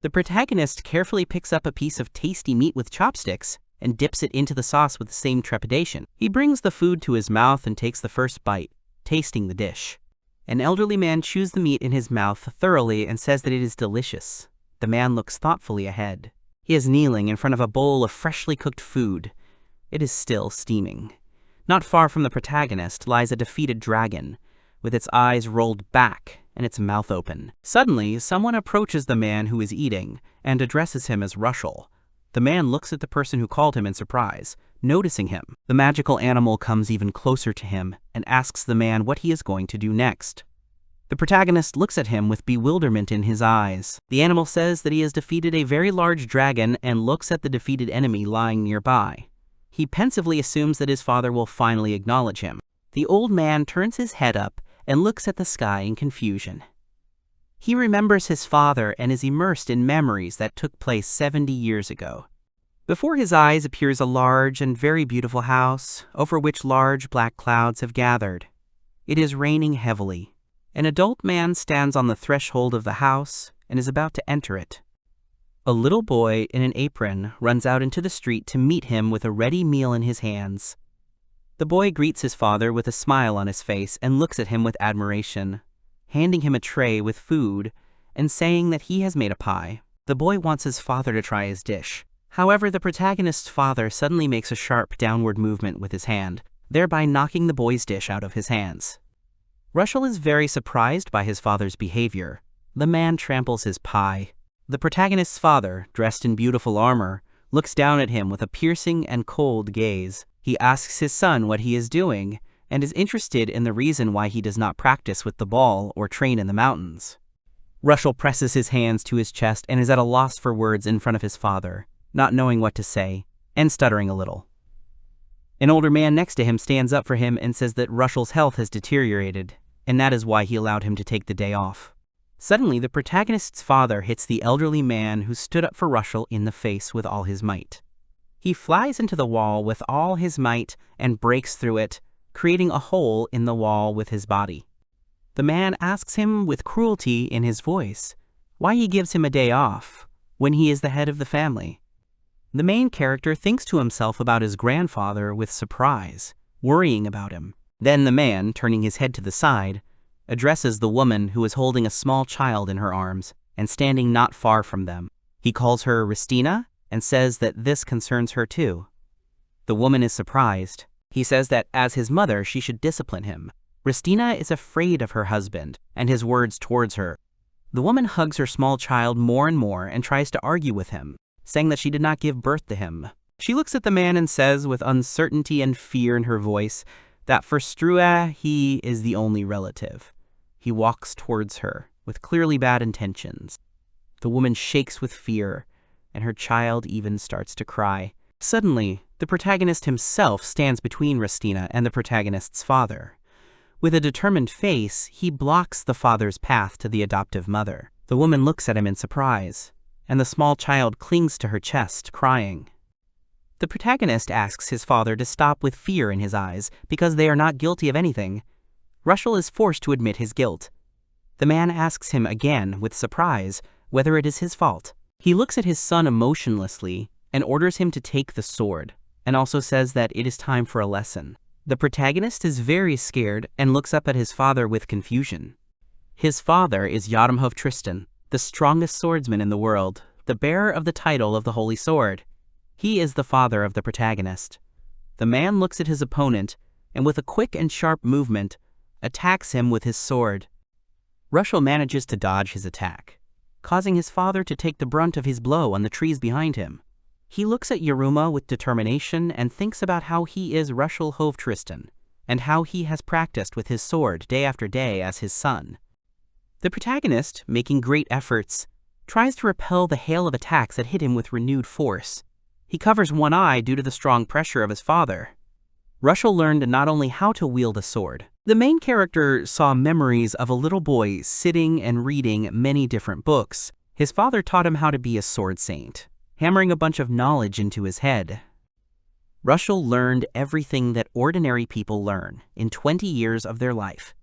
The protagonist carefully picks up a piece of tasty meat with chopsticks and dips it into the sauce with the same trepidation. He brings the food to his mouth and takes the first bite, tasting the dish. An elderly man chews the meat in his mouth thoroughly and says that it is delicious. The man looks thoughtfully ahead. He is kneeling in front of a bowl of freshly cooked food. It is still steaming. Not far from the protagonist lies a defeated dragon, with its eyes rolled back and its mouth open. Suddenly, someone approaches the man who is eating and addresses him as Rushel. The man looks at the person who called him in surprise, noticing him. The magical animal comes even closer to him and asks the man what he is going to do next. The protagonist looks at him with bewilderment in his eyes. The animal says that he has defeated a very large dragon and looks at the defeated enemy lying nearby. He pensively assumes that his father will finally acknowledge him. The old man turns his head up and looks at the sky in confusion. He remembers his father and is immersed in memories that took place 70 years ago. Before his eyes appears a large and very beautiful house, over which large black clouds have gathered. It is raining heavily. An adult man stands on the threshold of the house and is about to enter it. A little boy in an apron runs out into the street to meet him with a ready meal in his hands. The boy greets his father with a smile on his face and looks at him with admiration, handing him a tray with food and saying that he has made a pie. The boy wants his father to try his dish. However, the protagonist's father suddenly makes a sharp downward movement with his hand, thereby knocking the boy's dish out of his hands. Rushel is very surprised by his father's behavior. The man tramples his pie. The protagonist's father, dressed in beautiful armor, looks down at him with a piercing and cold gaze. He asks his son what he is doing and is interested in the reason why he does not practice with the ball or train in the mountains. Rushel presses his hands to his chest and is at a loss for words in front of his father, not knowing what to say and stuttering a little. An older man next to him stands up for him and says that Rushel's health has deteriorated, and that is why he allowed him to take the day off. Suddenly, the protagonist's father hits the elderly man who stood up for Rushel in the face with all his might. He flies into the wall with all his might and breaks through it, creating a hole in the wall with his body. The man asks him with cruelty in his voice why he gives him a day off when he is the head of the family. The main character thinks to himself about his grandfather with surprise, worrying about him. Then the man, turning his head to the side, addresses the woman who is holding a small child in her arms and standing not far from them. He calls her Ristina and says that this concerns her too. The woman is surprised. He says that as his mother, she should discipline him. Ristina is afraid of her husband and his words towards her. The woman hugs her small child more and more and tries to argue with him, saying that she did not give birth to him. She looks at the man and says with uncertainty and fear in her voice that for Strua, he is the only relative. He walks towards her with clearly bad intentions. The woman shakes with fear, and her child even starts to cry. Suddenly, the protagonist himself stands between Ristina and the protagonist's father. With a determined face, he blocks the father's path to the adoptive mother. The woman looks at him in surprise, and the small child clings to her chest, crying. The protagonist asks his father to stop with fear in his eyes because they are not guilty of anything. Rushel is forced to admit his guilt. The man asks him again with surprise whether it is his fault. He looks at his son emotionlessly and orders him to take the sword, and also says that it is time for a lesson. The protagonist is very scared and looks up at his father with confusion. His father is Yaramhov Tristan, the strongest swordsman in the world, the bearer of the title of the Holy Sword. He is the father of the protagonist. The man looks at his opponent and with a quick and sharp movement, attacks him with his sword. Rushel manages to dodge his attack, causing his father to take the brunt of his blow on the trees behind him. He looks at Yoruma with determination and thinks about how he is Rushel Hovtristan and how he has practiced with his sword day after day as his son. The protagonist, making great efforts, tries to repel the hail of attacks that hit him with renewed force. He covers one eye due to the strong pressure of his father. Rushel learned not only how to wield a sword. The main character saw memories of a little boy sitting and reading many different books. His father taught him how to be a sword saint, hammering a bunch of knowledge into his head. Rushel learned everything that ordinary people learn in 20 years of their life.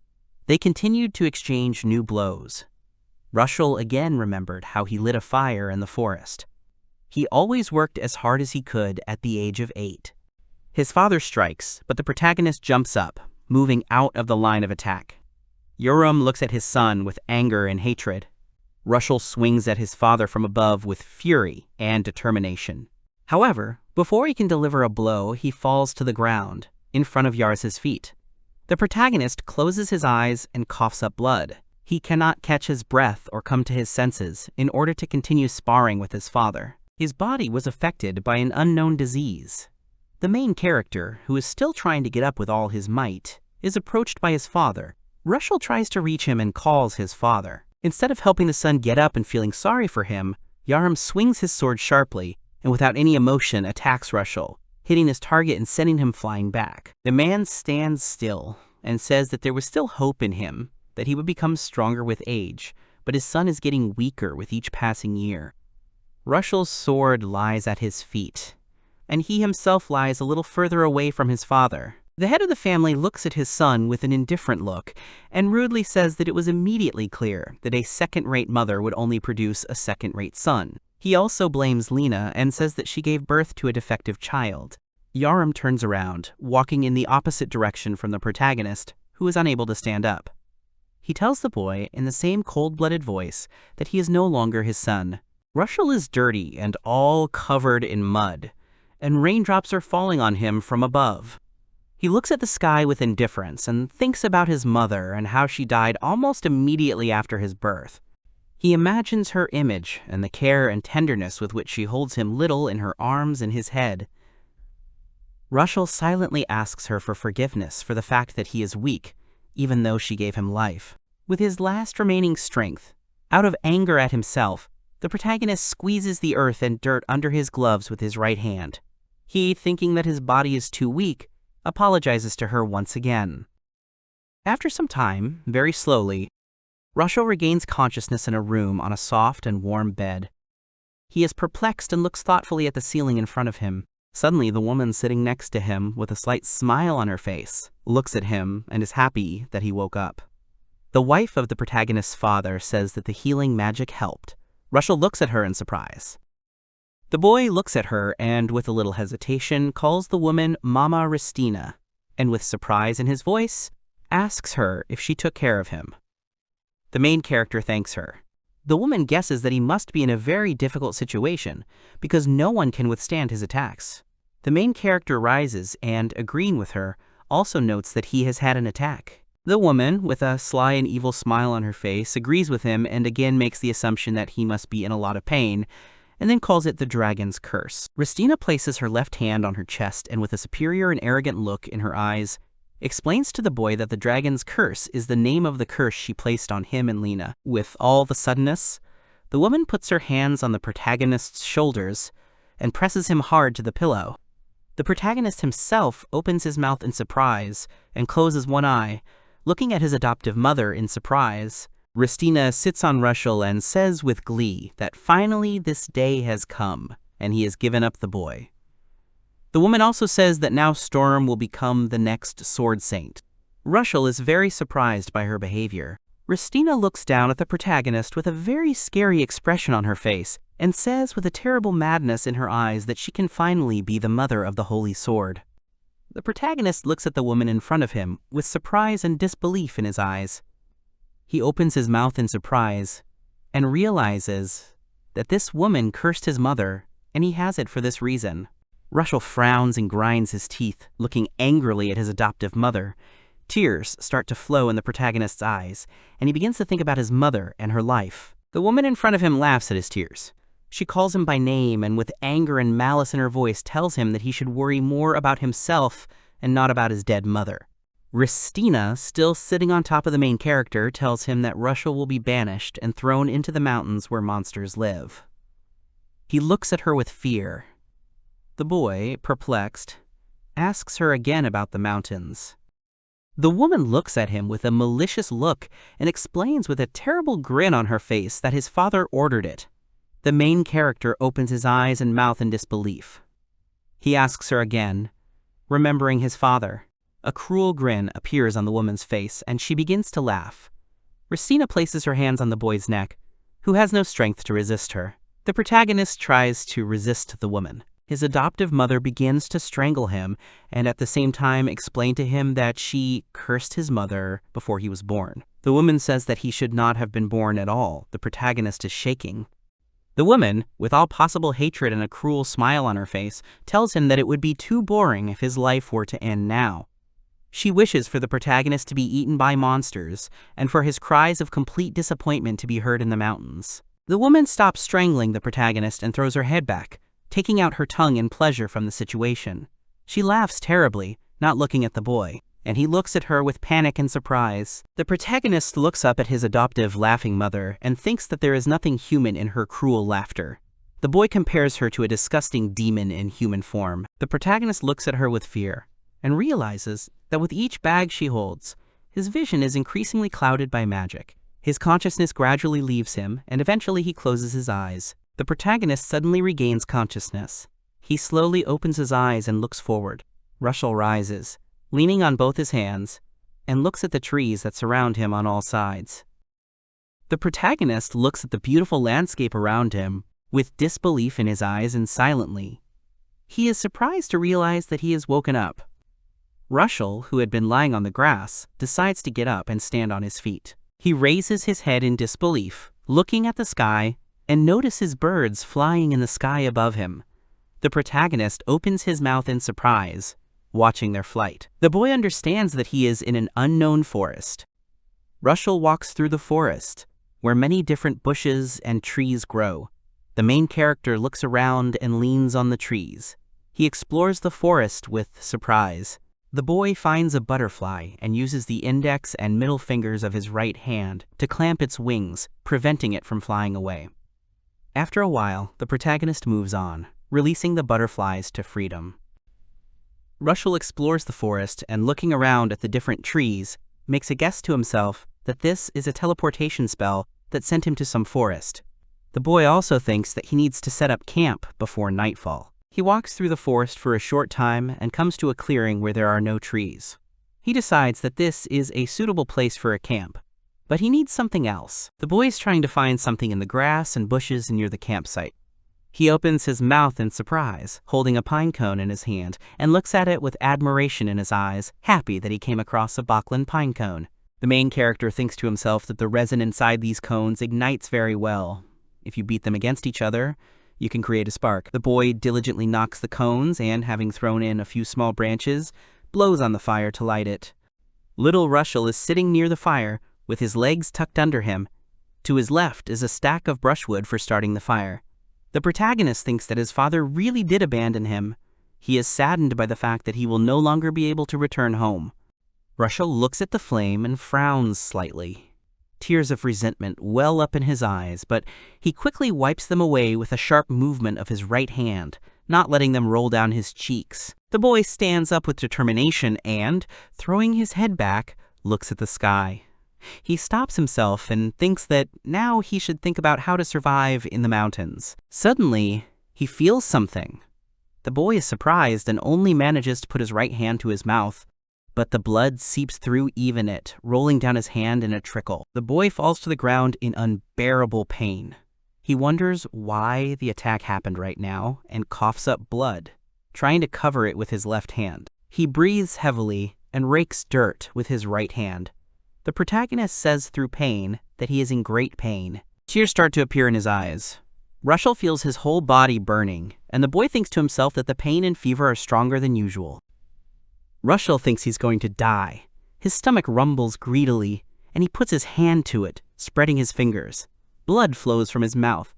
They continued to exchange new blows. Rushel again remembered how he lit a fire in the forest. He always worked as hard as he could at the age of 8. His father strikes, but the protagonist jumps up, moving out of the line of attack. Ryouriban looks at his son with anger and hatred. Rushel swings at his father from above with fury and determination. However, before he can deliver a blow, he falls to the ground, in front of Yaris's feet. The protagonist closes his eyes and coughs up blood. He cannot catch his breath or come to his senses in order to continue sparring with his father. His body was affected by an unknown disease. The main character, who is still trying to get up with all his might, is approached by his father. Rushel tries to reach him and calls his father. Instead of helping the son get up and feeling sorry for him, Ryouriban swings his sword sharply and without any emotion attacks Rushel, hitting his target and sending him flying back. The man stands still and says that there was still hope in him, that he would become stronger with age, but his son is getting weaker with each passing year. Rushel's sword lies at his feet, and he himself lies a little further away from his father. The head of the family looks at his son with an indifferent look and rudely says that it was immediately clear that a second-rate mother would only produce a second-rate son. He also blames Lena and says that she gave birth to a defective child. Ryouriban turns around, walking in the opposite direction from the protagonist, who is unable to stand up. He tells the boy in the same cold-blooded voice that he is no longer his son. Rushel is dirty and all covered in mud, and raindrops are falling on him from above. He looks at the sky with indifference and thinks about his mother and how she died almost immediately after his birth. He imagines her image and the care and tenderness with which she holds him little in her arms and his head. Rushel silently asks her for forgiveness for the fact that he is weak, even though she gave him life. With his last remaining strength, out of anger at himself, the protagonist squeezes the earth and dirt under his gloves with his right hand. He, thinking that his body is too weak, apologizes to her once again. After some time, very slowly, Rushel regains consciousness in a room on a soft and warm bed. He is perplexed and looks thoughtfully at the ceiling in front of him. Suddenly, the woman sitting next to him, with a slight smile on her face, looks at him and is happy that he woke up. The wife of the protagonist's father says that the healing magic helped. Rushel looks at her in surprise. The boy looks at her and, with a little hesitation, calls the woman Mama Ristina, and with surprise in his voice, asks her if she took care of him. The main character thanks her. The woman guesses that he must be in a very difficult situation, because no one can withstand his attacks. The main character rises and, agreeing with her, also notes that he has had an attack. The woman, with a sly and evil smile on her face, agrees with him and again makes the assumption that he must be in a lot of pain, and then calls it the dragon's curse. Ristina places her left hand on her chest and with a superior and arrogant look in her eyes, explains to the boy that the dragon's curse is the name of the curse she placed on him and Lena. With all the suddenness, the woman puts her hands on the protagonist's shoulders and presses him hard to the pillow. The protagonist himself opens his mouth in surprise and closes one eye, looking at his adoptive mother in surprise. Ristina sits on Rushel and says with glee that finally this day has come, and he has given up the boy. The woman also says that now Storm will become the next Sword Saint. Rushel is very surprised by her behavior. Ristina looks down at the protagonist with a very scary expression on her face and says with a terrible madness in her eyes that she can finally be the mother of the Holy Sword. The protagonist looks at the woman in front of him with surprise and disbelief in his eyes. He opens his mouth in surprise and realizes that this woman cursed his mother, and he has it for this reason. Rushel frowns and grinds his teeth, looking angrily at his adoptive mother. Tears start to flow in the protagonist's eyes, and he begins to think about his mother and her life. The woman in front of him laughs at his tears. She calls him by name and with anger and malice in her voice tells him that he should worry more about himself and not about his dead mother. Ristina, still sitting on top of the main character, tells him that Rushel will be banished and thrown into the mountains where monsters live. He looks at her with fear. The boy, perplexed, asks her again about the mountains. The woman looks at him with a malicious look and explains with a terrible grin on her face that his father ordered it. The main character opens his eyes and mouth in disbelief. He asks her again, remembering his father. A cruel grin appears on the woman's face, and she begins to laugh. Ristina places her hands on the boy's neck, who has no strength to resist her. The protagonist tries to resist the woman. His adoptive mother begins to strangle him and at the same time explain to him that she cursed his mother before he was born. The woman says that he should not have been born at all. The protagonist is shaking. The woman, with all possible hatred and a cruel smile on her face, tells him that it would be too boring if his life were to end now. She wishes for the protagonist to be eaten by monsters and for his cries of complete disappointment to be heard in the mountains. The woman stops strangling the protagonist and throws her head back, taking out her tongue in pleasure from the situation. She laughs terribly, not looking at the boy, and he looks at her with panic and surprise. The protagonist looks up at his adoptive laughing mother and thinks that there is nothing human in her cruel laughter. The boy compares her to a disgusting demon in human form. The protagonist looks at her with fear and realizes that with each bag she holds, his vision is increasingly clouded by magic. His consciousness gradually leaves him, and eventually he closes his eyes. The protagonist suddenly regains consciousness. He slowly opens his eyes and looks forward. Rushel rises, leaning on both his hands, and looks at the trees that surround him on all sides. The protagonist looks at the beautiful landscape around him, with disbelief in his eyes and silently. He is surprised to realize that he has woken up. Rushel, who had been lying on the grass, decides to get up and stand on his feet. He raises his head in disbelief, looking at the sky, and notices birds flying in the sky above him. The protagonist opens his mouth in surprise, watching their flight. The boy understands that he is in an unknown forest. Rushel walks through the forest, where many different bushes and trees grow. The main character looks around and leans on the trees. He explores the forest with surprise. The boy finds a butterfly and uses the index and middle fingers of his right hand to clamp its wings, preventing it from flying away. After a while, the protagonist moves on, releasing the butterflies to freedom. Rushel explores the forest and, looking around at the different trees, makes a guess to himself that this is a teleportation spell that sent him to some forest. The boy also thinks that he needs to set up camp before nightfall. He walks through the forest for a short time and comes to a clearing where there are no trees. He decides that this is a suitable place for a camp, but he needs something else. The boy is trying to find something in the grass and bushes near the campsite. He opens his mouth in surprise, holding a pine cone in his hand, and looks at it with admiration in his eyes, happy that he came across a Bachlan pine cone. The main character thinks to himself that the resin inside these cones ignites very well. If you beat them against each other, you can create a spark. The boy diligently knocks the cones and, having thrown in a few small branches, blows on the fire to light it. Little Rushel is sitting near the fire, with his legs tucked under him. To his left is a stack of brushwood for starting the fire. The protagonist thinks that his father really did abandon him. He is saddened by the fact that he will no longer be able to return home. Rushel looks at the flame and frowns slightly. Tears of resentment well up in his eyes, but he quickly wipes them away with a sharp movement of his right hand, not letting them roll down his cheeks. The boy stands up with determination and, throwing his head back, looks at the sky. He stops himself and thinks that now he should think about how to survive in the mountains. Suddenly, he feels something. The boy is surprised and only manages to put his right hand to his mouth, but the blood seeps through even it, rolling down his hand in a trickle. The boy falls to the ground in unbearable pain. He wonders why the attack happened right now and coughs up blood, trying to cover it with his left hand. He breathes heavily and rakes dirt with his right hand. The protagonist says through pain that he is in great pain. Tears start to appear in his eyes. Rushel feels his whole body burning, and the boy thinks to himself that the pain and fever are stronger than usual. Rushel thinks he's going to die. His stomach rumbles greedily, and he puts his hand to it, spreading his fingers. Blood flows from his mouth,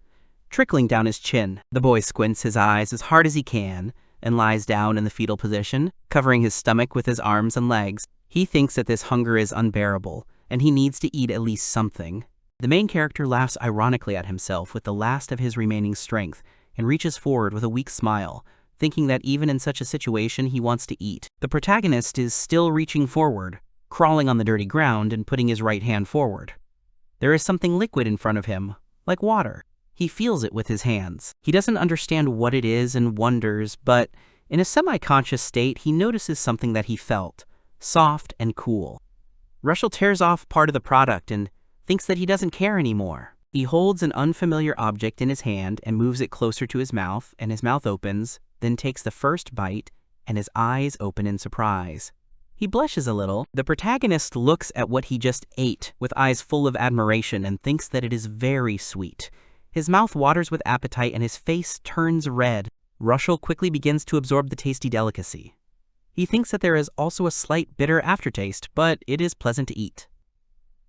trickling down his chin. The boy squints his eyes as hard as he can and lies down in the fetal position, covering his stomach with his arms and legs. He thinks that this hunger is unbearable, and he needs to eat at least something. The main character laughs ironically at himself with the last of his remaining strength and reaches forward with a weak smile, thinking that even in such a situation he wants to eat. The protagonist is still reaching forward, crawling on the dirty ground and putting his right hand forward. There is something liquid in front of him, like water. He feels it with his hands. He doesn't understand what it is and wonders, but in a semi-conscious state he notices something that he felt, soft and cool. Rushel tears off part of the product and thinks that he doesn't care anymore. He holds an unfamiliar object in his hand and moves it closer to his mouth, and his mouth opens, then takes the first bite, and his eyes open in surprise. He blushes a little. The protagonist looks at what he just ate with eyes full of admiration and thinks that it is very sweet. His mouth waters with appetite and his face turns red. Rushel quickly begins to absorb the tasty delicacy. He thinks that there is also a slight bitter aftertaste, but it is pleasant to eat.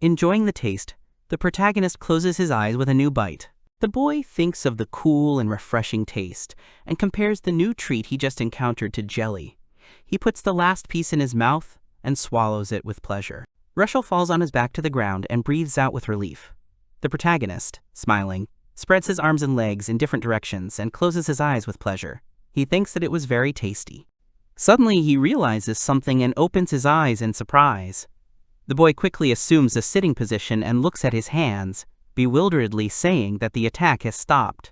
Enjoying the taste, the protagonist closes his eyes with a new bite. The boy thinks of the cool and refreshing taste and compares the new treat he just encountered to jelly. He puts the last piece in his mouth and swallows it with pleasure. Rushel falls on his back to the ground and breathes out with relief. The protagonist, smiling, spreads his arms and legs in different directions and closes his eyes with pleasure. He thinks that it was very tasty. Suddenly he realizes something and opens his eyes in surprise. The boy quickly assumes a sitting position and looks at his hands, bewilderedly saying that the attack has stopped.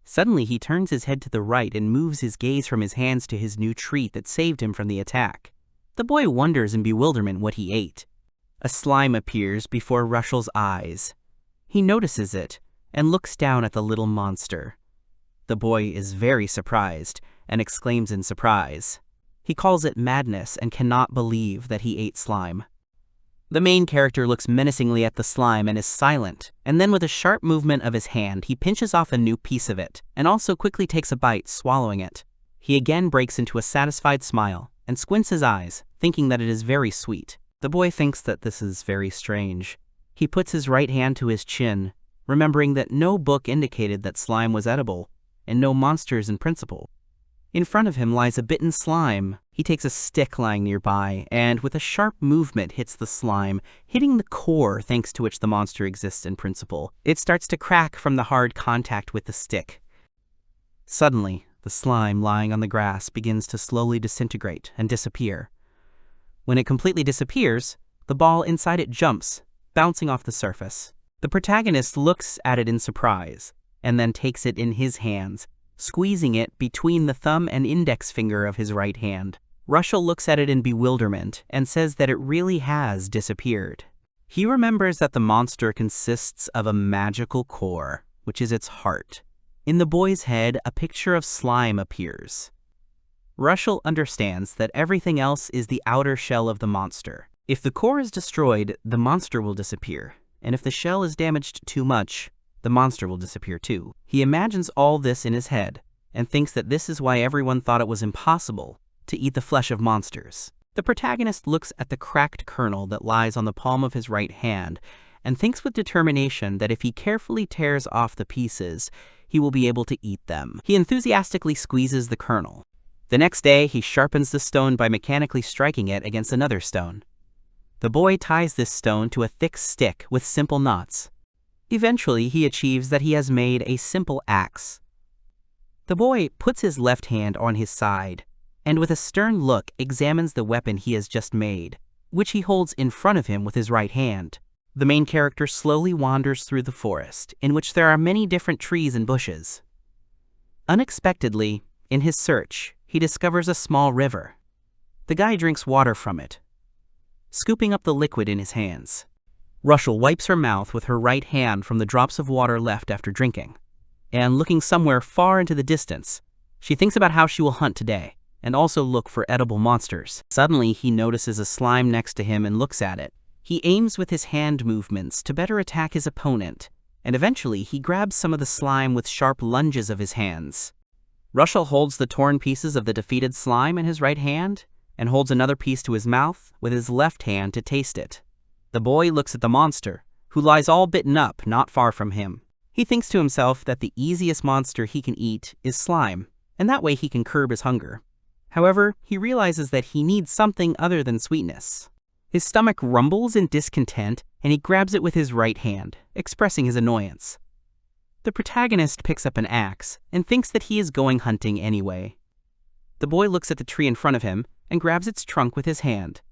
Suddenly he turns his head to the right and moves his gaze from his hands to his new treat that saved him from the attack. The boy wonders in bewilderment what he ate. A slime appears before Rushel's eyes. He notices it and looks down at the little monster. The boy is very surprised and exclaims in surprise. He calls it madness and cannot believe that he ate slime. The main character looks menacingly at the slime and is silent, and then with a sharp movement of his hand, he pinches off a new piece of it, and also quickly takes a bite, swallowing it. He again breaks into a satisfied smile, and squints his eyes, thinking that it is very sweet. The boy thinks that this is very strange. He puts his right hand to his chin, remembering that no book indicated that slime was edible, and no monsters in principle. In front of him lies a bitten slime. He takes a stick lying nearby, and with a sharp movement hits the slime, hitting the core thanks to which the monster exists in principle. It starts to crack from the hard contact with the stick. Suddenly, the slime lying on the grass begins to slowly disintegrate and disappear. When it completely disappears, the ball inside it jumps, bouncing off the surface. The protagonist looks at it in surprise, and then takes it in his hands, squeezing it between the thumb and index finger of his right hand. Rushel looks at it in bewilderment and says that it really has disappeared. He remembers that the monster consists of a magical core, which is its heart. In the boy's head, a picture of slime appears. Rushel understands that everything else is the outer shell of the monster. If the core is destroyed, the monster will disappear, and if the shell is damaged too much, the monster will disappear too. He imagines all this in his head, and thinks that this is why everyone thought it was impossible to eat the flesh of monsters. The protagonist looks at the cracked kernel that lies on the palm of his right hand, and thinks with determination that if he carefully tears off the pieces, he will be able to eat them. He enthusiastically squeezes the kernel. The next day, he sharpens the stone by mechanically striking it against another stone. The boy ties this stone to a thick stick with simple knots. Eventually, he achieves that he has made a simple axe. The boy puts his left hand on his side, and with a stern look examines the weapon he has just made, which he holds in front of him with his right hand. The main character slowly wanders through the forest, in which there are many different trees and bushes. Unexpectedly, in his search, he discovers a small river. The guy drinks water from it, scooping up the liquid in his hands. Rushel wipes her mouth with her right hand from the drops of water left after drinking, and looking somewhere far into the distance, she thinks about how she will hunt today, and also look for edible monsters. Suddenly, he notices a slime next to him and looks at it. He aims with his hand movements to better attack his opponent, and eventually he grabs some of the slime with sharp lunges of his hands. Rushel holds the torn pieces of the defeated slime in his right hand, and holds another piece to his mouth with his left hand to taste it. The boy looks at the monster, who lies all bitten up not far from him. He thinks to himself that the easiest monster he can eat is slime, and that way he can curb his hunger. However, he realizes that he needs something other than sweetness. His stomach rumbles in discontent, and he grabs it with his right hand, expressing his annoyance. The protagonist picks up an axe and thinks that he is going hunting anyway. The boy looks at the tree in front of him and grabs its trunk with his hand.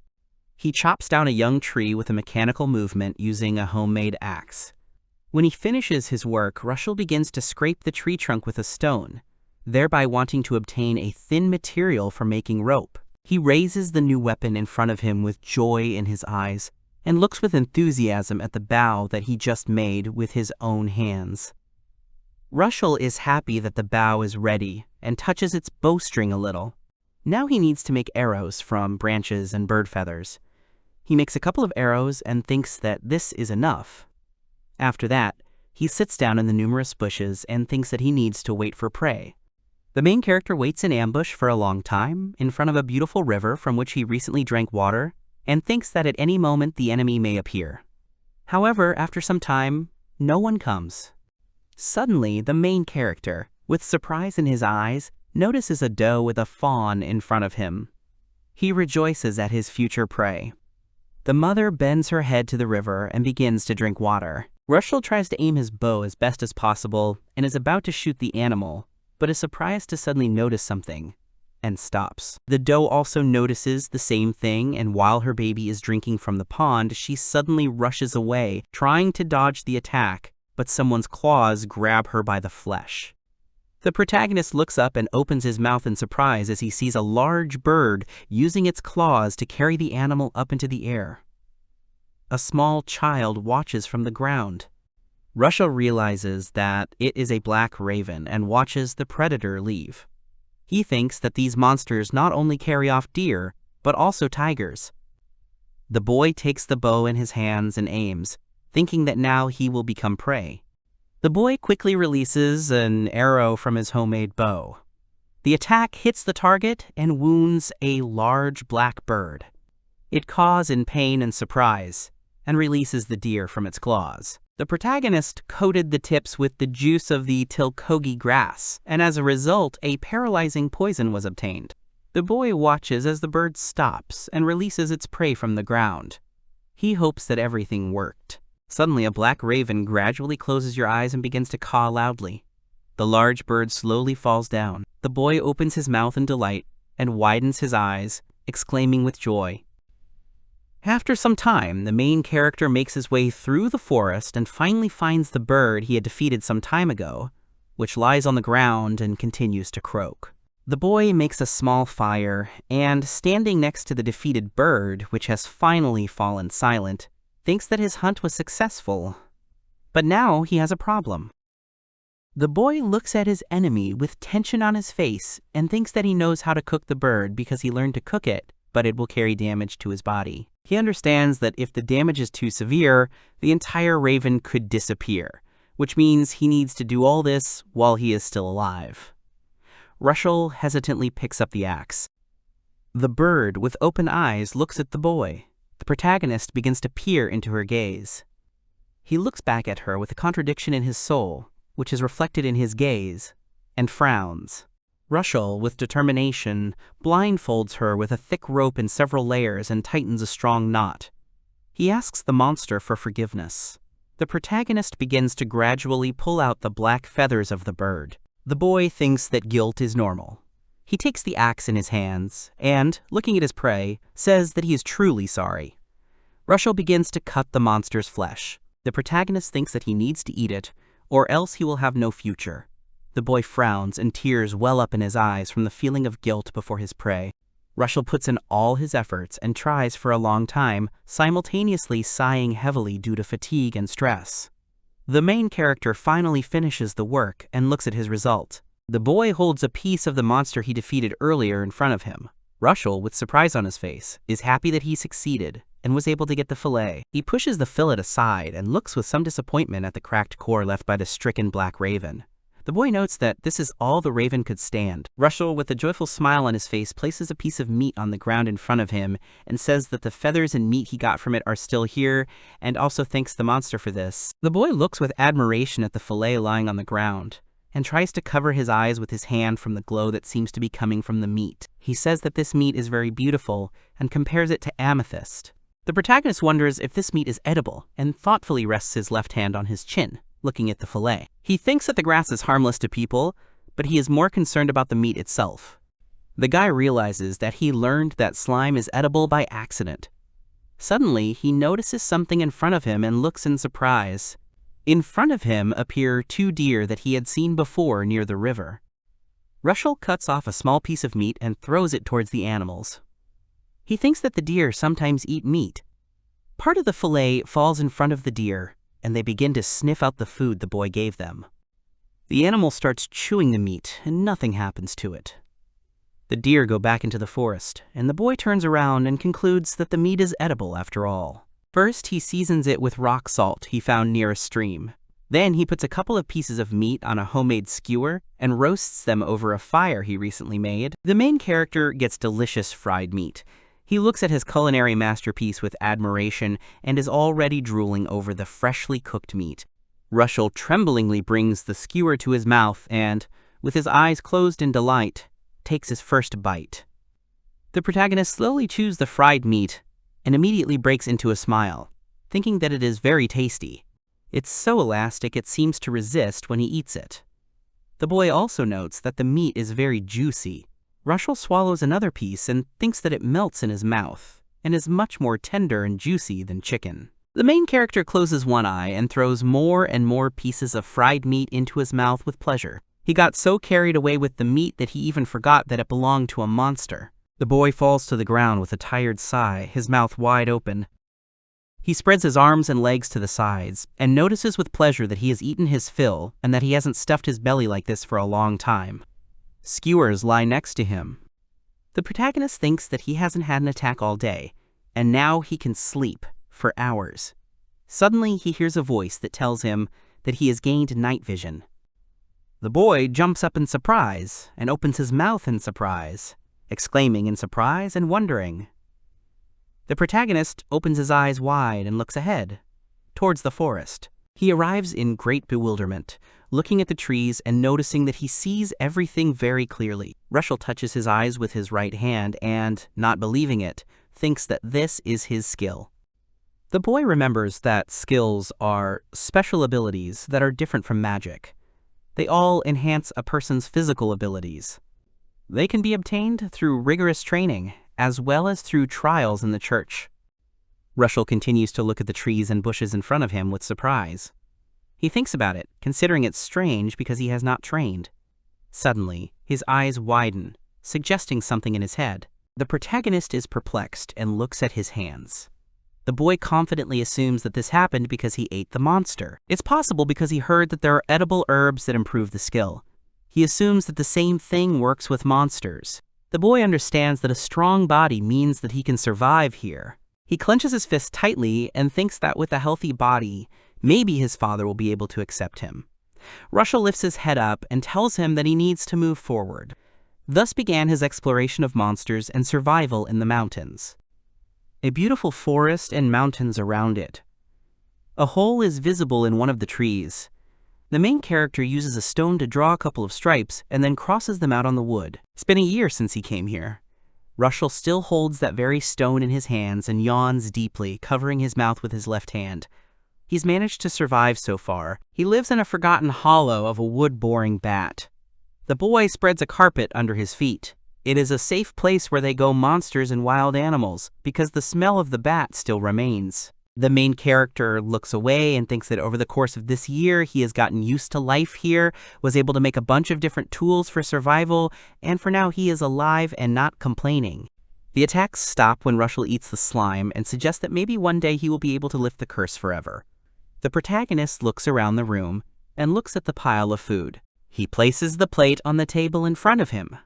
He chops down a young tree with a mechanical movement using a homemade axe. When he finishes his work, Rushel begins to scrape the tree trunk with a stone, thereby wanting to obtain a thin material for making rope. He raises the new weapon in front of him with joy in his eyes, and looks with enthusiasm at the bow that he just made with his own hands. Rushel is happy that the bow is ready and touches its bowstring a little. Now he needs to make arrows from branches and bird feathers. He makes a couple of arrows and thinks that this is enough. After that, he sits down in the numerous bushes and thinks that he needs to wait for prey. The main character waits in ambush for a long time in front of a beautiful river from which he recently drank water and thinks that at any moment the enemy may appear. However, after some time, no one comes. Suddenly, the main character, with surprise in his eyes, notices a doe with a fawn in front of him. He rejoices at his future prey. The mother bends her head to the river and begins to drink water. Rushel tries to aim his bow as best as possible and is about to shoot the animal, but is surprised to suddenly notice something, and stops. The doe also notices the same thing, and while her baby is drinking from the pond, she suddenly rushes away, trying to dodge the attack, but someone's claws grab her by the flesh. The protagonist looks up and opens his mouth in surprise as he sees a large bird using its claws to carry the animal up into the air. A small child watches from the ground. Rushel realizes that it is a black raven and watches the predator leave. He thinks that these monsters not only carry off deer, but also tigers. The boy takes the bow in his hands and aims, thinking that now he will become prey. The boy quickly releases an arrow from his homemade bow. The attack hits the target and wounds a large black bird. It caws in pain and surprise, and releases the deer from its claws. The protagonist coated the tips with the juice of the tilkogi grass, and as a result, a paralyzing poison was obtained. The boy watches as the bird stops and releases its prey from the ground. He hopes that everything worked. Suddenly, a black raven gradually closes your eyes and begins to caw loudly. The large bird slowly falls down. The boy opens his mouth in delight and widens his eyes, exclaiming with joy. After some time, the main character makes his way through the forest and finally finds the bird he had defeated some time ago, which lies on the ground and continues to croak. The boy makes a small fire and, standing next to the defeated bird, which has finally fallen silent, thinks that his hunt was successful. But now he has a problem. The boy looks at his enemy with tension on his face and thinks that he knows how to cook the bird because he learned to cook it, but it will carry damage to his body. He understands that if the damage is too severe, the entire raven could disappear, which means he needs to do all this while he is still alive. Rushel hesitantly picks up the axe. The bird, with open eyes, looks at the boy. The protagonist begins to peer into her gaze. He looks back at her with a contradiction in his soul, which is reflected in his gaze, and frowns. Rushel, with determination, blindfolds her with a thick rope in several layers and tightens a strong knot. He asks the monster for forgiveness. The protagonist begins to gradually pull out the black feathers of the bird. The boy thinks that guilt is normal. He takes the axe in his hands and, looking at his prey, says that he is truly sorry. Rushel begins to cut the monster's flesh. The protagonist thinks that he needs to eat it, or else he will have no future. The boy frowns and tears well up in his eyes from the feeling of guilt before his prey. Rushel puts in all his efforts and tries for a long time, simultaneously sighing heavily due to fatigue and stress. The main character finally finishes the work and looks at his result. The boy holds a piece of the monster he defeated earlier in front of him. Rushel, with surprise on his face, is happy that he succeeded and was able to get the fillet. He pushes the fillet aside and looks with some disappointment at the cracked core left by the stricken black raven. The boy notes that this is all the raven could stand. Rushel, with a joyful smile on his face, places a piece of meat on the ground in front of him and says that the feathers and meat he got from it are still here, and also thanks the monster for this. The boy looks with admiration at the fillet lying on the ground and tries to cover his eyes with his hand from the glow that seems to be coming from the meat. He says that this meat is very beautiful and compares it to amethyst. The protagonist wonders if this meat is edible and thoughtfully rests his left hand on his chin, looking at the fillet. He thinks that the grass is harmless to people, but he is more concerned about the meat itself. The guy realizes that he learned that slime is edible by accident. Suddenly, he notices something in front of him and looks in surprise. In front of him appear two deer that he had seen before near the river. Rushel cuts off a small piece of meat and throws it towards the animals. He thinks that the deer sometimes eat meat. Part of the fillet falls in front of the deer, and they begin to sniff out the food the boy gave them. The animal starts chewing the meat, and nothing happens to it. The deer go back into the forest, and the boy turns around and concludes that the meat is edible after all. First, he seasons it with rock salt he found near a stream. Then he puts a couple of pieces of meat on a homemade skewer and roasts them over a fire he recently made. The main character gets delicious fried meat. He looks at his culinary masterpiece with admiration and is already drooling over the freshly cooked meat. Rushel tremblingly brings the skewer to his mouth and, with his eyes closed in delight, takes his first bite. The protagonist slowly chews the fried meat and immediately breaks into a smile, thinking that it is very tasty. It's so elastic it seems to resist when he eats it. The boy also notes that the meat is very juicy. Rushel swallows another piece and thinks that it melts in his mouth and is much more tender and juicy than chicken. The main character closes one eye and throws more and more pieces of fried meat into his mouth with pleasure. He got so carried away with the meat that he even forgot that it belonged to a monster. The boy falls to the ground with a tired sigh, his mouth wide open. He spreads his arms and legs to the sides and notices with pleasure that he has eaten his fill and that he hasn't stuffed his belly like this for a long time. Skewers lie next to him. The protagonist thinks that he hasn't had an attack all day, and now he can sleep for hours. Suddenly, he hears a voice that tells him that he has gained night vision. The boy jumps up in surprise and opens his mouth in surprise, exclaiming in surprise and wondering. The protagonist opens his eyes wide and looks ahead, towards the forest. He arrives in great bewilderment, looking at the trees and noticing that he sees everything very clearly. Rushel touches his eyes with his right hand and, not believing it, thinks that this is his skill. The boy remembers that skills are special abilities that are different from magic. They all enhance a person's physical abilities. They can be obtained through rigorous training, as well as through trials in the church. Rushel continues to look at the trees and bushes in front of him with surprise. He thinks about it, considering it strange because he has not trained. Suddenly, his eyes widen, suggesting something in his head. The protagonist is perplexed and looks at his hands. The boy confidently assumes that this happened because he ate the monster. It's possible because he heard that there are edible herbs that improve the skill. He assumes that the same thing works with monsters. The boy understands that a strong body means that he can survive here. He clenches his fist tightly and thinks that with a healthy body, maybe his father will be able to accept him. Rushel lifts his head up and tells him that he needs to move forward. Thus began his exploration of monsters and survival in the mountains. A beautiful forest and mountains around it. A hole is visible in one of the trees. The main character uses a stone to draw a couple of stripes and then crosses them out on the wood. It's been a year since he came here. Rushel still holds that very stone in his hands and yawns deeply, covering his mouth with his left hand. He's managed to survive so far. He lives in a forgotten hollow of a wood-boring bat. The boy spreads a carpet under his feet. It is a safe place where they go monsters and wild animals, because the smell of the bat still remains. The main character looks away and thinks that over the course of this year, he has gotten used to life here, was able to make a bunch of different tools for survival, and for now he is alive and not complaining. The attacks stop when Rushel eats the slime and suggests that maybe one day he will be able to lift the curse forever. The protagonist looks around the room and looks at the pile of food. He places the plate on the table in front of him.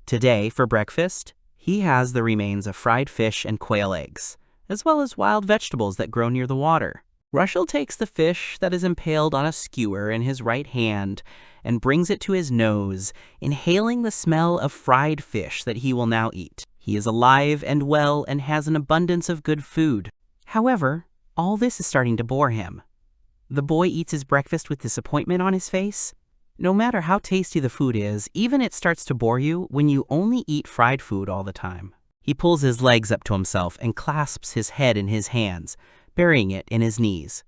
Today, for breakfast, he has the remains of fried fish and quail eggs, as well as wild vegetables that grow near the water. Rushel takes the fish that is impaled on a skewer in his right hand and brings it to his nose, inhaling the smell of fried fish that he will now eat. He is alive and well and has an abundance of good food. However, all this is starting to bore him. The boy eats his breakfast with disappointment on his face. No matter how tasty the food is, even it starts to bore you when you only eat fried food all the time. He pulls his legs up to himself and clasps his head in his hands, burying it in his knees.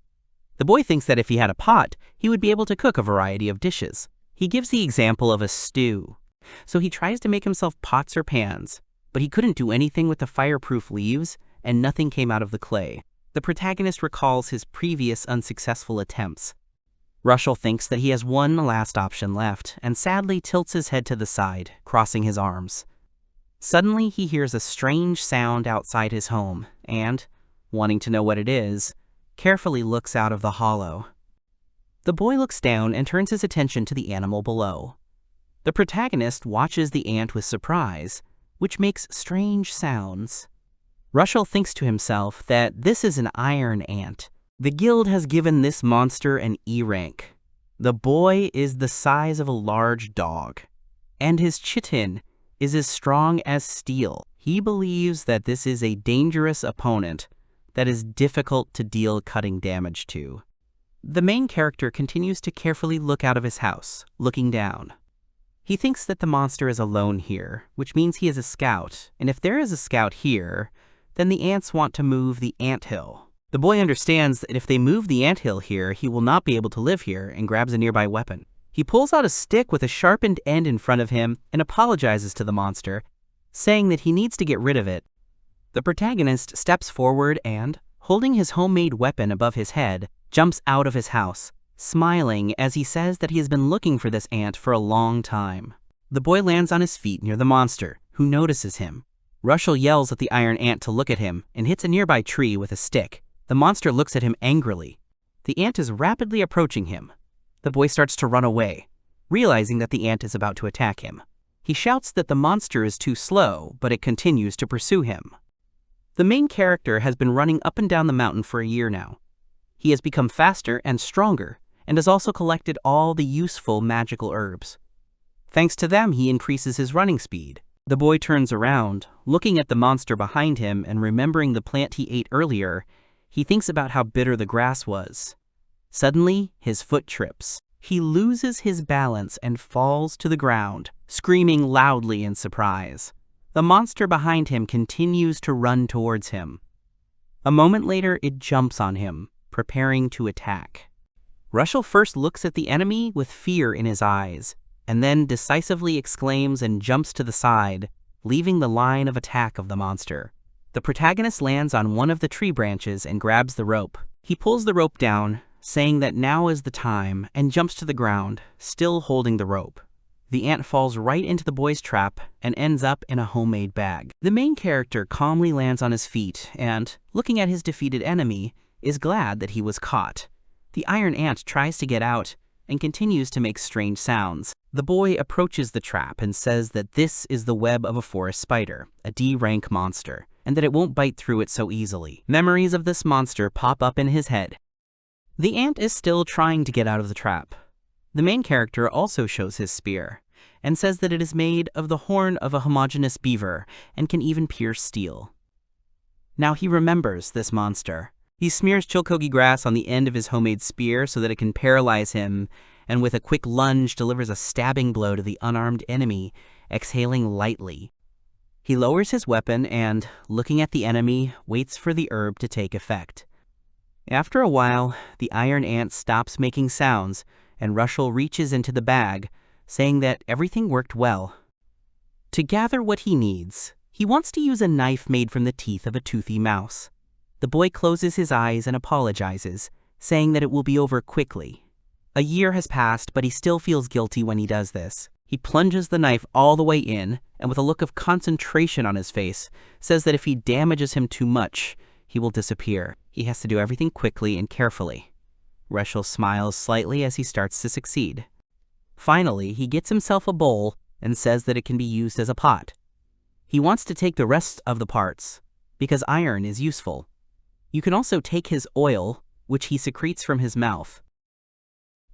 The boy thinks that if he had a pot, he would be able to cook a variety of dishes. He gives the example of a stew. So he tries to make himself pots or pans, but he couldn't do anything with the fireproof leaves, and nothing came out of the clay. The protagonist recalls his previous unsuccessful attempts. Rushel thinks that he has one last option left, and sadly tilts his head to the side, crossing his arms. Suddenly, he hears a strange sound outside his home, and, wanting to know what it is, carefully looks out of the hollow. The boy looks down and turns his attention to the animal below. The protagonist watches the ant with surprise, which makes strange sounds. Rushel thinks to himself that this is an iron ant. The guild has given this monster an E rank. The boy is the size of a large dog, and his chitin is as strong as steel. He believes that this is a dangerous opponent that is difficult to deal cutting damage to. The main character continues to carefully look out of his house, looking down. He thinks that the monster is alone here, which means he is a scout, and if there is a scout here, then the ants want to move the anthill. The boy understands that if they move the anthill here, he will not be able to live here, and grabs a nearby weapon. He pulls out a stick with a sharpened end in front of him and apologizes to the monster, saying that he needs to get rid of it. The protagonist steps forward and, holding his homemade weapon above his head, jumps out of his house, smiling as he says that he has been looking for this ant for a long time. The boy lands on his feet near the monster, who notices him. Rushel yells at the iron ant to look at him and hits a nearby tree with a stick. The monster looks at him angrily. The ant is rapidly approaching him. The boy starts to run away, realizing that the ant is about to attack him. He shouts that the monster is too slow, but it continues to pursue him. The main character has been running up and down the mountain for a year now. He has become faster and stronger, and has also collected all the useful magical herbs. Thanks to them, he increases his running speed. The boy turns around, looking at the monster behind him and remembering the plant he ate earlier. He thinks about how bitter the grass was. Suddenly, his foot trips. He loses his balance and falls to the ground, screaming loudly in surprise. The monster behind him continues to run towards him. A moment later, it jumps on him, preparing to attack. Rushel first looks at the enemy with fear in his eyes, and then decisively exclaims and jumps to the side, leaving the line of attack of the monster. The protagonist lands on one of the tree branches and grabs the rope. He pulls the rope down, saying that now is the time, and jumps to the ground, still holding the rope. The ant falls right into the boy's trap and ends up in a homemade bag. The main character calmly lands on his feet and, looking at his defeated enemy, is glad that he was caught. The iron ant tries to get out and continues to make strange sounds. The boy approaches the trap and says that this is the web of a forest spider, a D-rank monster, and that it won't bite through it so easily. Memories of this monster pop up in his head. The ant is still trying to get out of the trap. The main character also shows his spear, and says that it is made of the horn of a homogeneous beaver, and can even pierce steel. Now he remembers this monster. He smears chilkogi grass on the end of his homemade spear so that it can paralyze him, and with a quick lunge delivers a stabbing blow to the unarmed enemy, exhaling lightly. He lowers his weapon and, looking at the enemy, waits for the herb to take effect. After a while, the iron ant stops making sounds, and Rushel reaches into the bag, saying that everything worked well. To gather what he needs, he wants to use a knife made from the teeth of a toothy mouse. The boy closes his eyes and apologizes, saying that it will be over quickly. A year has passed, but he still feels guilty when he does this. He plunges the knife all the way in, and with a look of concentration on his face, says that if he damages him too much, he will disappear. He has to do everything quickly and carefully. Rushel smiles slightly as he starts to succeed. Finally, he gets himself a bowl and says that it can be used as a pot. He wants to take the rest of the parts, because iron is useful. You can also take his oil, which he secretes from his mouth.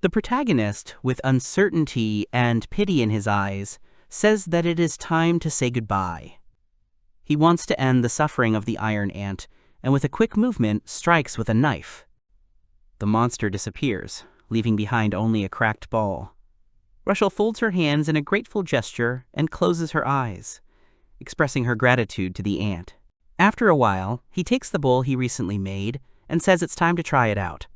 The protagonist, with uncertainty and pity in his eyes, says that it is time to say goodbye. He wants to end the suffering of the iron ant, and with a quick movement, strikes with a knife. The monster disappears, leaving behind only a cracked ball. Rushel folds her hands in a grateful gesture and closes her eyes, expressing her gratitude to the ant. After a while, he takes the bowl he recently made and says it's time to try it out.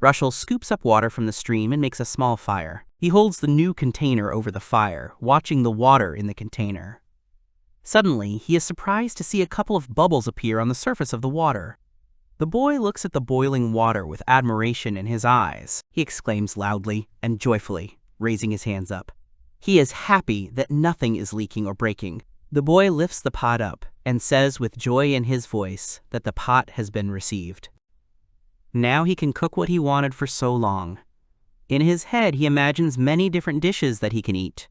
Rushel scoops up water from the stream and makes a small fire. He holds the new container over the fire, watching the water in the container. Suddenly, he is surprised to see a couple of bubbles appear on the surface of the water. The boy looks at the boiling water with admiration in his eyes. He exclaims loudly and joyfully, raising his hands up. He is happy that nothing is leaking or breaking. The boy lifts the pot up and says with joy in his voice that the pot has been received. Now he can cook what he wanted for so long. In his head, he imagines many different dishes that he can eat.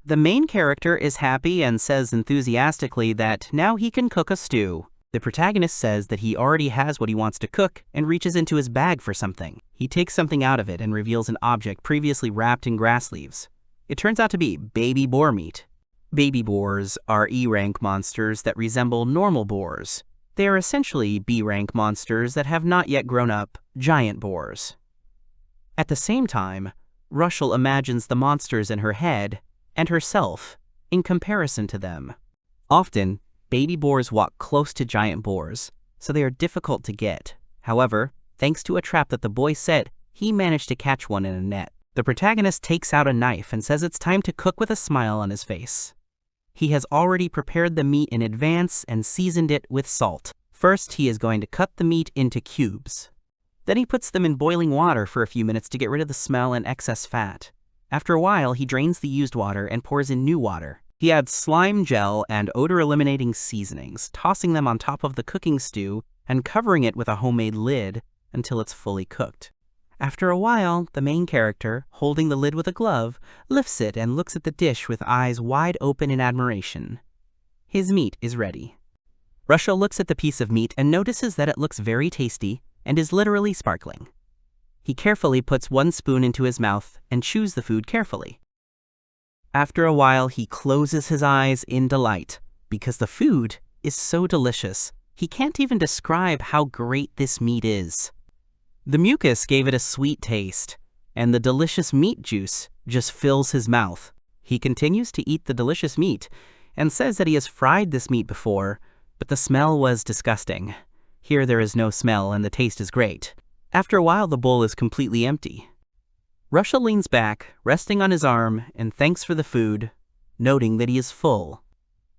The main character is happy and says enthusiastically that now he can cook a stew. The protagonist says that he already has what he wants to cook and reaches into his bag for something. He takes something out of it and reveals an object previously wrapped in grass leaves. It turns out to be baby boar meat. Baby boars are E-rank monsters that resemble normal boars. They are essentially B-rank monsters that have not yet grown up giant boars. At the same time, Rushel imagines the monsters in her head and herself in comparison to them. Often, baby boars walk close to giant boars, so they are difficult to get. However, thanks to a trap that the boy set, he managed to catch one in a net. The protagonist takes out a knife and says it's time to cook with a smile on his face. He has already prepared the meat in advance and seasoned it with salt. First, he is going to cut the meat into cubes. Then he puts them in boiling water for a few minutes to get rid of the smell and excess fat. After a while, he drains the used water and pours in new water. He adds slime gel and odor-eliminating seasonings, tossing them on top of the cooking stew and covering it with a homemade lid until it's fully cooked. After a while, the main character, holding the lid with a glove, lifts it and looks at the dish with eyes wide open in admiration. His meat is ready. Rushel looks at the piece of meat and notices that it looks very tasty and is literally sparkling. He carefully puts one spoon into his mouth and chews the food carefully. After a while, he closes his eyes in delight because the food is so delicious. He can't even describe how great this meat is. The mucus gave it a sweet taste, and the delicious meat juice just fills his mouth. He continues to eat the delicious meat and says that he has fried this meat before, but the smell was disgusting. Here there is no smell and the taste is great. After a while, the bowl is completely empty. Rushel leans back, resting on his arm, and thanks for the food, noting that he is full.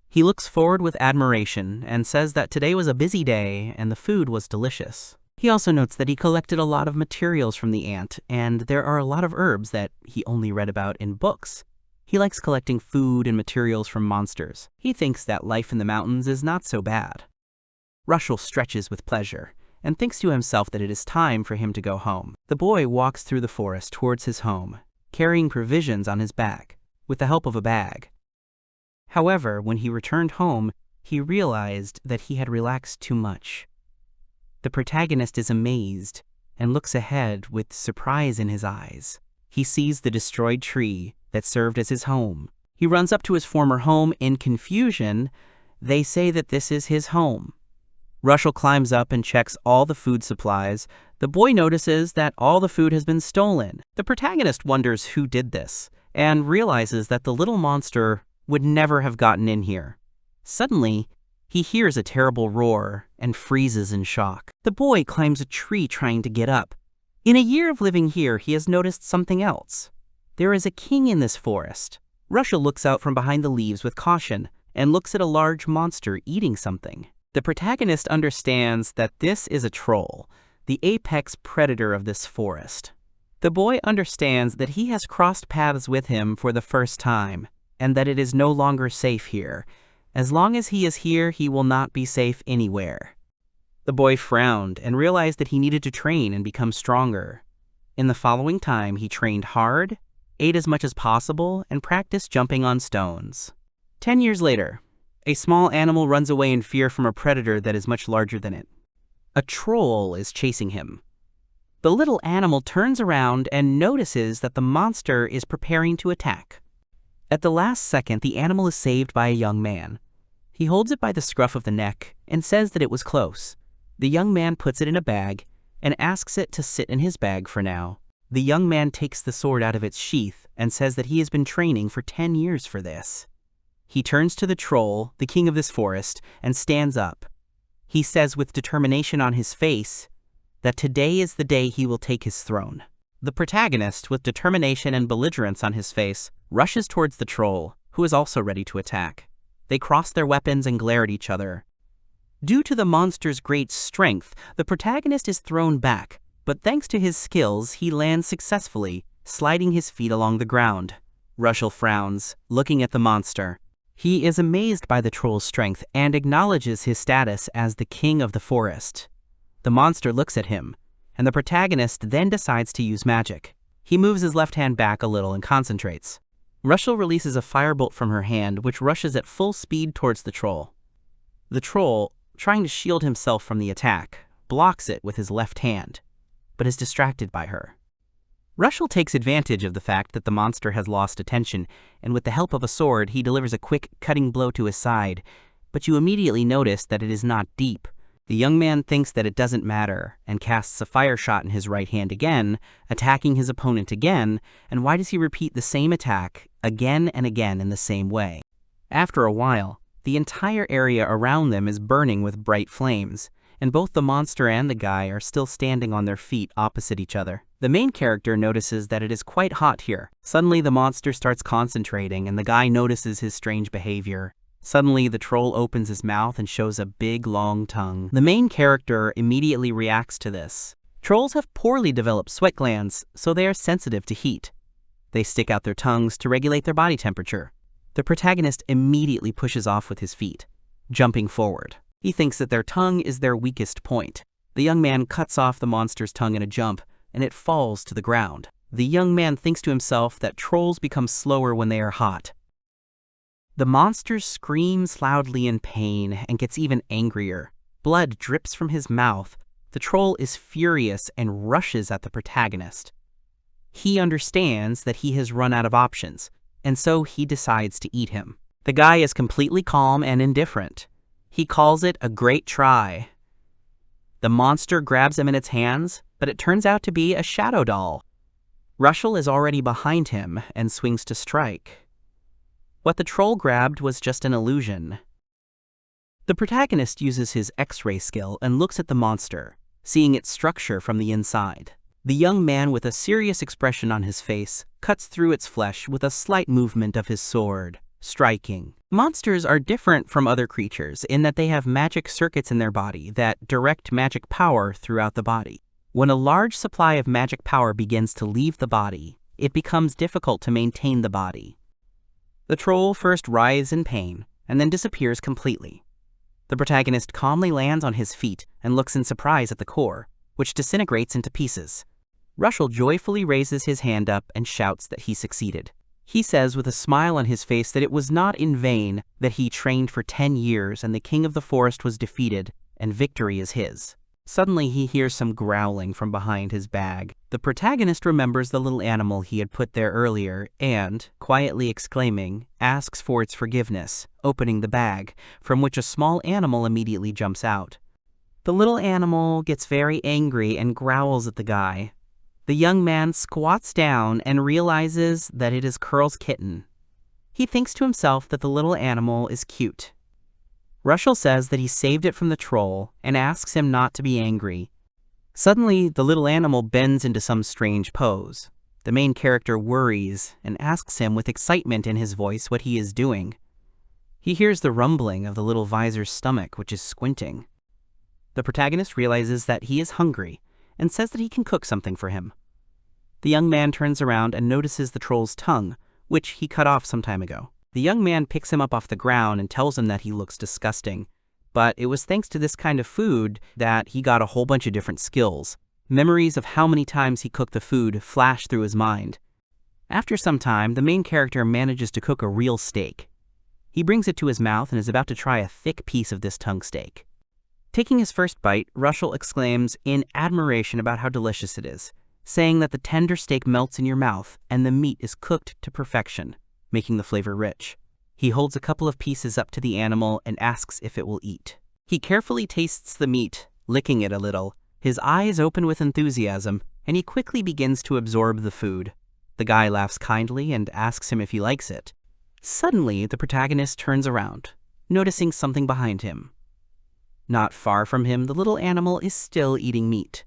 He looks forward with admiration and says that today was a busy day and the food was delicious. He also notes that he collected a lot of materials from the ant, and there are a lot of herbs that he only read about in books. He likes collecting food and materials from monsters. He thinks that life in the mountains is not so bad. Rushel stretches with pleasure and thinks to himself that it is time for him to go home. The boy walks through the forest towards his home, carrying provisions on his back, with the help of a bag. However, when he returned home, he realized that he had relaxed too much. The protagonist is amazed and looks ahead with surprise in his eyes. He sees the destroyed tree that served as his home. He runs up to his former home in confusion. They say that this is his home. Rushel climbs up and checks all the food supplies. The boy notices that all the food has been stolen. The protagonist wonders who did this and realizes that the little monster would never have gotten in here. Suddenly, he hears a terrible roar and freezes in shock. The boy climbs a tree trying to get up. In a year of living here, he has noticed something else. There is a king in this forest. Rushel looks out from behind the leaves with caution and looks at a large monster eating something. The protagonist understands that this is a troll, the apex predator of this forest. The boy understands that he has crossed paths with him for the first time, and that it is no longer safe here. As long as he is here, he will not be safe anywhere. The boy frowned and realized that he needed to train and become stronger. In the following time, he trained hard, ate as much as possible, and practiced jumping on stones. 10 years later, a small animal runs away in fear from a predator that is much larger than it. A troll is chasing him. The little animal turns around and notices that the monster is preparing to attack. At the last second, the animal is saved by a young man. He holds it by the scruff of the neck and says that it was close. The young man puts it in a bag and asks it to sit in his bag for now. The young man takes the sword out of its sheath and says that he has been training for 10 years for this. He turns to the troll, the king of this forest, and stands up. He says with determination on his face that today is the day he will take his throne. The protagonist, with determination and belligerence on his face, rushes towards the troll, who is also ready to attack. They cross their weapons and glare at each other. Due to the monster's great strength, the protagonist is thrown back, but thanks to his skills, he lands successfully, sliding his feet along the ground. Rushel frowns, looking at the monster. He is amazed by the troll's strength and acknowledges his status as the king of the forest. The monster looks at him, and the protagonist then decides to use magic. He moves his left hand back a little and concentrates. Rushel releases a firebolt from her hand, which rushes at full speed towards the troll. The troll, trying to shield himself from the attack, blocks it with his left hand, but is distracted by her. Rushel takes advantage of the fact that the monster has lost attention, and with the help of a sword, he delivers a quick, cutting blow to his side, but you immediately notice that it is not deep. The young man thinks that it doesn't matter, and casts a fire shot in his right hand again, attacking his opponent again, and why does he repeat the same attack again and again in the same way? After a while, the entire area around them is burning with bright flames, and both the monster and the guy are still standing on their feet opposite each other. The main character notices that it is quite hot here. Suddenly the monster starts concentrating and the guy notices his strange behavior. Suddenly the troll opens his mouth and shows a big long tongue. The main character immediately reacts to this. Trolls have poorly developed sweat glands, so they are sensitive to heat. They stick out their tongues to regulate their body temperature. The protagonist immediately pushes off with his feet, jumping forward. He thinks that their tongue is their weakest point. The young man cuts off the monster's tongue in a jump, and it falls to the ground. The young man thinks to himself that trolls become slower when they are hot. The monster screams loudly in pain and gets even angrier. Blood drips from his mouth. The troll is furious and rushes at the protagonist. He understands that he has run out of options, and so he decides to eat him. The guy is completely calm and indifferent. He calls it a great try. The monster grabs him in its hands, but it turns out to be a shadow doll. Rushel is already behind him and swings to strike. What the troll grabbed was just an illusion. The protagonist uses his X-ray skill and looks at the monster, seeing its structure from the inside. The young man, with a serious expression on his face, cuts through its flesh with a slight movement of his sword, striking. Monsters are different from other creatures in that they have magic circuits in their body that direct magic power throughout the body. When a large supply of magic power begins to leave the body, it becomes difficult to maintain the body. The troll first writhes in pain and then disappears completely. The protagonist calmly lands on his feet and looks in surprise at the core, which disintegrates into pieces. Rushel joyfully raises his hand up and shouts that he succeeded. He says with a smile on his face that it was not in vain that he trained for 10 years and the king of the forest was defeated and victory is his. Suddenly he hears some growling from behind his bag. The protagonist remembers the little animal he had put there earlier and, quietly exclaiming, asks for its forgiveness, opening the bag, from which a small animal immediately jumps out. The little animal gets very angry and growls at the guy. The young man squats down and realizes that it is Curl's kitten. He thinks to himself that the little animal is cute. Rushel says that he saved it from the troll and asks him not to be angry. Suddenly, the little animal bends into some strange pose. The main character worries and asks him with excitement in his voice what he is doing. He hears the rumbling of the little visor's stomach, which is squinting. The protagonist realizes that he is hungry and says that he can cook something for him. The young man turns around and notices the troll's tongue, which he cut off some time ago. The young man picks him up off the ground and tells him that he looks disgusting, but it was thanks to this kind of food that he got a whole bunch of different skills. Memories of how many times he cooked the food flash through his mind. After some time, the main character manages to cook a real steak. He brings it to his mouth and is about to try a thick piece of this tongue steak. Taking his first bite, Rushel exclaims in admiration about how delicious it is, saying that the tender steak melts in your mouth and the meat is cooked to perfection, making the flavor rich. He holds a couple of pieces up to the animal and asks if it will eat. He carefully tastes the meat, licking it a little. His eyes open with enthusiasm, and he quickly begins to absorb the food. The guy laughs kindly and asks him if he likes it. Suddenly, the protagonist turns around, noticing something behind him. Not far from him, the little animal is still eating meat.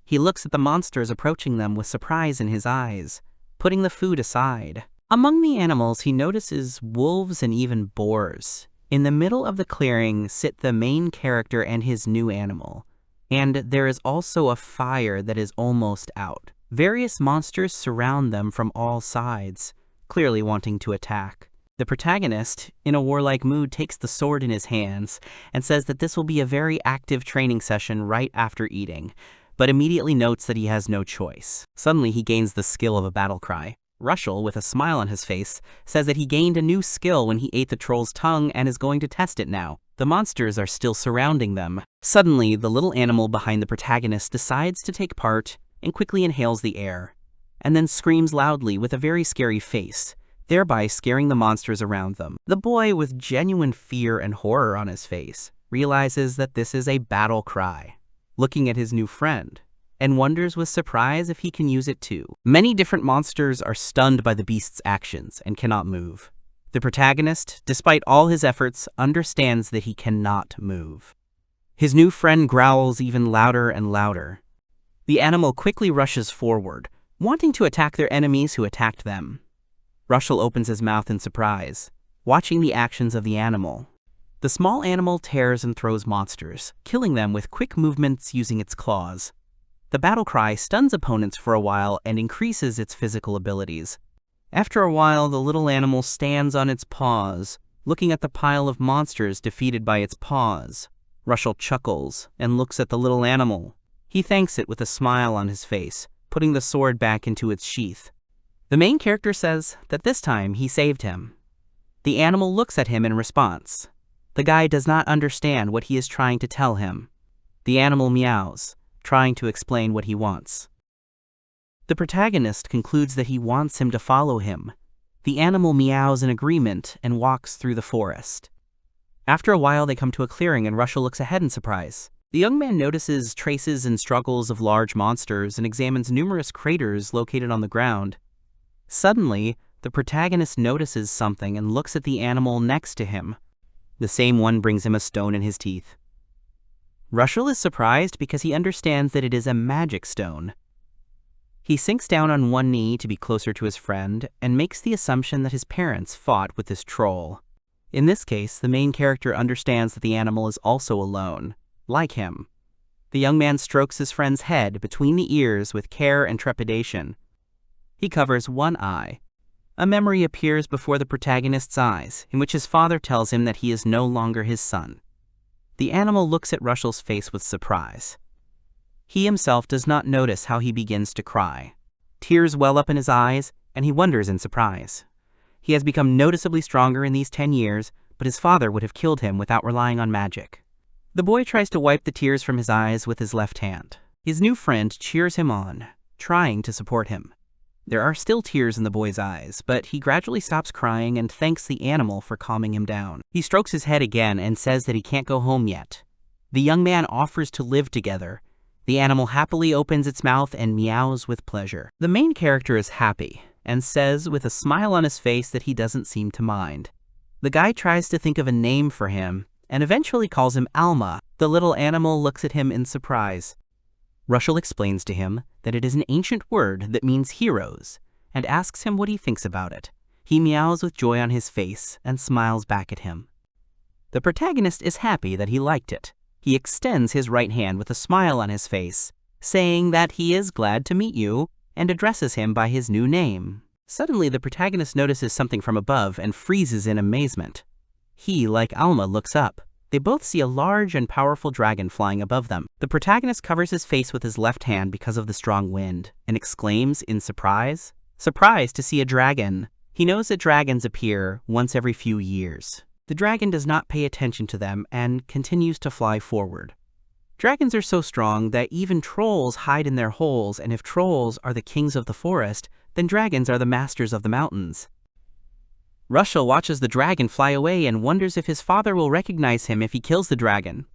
He looks at the monsters approaching them with surprise in his eyes, putting the food aside. Among the animals, he notices wolves and even boars. In the middle of the clearing sit the main character and his new animal, and there is also a fire that is almost out. Various monsters surround them from all sides, clearly wanting to attack. The protagonist, in a warlike mood, takes the sword in his hands and says that this will be a very active training session right after eating, but immediately notes that he has no choice. Suddenly he gains the skill of a battle cry. Rushel, with a smile on his face, says that he gained a new skill when he ate the troll's tongue and is going to test it now. The monsters are still surrounding them. Suddenly, the little animal behind the protagonist decides to take part and quickly inhales the air, and then screams loudly with a very scary face, thereby scaring the monsters around them. The boy, with genuine fear and horror on his face, realizes that this is a battle cry, looking at his new friend, and wonders with surprise if he can use it too. Many different monsters are stunned by the beast's actions and cannot move. The protagonist, despite all his efforts, understands that he cannot move. His new friend growls even louder and louder. The animal quickly rushes forward, wanting to attack their enemies who attacked them. Rushel opens his mouth in surprise, watching the actions of the animal. The small animal tears and throws monsters, killing them with quick movements using its claws. The battle cry stuns opponents for a while and increases its physical abilities. After a while, the little animal stands on its paws, looking at the pile of monsters defeated by its paws. Rushel chuckles and looks at the little animal. He thanks it with a smile on his face, putting the sword back into its sheath. The main character says that this time he saved him. The animal looks at him in response. The guy does not understand what he is trying to tell him. The animal meows, trying to explain what he wants. The protagonist concludes that he wants him to follow him. The animal meows in agreement and walks through the forest. After a while, they come to a clearing and Rushel looks ahead in surprise. The young man notices traces and struggles of large monsters and examines numerous craters located on the ground. Suddenly, the protagonist notices something and looks at the animal next to him. The same one brings him a stone in his teeth. Rushel is surprised because he understands that it is a magic stone. He sinks down on one knee to be closer to his friend and makes the assumption that his parents fought with this troll. In this case, the main character understands that the animal is also alone, like him. The young man strokes his friend's head between the ears with care and trepidation. He covers one eye. A memory appears before the protagonist's eyes, in which his father tells him that he is no longer his son. The animal looks at Rushel's face with surprise. He himself does not notice how he begins to cry. Tears well up in his eyes, and he wonders in surprise. He has become noticeably stronger in these 10 years, but his father would have killed him without relying on magic. The boy tries to wipe the tears from his eyes with his left hand. His new friend cheers him on, trying to support him. There are still tears in the boy's eyes, but he gradually stops crying and thanks the animal for calming him down. He strokes his head again and says that he can't go home yet. The young man offers to live together. The animal happily opens its mouth and meows with pleasure. The main character is happy and says with a smile on his face that he doesn't seem to mind. The guy tries to think of a name for him and eventually calls him Alma. The little animal looks at him in surprise. Rushel explains to him that it is an ancient word that means heroes, and asks him what he thinks about it. He meows with joy on his face and smiles back at him. The protagonist is happy that he liked it. He extends his right hand with a smile on his face, saying that he is glad to meet you, and addresses him by his new name. Suddenly, the protagonist notices something from above and freezes in amazement. He, like Alma, looks up. They both see a large and powerful dragon flying above them. The protagonist covers his face with his left hand because of the strong wind, and exclaims in surprise, surprised to see a dragon. He knows that dragons appear once every few years. The dragon does not pay attention to them and continues to fly forward. Dragons are so strong that even trolls hide in their holes, and if trolls are the kings of the forest, then dragons are the masters of the mountains. Rushel watches the dragon fly away and wonders if his father will recognize him if he kills the dragon.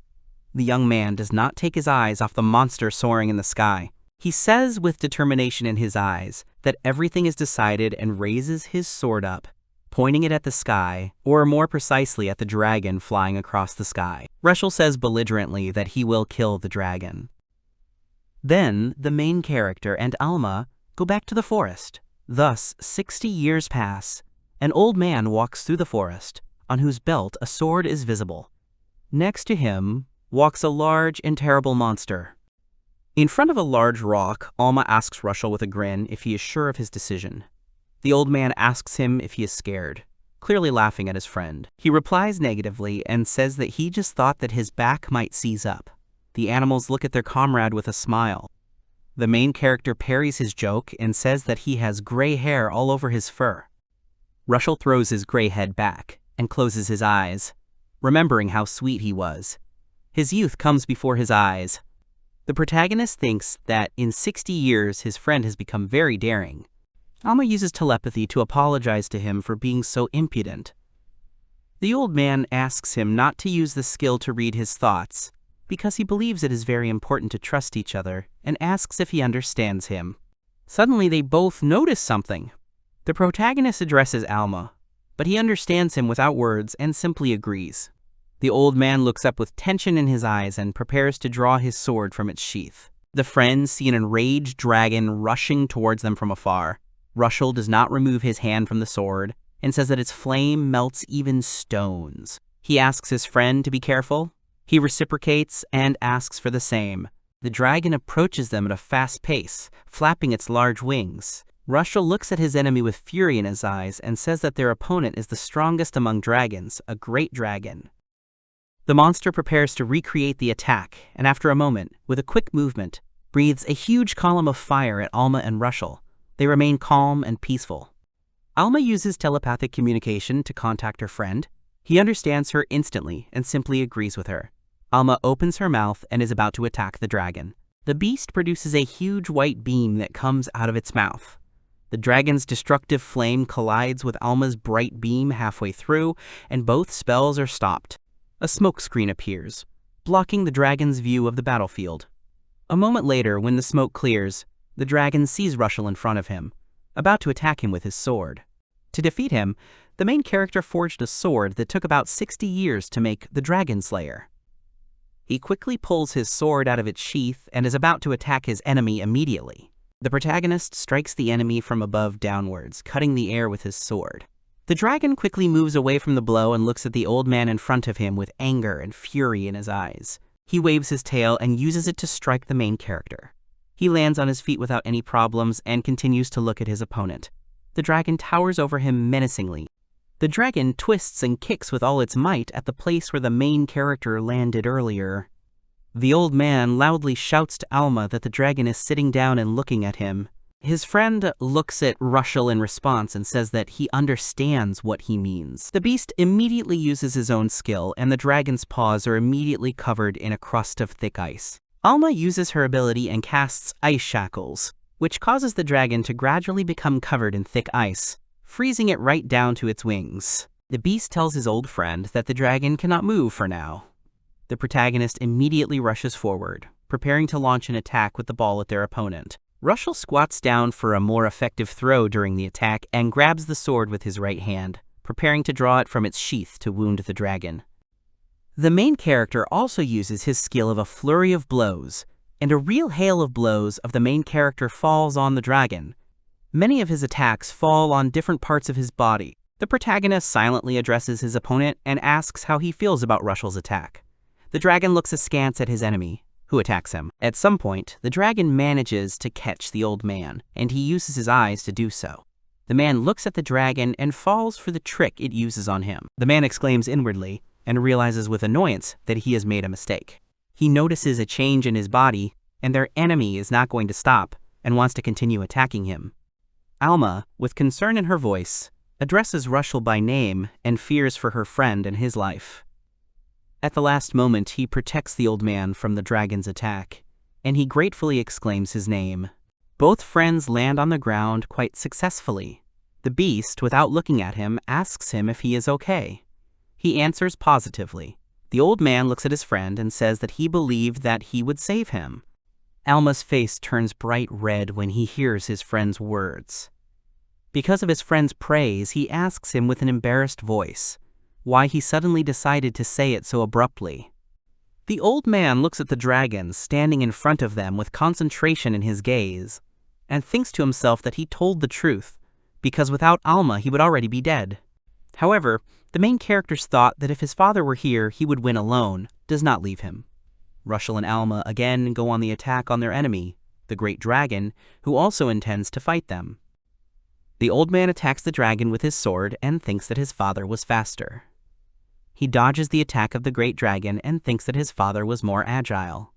The young man does not take his eyes off the monster soaring in the sky. He says with determination in his eyes that everything is decided and raises his sword up, pointing it at the sky, or more precisely at the dragon flying across the sky. Rushel says belligerently that he will kill the dragon. Then the main character and Alma go back to the forest. Thus, 60 years pass. An old man walks through the forest, on whose belt a sword is visible. Next to him walks a large and terrible monster. In front of a large rock, Alma asks Rushel with a grin if he is sure of his decision. The old man asks him if he is scared. clearly laughing at his friend. He replies negatively and says that he just thought that his back might seize up. The animals look at their comrade with a smile. The main character parries his joke and says that he has gray hair all over his fur. Rushel throws his gray head back and closes his eyes, remembering how sweet he was. His youth comes before his eyes. The protagonist thinks that in 60 years his friend has become very daring. Alma uses telepathy to apologize to him for being so impudent. The old man asks him not to use the skill to read his thoughts, because he believes it is very important to trust each other, and asks if he understands him. Suddenly they both notice something. The protagonist addresses Alma, but he understands him without words and simply agrees. The old man looks up with tension in his eyes and prepares to draw his sword from its sheath. The friends see an enraged dragon rushing towards them from afar. Rushel does not remove his hand from the sword and says that its flame melts even stones. He asks his friend to be careful. He reciprocates and asks for the same. The dragon approaches them at a fast pace, flapping its large wings. Rushel looks at his enemy with fury in his eyes and says that their opponent is the strongest among dragons, a great dragon. The monster prepares to recreate the attack, and after a moment, with a quick movement, breathes a huge column of fire at Alma and Rushel. They remain calm and peaceful. Alma uses telepathic communication to contact her friend. He understands her instantly and simply agrees with her. Alma opens her mouth and is about to attack the dragon. The beast produces a huge white beam that comes out of its mouth. The dragon's destructive flame collides with Alma's bright beam halfway through, and both spells are stopped. A smoke screen appears, blocking the dragon's view of the battlefield. A moment later, when the smoke clears, the dragon sees Rushel in front of him, about to attack him with his sword. To defeat him, the main character forged a sword that took about 60 years to make, the Dragon Slayer. He quickly pulls his sword out of its sheath and is about to attack his enemy immediately. The protagonist strikes the enemy from above downwards, cutting the air with his sword. The dragon quickly moves away from the blow and looks at the old man in front of him with anger and fury in his eyes. He waves his tail and uses it to strike the main character. He lands on his feet without any problems and continues to look at his opponent. The dragon towers over him menacingly. The dragon twists and kicks with all its might at the place where the main character landed earlier. The old man loudly shouts to Alma that the dragon is sitting down and looking at him. His friend looks at Rushel in response and says that he understands what he means. The beast immediately uses his own skill, and the dragon's paws are immediately covered in a crust of thick ice. Alma uses her ability and casts ice shackles, which causes the dragon to gradually become covered in thick ice, freezing it right down to its wings. The beast tells his old friend that the dragon cannot move for now. The protagonist immediately rushes forward, preparing to launch an attack with the ball at their opponent. Rushel squats down for a more effective throw during the attack and grabs the sword with his right hand, preparing to draw it from its sheath to wound the dragon. The main character also uses his skill of a flurry of blows, and a real hail of blows of the main character falls on the dragon. Many of his attacks fall on different parts of his body. The protagonist silently addresses his opponent and asks how he feels about Rushel's attack. The dragon looks askance at his enemy, who attacks him. At some point, the dragon manages to catch the old man, and he uses his eyes to do so. The man looks at the dragon and falls for the trick it uses on him. The man exclaims inwardly and realizes with annoyance that he has made a mistake. He notices a change in his body, and their enemy is not going to stop and wants to continue attacking him. Alma, with concern in her voice, addresses Rushel by name and fears for her friend and his life. At the last moment, he protects the old man from the dragon's attack, and he gratefully exclaims his name. Both friends land on the ground quite successfully. The beast, without looking at him, asks him if he is okay. He answers positively. The old man looks at his friend and says that he believed that he would save him. Alma's face turns bright red when he hears his friend's words. Because of his friend's praise, he asks him with an embarrassed voice why he suddenly decided to say it so abruptly. The old man looks at the dragon standing in front of them with concentration in his gaze, and thinks to himself that he told the truth, because without Alma he would already be dead. However, the main character's thought that if his father were here he would win alone does not leave him. Rushel and Alma again go on the attack on their enemy, the great dragon, who also intends to fight them. The old man attacks the dragon with his sword and thinks that his father was faster. He dodges the attack of the great dragon and thinks that his father was more agile.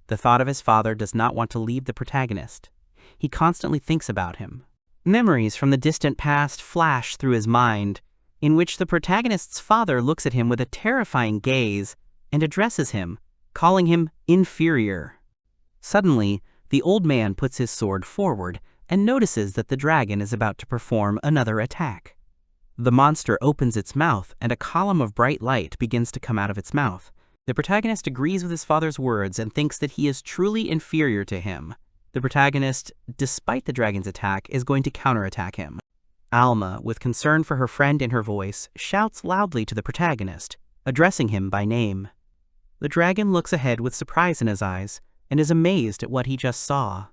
The thought of his father does not want to leave the protagonist. He constantly thinks about him. Memories from the distant past flash through his mind, in which the protagonist's father looks at him with a terrifying gaze and addresses him, calling him inferior. Suddenly, the old man puts his sword forward and notices that the dragon is about to perform another attack. The monster opens its mouth and a column of bright light begins to come out of its mouth. The protagonist agrees with his father's words and thinks that he is truly inferior to him. The protagonist, despite the dragon's attack, is going to counterattack him. Alma, with concern for her friend in her voice, shouts loudly to the protagonist, addressing him by name. The dragon looks ahead with surprise in his eyes and is amazed at what he just saw.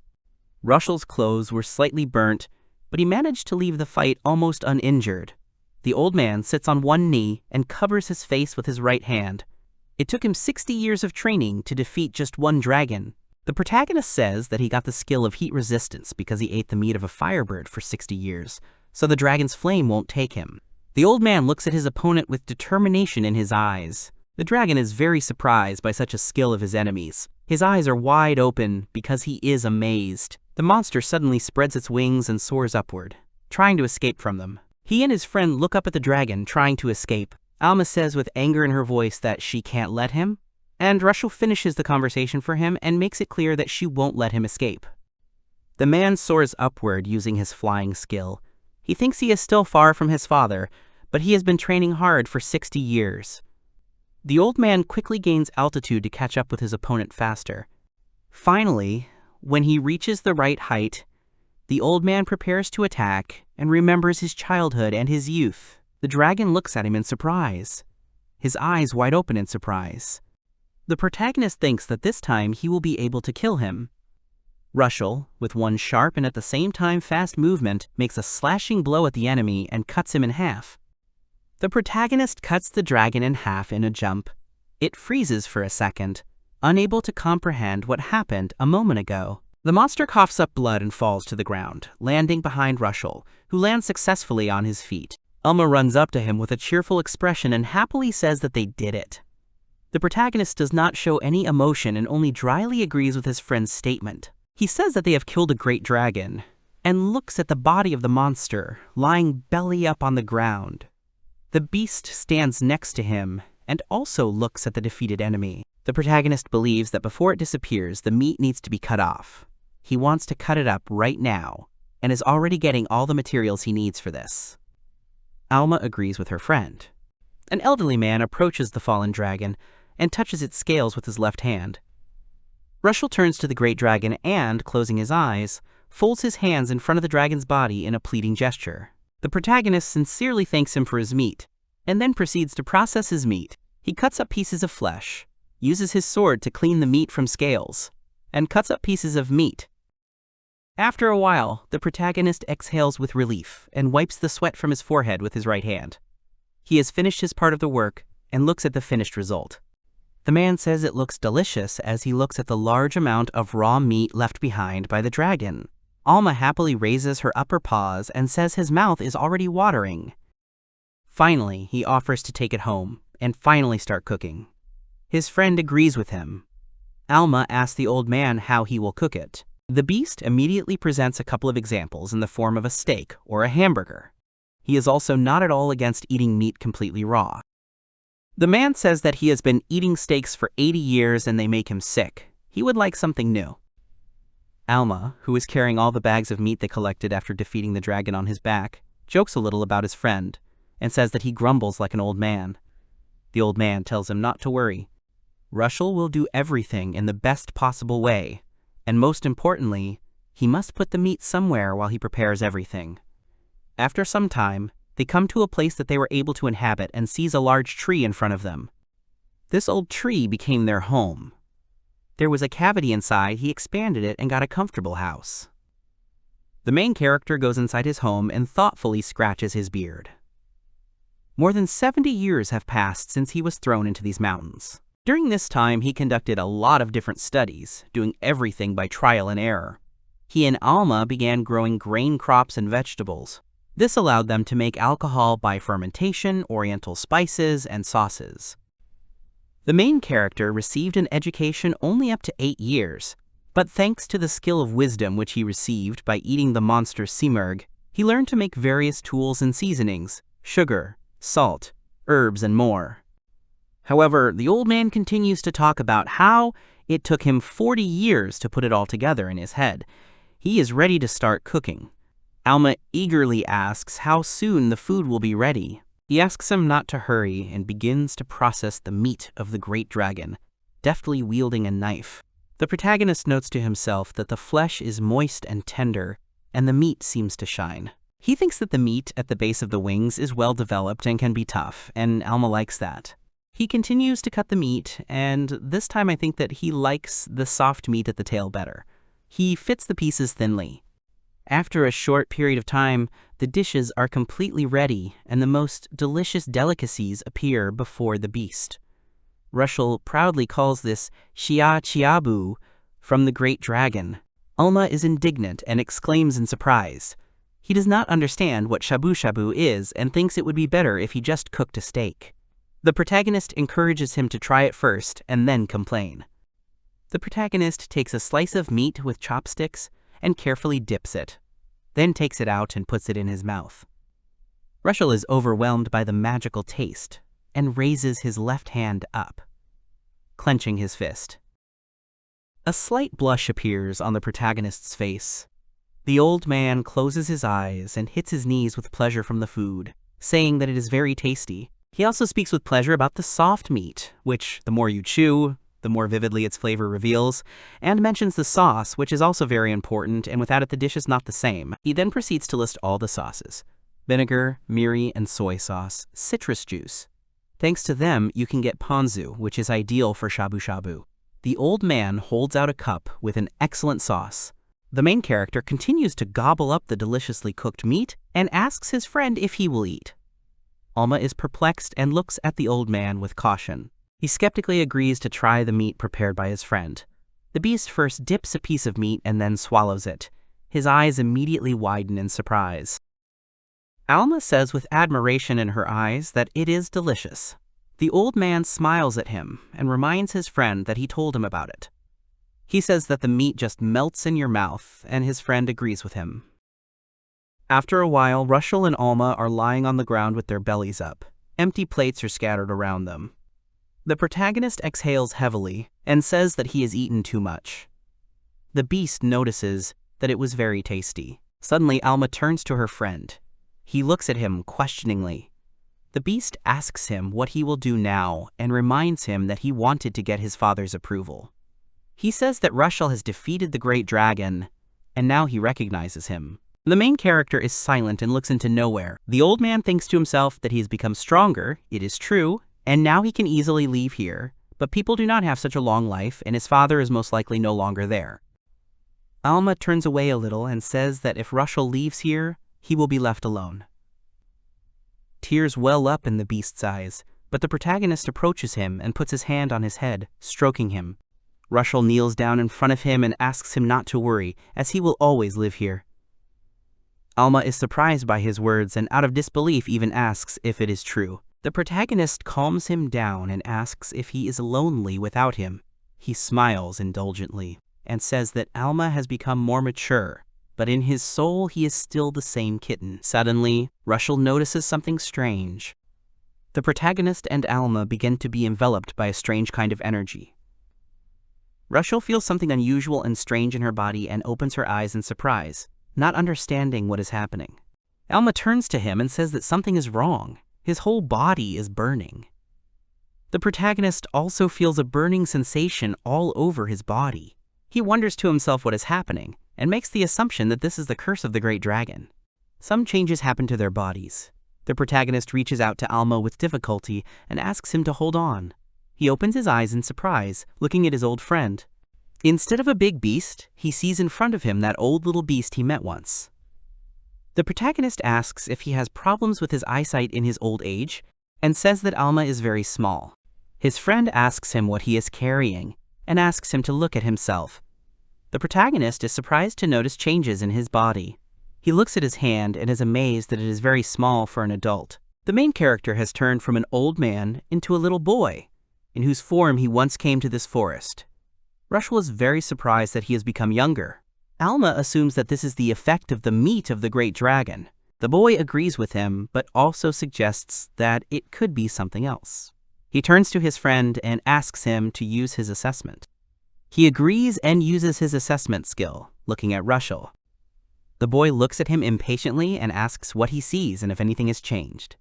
Rushel's clothes were slightly burnt, but he managed to leave the fight almost uninjured. The old man sits on one knee and covers his face with his right hand. It took him 60 years of training to defeat just one dragon. The protagonist says that he got the skill of heat resistance because he ate the meat of a firebird for 60 years, so the dragon's flame won't take him. The old man looks at his opponent with determination in his eyes. The dragon is very surprised by such a skill of his enemies. His eyes are wide open because he is amazed. The monster suddenly spreads its wings and soars upward, trying to escape from them. He and his friend look up at the dragon, trying to escape. Alma says with anger in her voice that she can't let him, and Rushel finishes the conversation for him and makes it clear that she won't let him escape. The man soars upward using his flying skill. He thinks he is still far from his father, but he has been training hard for 60 years. The old man quickly gains altitude to catch up with his opponent faster. Finally, when he reaches the right height, the old man prepares to attack and remembers his childhood and his youth. The dragon looks at him in surprise, his eyes wide open in surprise. The protagonist thinks that this time he will be able to kill him. Rushel, with one sharp and at the same time fast movement, makes a slashing blow at the enemy and cuts him in half. The protagonist cuts the dragon in half in a jump. It freezes for a second, unable to comprehend what happened a moment ago. The monster coughs up blood and falls to the ground, landing behind Rushel, who lands successfully on his feet. Alma runs up to him with a cheerful expression and happily says that they did it. The protagonist does not show any emotion and only dryly agrees with his friend's statement. He says that they have killed a great dragon, and looks at the body of the monster, lying belly up on the ground. The beast stands next to him and also looks at the defeated enemy. The protagonist believes that before it disappears, the meat needs to be cut off. He wants to cut it up right now, and is already getting all the materials he needs for this. Alma agrees with her friend. An elderly man approaches the fallen dragon and touches its scales with his left hand. Rushel turns to the great dragon and, closing his eyes, folds his hands in front of the dragon's body in a pleading gesture. The protagonist sincerely thanks him for his meat, and then proceeds to process his meat. He cuts up pieces of flesh, uses his sword to clean the meat from scales, and cuts up pieces of meat. After a while, the protagonist exhales with relief and wipes the sweat from his forehead with his right hand. He has finished his part of the work and looks at the finished result. The man says it looks delicious as he looks at the large amount of raw meat left behind by the dragon. Alma happily raises her upper paws and says his mouth is already watering. Finally, he offers to take it home and finally start cooking. His friend agrees with him. Alma asks the old man how he will cook it. The beast immediately presents a couple of examples in the form of a steak or a hamburger. He is also not at all against eating meat completely raw. The man says that he has been eating steaks for 80 years and they make him sick. He would like something new. Alma, who is carrying all the bags of meat they collected after defeating the dragon on his back, jokes a little about his friend and says that he grumbles like an old man. The old man tells him not to worry. Rushel will do everything in the best possible way, and most importantly, he must put the meat somewhere while he prepares everything. After some time, they come to a place that they were able to inhabit and sees a large tree in front of them. This old tree became their home. There was a cavity inside, he expanded it and got a comfortable house. The main character goes inside his home and thoughtfully scratches his beard. More than 70 years have passed since he was thrown into these mountains. During this time, he conducted a lot of different studies, doing everything by trial and error. He and Alma began growing grain crops and vegetables. This allowed them to make alcohol by fermentation, oriental spices, and sauces. The main character received an education only up to 8 years, but thanks to the skill of wisdom which he received by eating the monster simurgh, he learned to make various tools and seasonings, sugar, salt, herbs, and more. However, the old man continues to talk about how it took him 40 years to put it all together in his head. He is ready to start cooking. Alma eagerly asks how soon the food will be ready. He asks him not to hurry and begins to process the meat of the great dragon, deftly wielding a knife. The protagonist notes to himself that the flesh is moist and tender, and the meat seems to shine. He thinks that the meat at the base of the wings is well developed and can be tough, and Alma likes that. He continues to cut the meat, and this time I think that he likes the soft meat at the tail better. He fits the pieces thinly. After a short period of time, the dishes are completely ready, and the most delicious delicacies appear before the beast. Rushel proudly calls this Shia Chiabu from the great dragon. Alma is indignant and exclaims in surprise. He does not understand what shabu shabu is and thinks it would be better if he just cooked a steak. The protagonist encourages him to try it first and then complain. The protagonist takes a slice of meat with chopsticks and carefully dips it, then takes it out and puts it in his mouth. Rushel is overwhelmed by the magical taste and raises his left hand up, clenching his fist. A slight blush appears on the protagonist's face. The old man closes his eyes and hits his knees with pleasure from the food, saying that it is very tasty. He also speaks with pleasure about the soft meat, which the more you chew, the more vividly its flavor reveals, and mentions the sauce, which is also very important, and without it the dish is not the same. He then proceeds to list all the sauces: vinegar, mirin, and soy sauce, citrus juice. Thanks to them, you can get ponzu, which is ideal for shabu shabu. The old man holds out a cup with an excellent sauce. The main character continues to gobble up the deliciously cooked meat and asks his friend if he will eat. Alma is perplexed and looks at the old man with caution. He skeptically agrees to try the meat prepared by his friend. The beast first dips a piece of meat and then swallows it. His eyes immediately widen in surprise. Alma says with admiration in her eyes that it is delicious. The old man smiles at him and reminds his friend that he told him about it. He says that the meat just melts in your mouth, and his friend agrees with him. After a while, Rushel and Alma are lying on the ground with their bellies up. Empty plates are scattered around them. The protagonist exhales heavily and says that he has eaten too much. The beast notices that it was very tasty. Suddenly, Alma turns to her friend. He looks at him questioningly. The beast asks him what he will do now and reminds him that he wanted to get his father's approval. He says that Rushel has defeated the great dragon, and now he recognizes him. The main character is silent and looks into nowhere. The old man thinks to himself that he has become stronger, it is true, and now he can easily leave here, but people do not have such a long life, and his father is most likely no longer there. Alma turns away a little and says that if Rushel leaves here, he will be left alone. Tears well up in the beast's eyes, but the protagonist approaches him and puts his hand on his head, stroking him. Rushel kneels down in front of him and asks him not to worry, as he will always live here. Alma is surprised by his words and out of disbelief even asks if it is true. The protagonist calms him down and asks if he is lonely without him. He smiles indulgently and says that Alma has become more mature, but in his soul he is still the same kitten. Suddenly, Rushel notices something strange. The protagonist and Alma begin to be enveloped by a strange kind of energy. Rushel feels something unusual and strange in her body and opens her eyes in surprise, not understanding what is happening. Alma turns to him and says that something is wrong. His whole body is burning. The protagonist also feels a burning sensation all over his body. He wonders to himself what is happening and makes the assumption that this is the curse of the great dragon. Some changes happen to their bodies. The protagonist reaches out to Alma with difficulty and asks him to hold on. He opens his eyes in surprise, looking at his old friend. Instead of a big beast, he sees in front of him that old little beast he met once. The protagonist asks if he has problems with his eyesight in his old age, and says that Alma is very small. His friend asks him what he is carrying, and asks him to look at himself. The protagonist is surprised to notice changes in his body. He looks at his hand and is amazed that it is very small for an adult. The main character has turned from an old man into a little boy, in whose form he once came to this forest. Rushel is very surprised that he has become younger. Alma assumes that this is the effect of the meat of the great dragon. The boy agrees with him, but also suggests that it could be something else. He turns to his friend and asks him to use his assessment. He agrees and uses his assessment skill, looking at Rushel. The boy looks at him impatiently and asks what he sees and if anything has changed.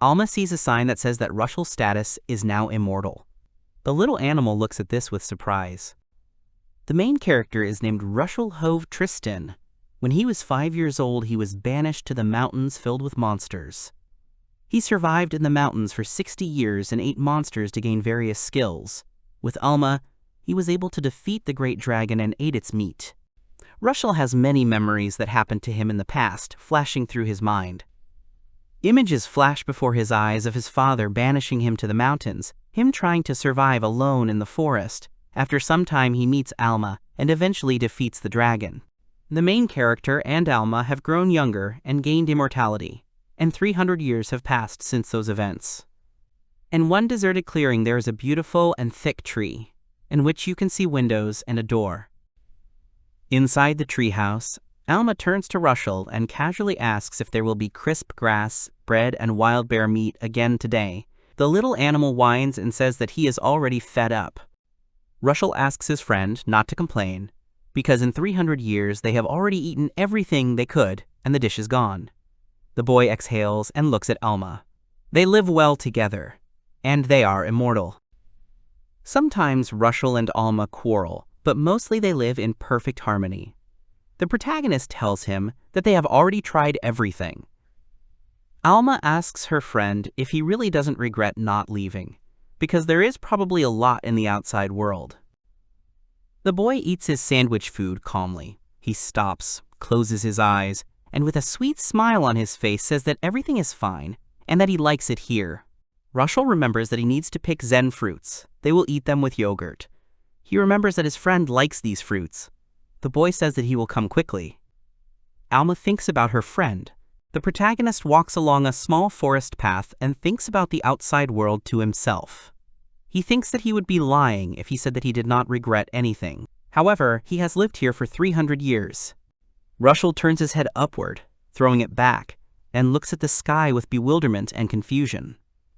Alma sees a sign that says that Rushel's status is now immortal. The little animal looks at this with surprise. The main character is named Rushel Hove Tristan. When he was 5 years old, he was banished to the mountains filled with monsters. He survived in the mountains for 60 years and ate monsters to gain various skills. With Alma, he was able to defeat the great dragon and ate its meat. Rushel has many memories that happened to him in the past, flashing through his mind. Images flash before his eyes of his father banishing him to the mountains, him trying to survive alone in the forest. After some time he meets Alma and eventually defeats the dragon. The main character and Alma have grown younger and gained immortality, and 300 years have passed since those events. In one deserted clearing there is a beautiful and thick tree, in which you can see windows and a door. Inside the treehouse, Alma turns to Rushel and casually asks if there will be crisp grass, bread, and wild bear meat again today. The little animal whines and says that he is already fed up. Rushel asks his friend not to complain, because in 300 years they have already eaten everything they could and the dish is gone. The boy exhales and looks at Alma. They live well together, and they are immortal. Sometimes Rushel and Alma quarrel, but mostly they live in perfect harmony. The protagonist tells him that they have already tried everything. Alma asks her friend if he really doesn't regret not leaving, because there is probably a lot in the outside world. The boy eats his sandwich food calmly. He stops, closes his eyes, and with a sweet smile on his face says that everything is fine and that he likes it here. Rushel remembers that he needs to pick zen fruits. They will eat them with yogurt. He remembers that his friend likes these fruits. The boy says that he will come quickly. Alma thinks about her friend. The protagonist walks along a small forest path and thinks about the outside world to himself. He thinks that he would be lying if he said that he did not regret anything. However, he has lived here for 300 years. Rushel turns his head upward, throwing it back, and looks at the sky with bewilderment and confusion.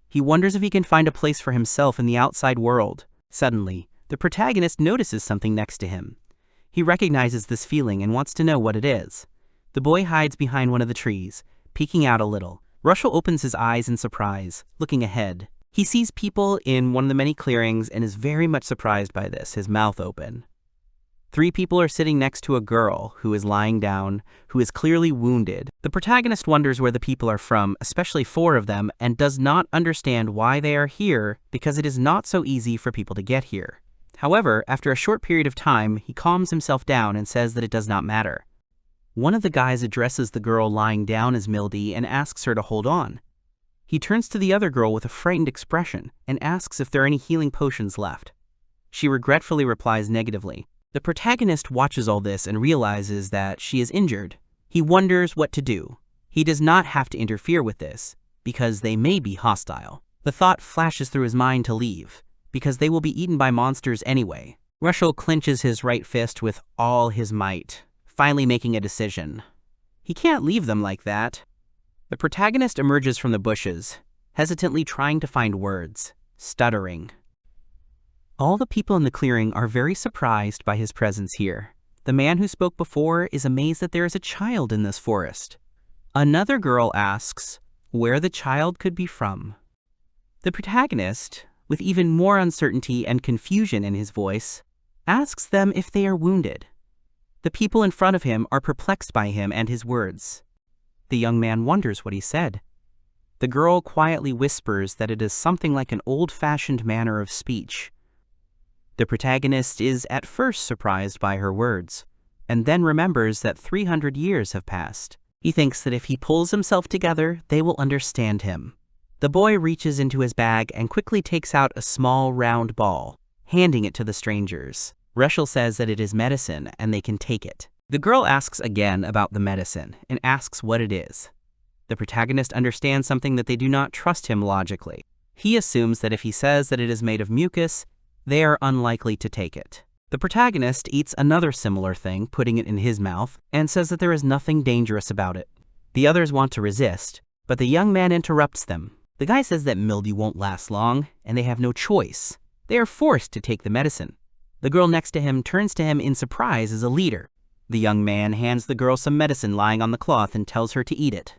He wonders if he can find a place for himself in the outside world. Suddenly, the protagonist notices something next to him. He recognizes this feeling and wants to know what it is. The boy hides behind one of the trees, peeking out a little. Rushel opens his eyes in surprise, looking ahead. He sees people in one of the many clearings and is very much surprised by this, his mouth open. 3 people are sitting next to a girl who is lying down, who is clearly wounded. The protagonist wonders where the people are from, especially 4 of them, and does not understand why they are here because it is not so easy for people to get here. However, after a short period of time, he calms himself down and says that it does not matter. One of the guys addresses the girl lying down as Mildy and asks her to hold on. He turns to the other girl with a frightened expression and asks if there are any healing potions left. She regretfully replies negatively. The protagonist watches all this and realizes that she is injured. He wonders what to do. He does not have to interfere with this, because they may be hostile. The thought flashes through his mind to leave, because they will be eaten by monsters anyway. Rushel clenches his right fist with all his might, finally making a decision. He can't leave them like that. The protagonist emerges from the bushes, hesitantly trying to find words, stuttering. All the people in the clearing are very surprised by his presence here. The man who spoke before is amazed that there is a child in this forest. Another girl asks where the child could be from. The protagonist, with even more uncertainty and confusion in his voice, asks them if they are wounded. The people in front of him are perplexed by him and his words. The young man wonders what he said. The girl quietly whispers that it is something like an old-fashioned manner of speech. The protagonist is at first surprised by her words, and then remembers that 300 years have passed. He thinks that if he pulls himself together, they will understand him. The boy reaches into his bag and quickly takes out a small round ball, handing it to the strangers. Rushel says that it is medicine and they can take it. The girl asks again about the medicine and asks what it is. The protagonist understands something that they do not trust him logically. He assumes that if he says that it is made of mucus, they are unlikely to take it. The protagonist eats another similar thing, putting it in his mouth, and says that there is nothing dangerous about it. The others want to resist, but the young man interrupts them. The guy says that mildew won't last long, and they have no choice. They are forced to take the medicine. The girl next to him turns to him in surprise as a leader. The young man hands the girl some medicine lying on the cloth and tells her to eat it.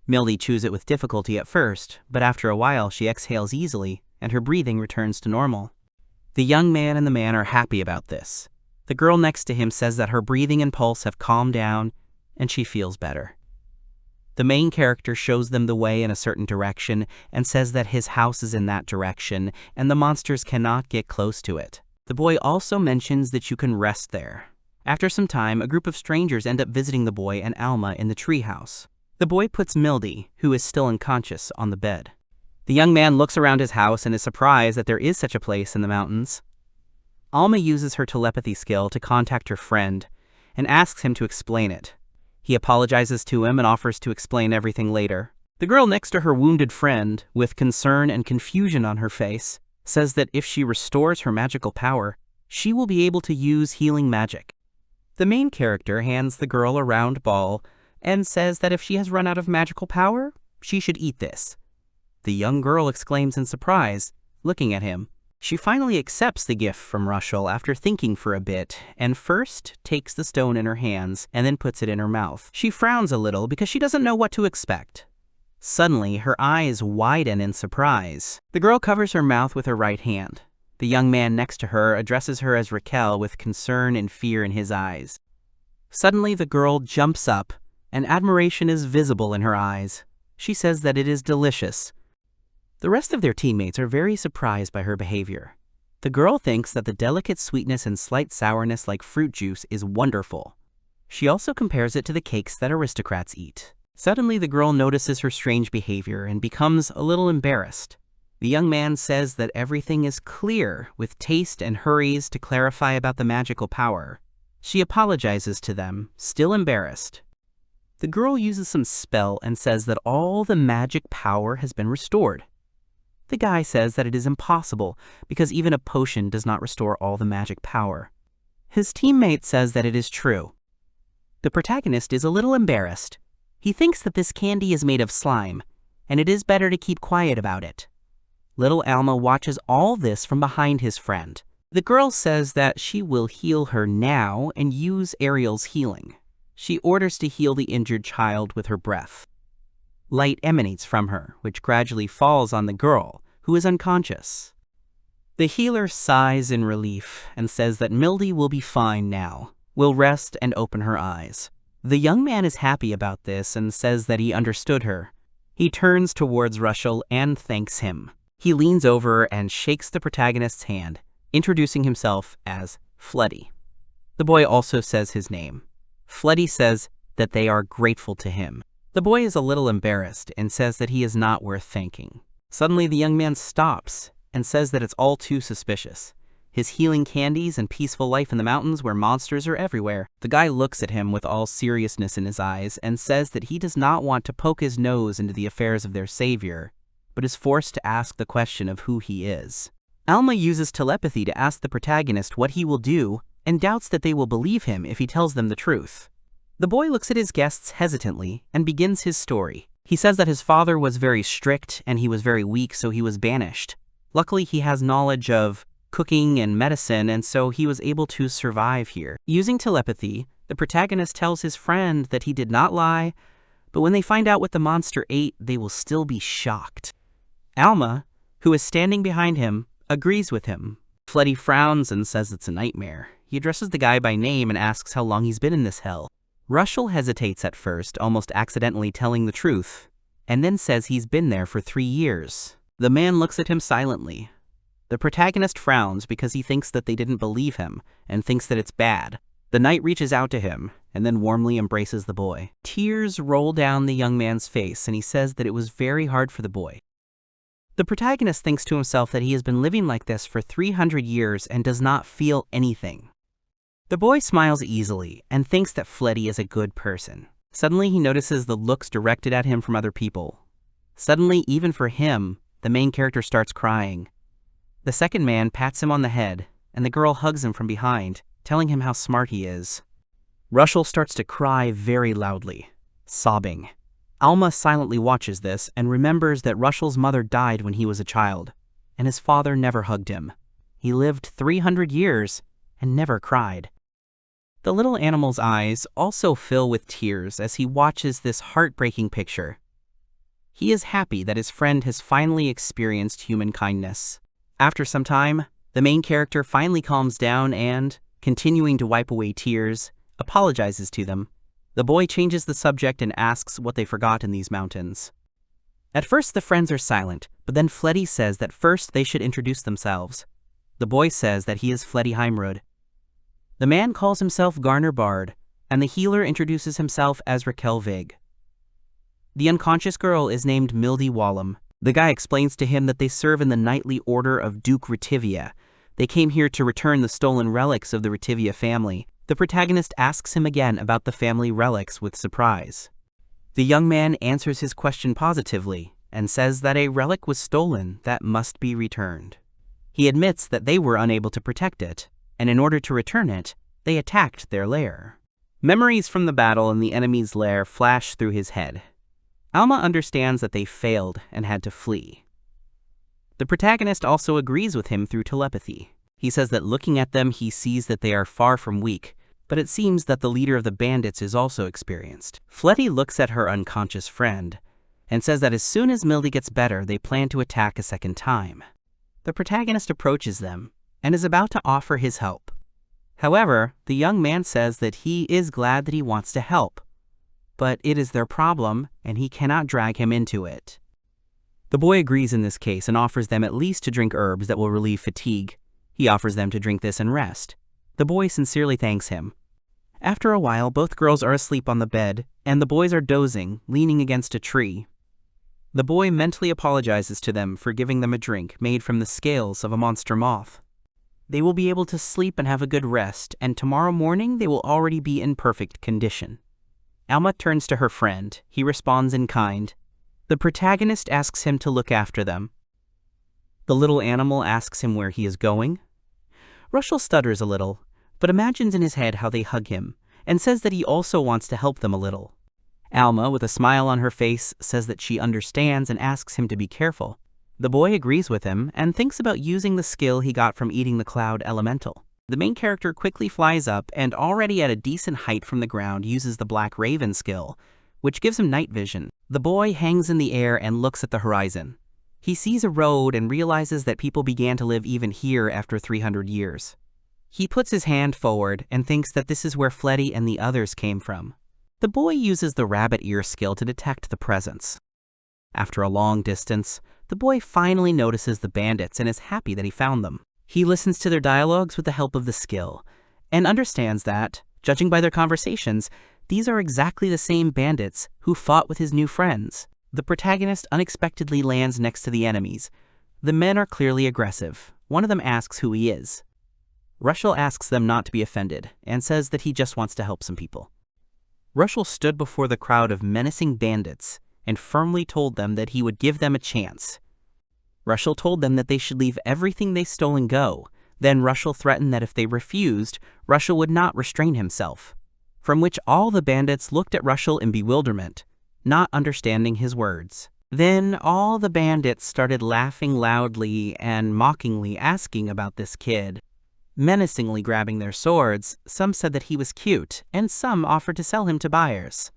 Mildy chews it with difficulty at first, but after a while she exhales easily, and her breathing returns to normal. The young man and the man are happy about this. The girl next to him says that her breathing and pulse have calmed down, and she feels better. The main character shows them the way in a certain direction and says that his house is in that direction and the monsters cannot get close to it. The boy also mentions that you can rest there. After some time, a group of strangers end up visiting the boy and Alma in the treehouse. The boy puts Mildy, who is still unconscious, on the bed. The young man looks around his house and is surprised that there is such a place in the mountains. Alma uses her telepathy skill to contact her friend and asks him to explain it. He apologizes to him and offers to explain everything later. The girl next to her wounded friend, with concern and confusion on her face, says that if she restores her magical power, she will be able to use healing magic. The main character hands the girl a round ball and says that if she has run out of magical power, she should eat this. The young girl exclaims in surprise, looking at him. She finally accepts the gift from Rushel after thinking for a bit, and first takes the stone in her hands and then puts it in her mouth. She frowns a little because she doesn't know what to expect. Suddenly, her eyes widen in surprise. The girl covers her mouth with her right hand. The young man next to her addresses her as Raquel with concern and fear in his eyes. Suddenly, the girl jumps up, and admiration is visible in her eyes. She says that it is delicious. The rest of their teammates are very surprised by her behavior. The girl thinks that the delicate sweetness and slight sourness like fruit juice is wonderful. She also compares it to the cakes that aristocrats eat. Suddenly, the girl notices her strange behavior and becomes a little embarrassed. The young man says that everything is clear with taste and hurries to clarify about the magical power. She apologizes to them, still embarrassed. The girl uses some spell and says that all the magic power has been restored. The guy says that it is impossible because even a potion does not restore all the magic power. His teammate says that it is true. The protagonist is a little embarrassed. He thinks that this candy is made of slime, and it is better to keep quiet about it. Little Alma watches all this from behind his friend. The girl says that she will heal her now and use Ariel's healing. She orders to heal the injured child with her breath. Light emanates from her, which gradually falls on the girl, who is unconscious. The healer sighs in relief and says that Mildy will be fine now, will rest and open her eyes. The young man is happy about this and says that he understood her. He turns towards Rushel and thanks him. He leans over and shakes the protagonist's hand, introducing himself as Floody. The boy also says his name. Floody says that they are grateful to him. The boy is a little embarrassed and says that he is not worth thanking. Suddenly, the young man stops and says that it's all too suspicious. His healing candies and peaceful life in the mountains where monsters are everywhere. The guy looks at him with all seriousness in his eyes and says that he does not want to poke his nose into the affairs of their savior, but is forced to ask the question of who he is. Alma uses telepathy to ask the protagonist what he will do and doubts that they will believe him if he tells them the truth. The boy looks at his guests hesitantly and begins his story. He says that his father was very strict and he was very weak, so he was banished. Luckily, he has knowledge of cooking and medicine, and so he was able to survive here. Using telepathy, the protagonist tells his friend that he did not lie, but when they find out what the monster ate, they will still be shocked. Alma, who is standing behind him, agrees with him. Floody frowns and says it's a nightmare. He addresses the guy by name and asks how long he's been in this hell. Rushel hesitates at first, almost accidentally telling the truth, and then says he's been there for 3 years. The man looks at him silently. The protagonist frowns because he thinks that they didn't believe him and thinks that it's bad. The knight reaches out to him and then warmly embraces the boy. Tears roll down the young man's face and he says that it was very hard for the boy. The protagonist thinks to himself that he has been living like this for 300 years and does not feel anything. The boy smiles easily and thinks that Fletty is a good person. Suddenly he notices the looks directed at him from other people. Suddenly, even for him, the main character starts crying. The second man pats him on the head, and the girl hugs him from behind, telling him how smart he is. Rushel starts to cry very loudly, sobbing. Alma silently watches this and remembers that Rushel's mother died when he was a child, and his father never hugged him. He lived 300 years and never cried. The little animal's eyes also fill with tears as he watches this heartbreaking picture. He is happy that his friend has finally experienced human kindness. After some time, the main character finally calms down and, continuing to wipe away tears, apologizes to them. The boy changes the subject and asks what they forgot in these mountains. At first the friends are silent, but then Fletty says that first they should introduce themselves. The boy says that he is Fletty Heimrud. The man calls himself Garner Bard, and the healer introduces himself as Raquel Vig. The unconscious girl is named Mildy Wallum. The guy explains to him that they serve in the knightly order of Duke Rivia. They came here to return the stolen relics of the Rivia family. The protagonist asks him again about the family relics with surprise. The young man answers his question positively and says that a relic was stolen that must be returned. He admits that they were unable to protect it, and in order to return it, they attacked their lair. Memories from the battle in the enemy's lair flash through his head. Alma understands that they failed and had to flee. The protagonist also agrees with him through telepathy. He says that looking at them he sees that they are far from weak, but it seems that the leader of the bandits is also experienced. Fletty looks at her unconscious friend and says that as soon as Mildy gets better, they plan to attack a second time. The protagonist approaches them and is about to offer his help. However, the young man says that he is glad that he wants to help, but it is their problem and he cannot drag him into it. The boy agrees in this case and offers them at least to drink herbs that will relieve fatigue. He offers them to drink this and rest. The boy sincerely thanks him. After a while, both girls are asleep on the bed, and the boys are dozing, leaning against a tree. The boy mentally apologizes to them for giving them a drink made from the scales of a monster moth. They will be able to sleep and have a good rest, and tomorrow morning they will already be in perfect condition. Alma turns to her friend. He responds in kind. The protagonist asks him to look after them. The little animal asks him where he is going. Rushel stutters a little, but imagines in his head how they hug him, and says that he also wants to help them a little. Alma, with a smile on her face, says that she understands and asks him to be careful. The boy agrees with him and thinks about using the skill he got from eating the cloud elemental. The main character quickly flies up and already at a decent height from the ground uses the Black Raven skill, which gives him night vision. The boy hangs in the air and looks at the horizon. He sees a road and realizes that people began to live even here after 300 years. He puts his hand forward and thinks that this is where Fletty and the others came from. The boy uses the rabbit ear skill to detect the presence. After a long distance, the boy finally notices the bandits and is happy that he found them. He listens to their dialogues with the help of the skill, and understands that, judging by their conversations, these are exactly the same bandits who fought with his new friends. The protagonist unexpectedly lands next to the enemies. The men are clearly aggressive. One of them asks who he is. Rushel asks them not to be offended, and says that he just wants to help some people. Rushel stood before the crowd of menacing bandits and firmly told them that he would give them a chance. Rushel told them that they should leave everything they stole and go. Then Rushel threatened that if they refused, Rushel would not restrain himself. From which all the bandits looked at Rushel in bewilderment, not understanding his words. Then all the bandits started laughing loudly and mockingly asking about this kid. Menacingly grabbing their swords, some said that he was cute, and some offered to sell him to buyers.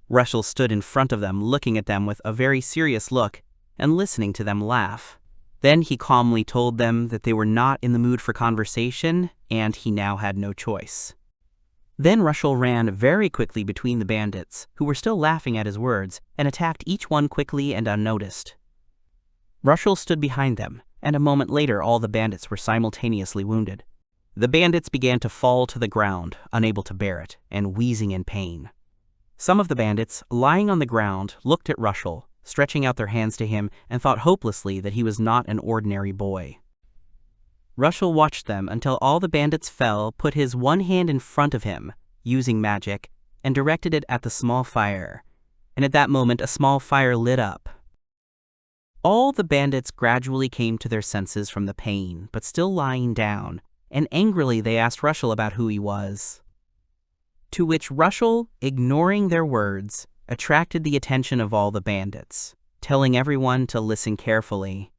Rushel stood in front of them, looking at them with a very serious look, and listening to them laugh. Then he calmly told them that they were not in the mood for conversation, and he now had no choice. Then Rushel ran very quickly between the bandits, who were still laughing at his words, and attacked each one quickly and unnoticed. Rushel stood behind them, and a moment later all the bandits were simultaneously wounded. The bandits began to fall to the ground, unable to bear it, and wheezing in pain. Some of the bandits, lying on the ground, looked at Rushel, stretching out their hands to him, and thought hopelessly that he was not an ordinary boy. Rushel watched them until all the bandits fell, put his one hand in front of him, using magic, and directed it at the small fire. And at that moment, a small fire lit up. All the bandits gradually came to their senses from the pain, but still lying down, and angrily they asked Rushel about who he was. To which Rushel, ignoring their words, attracted the attention of all the bandits, telling everyone to listen carefully.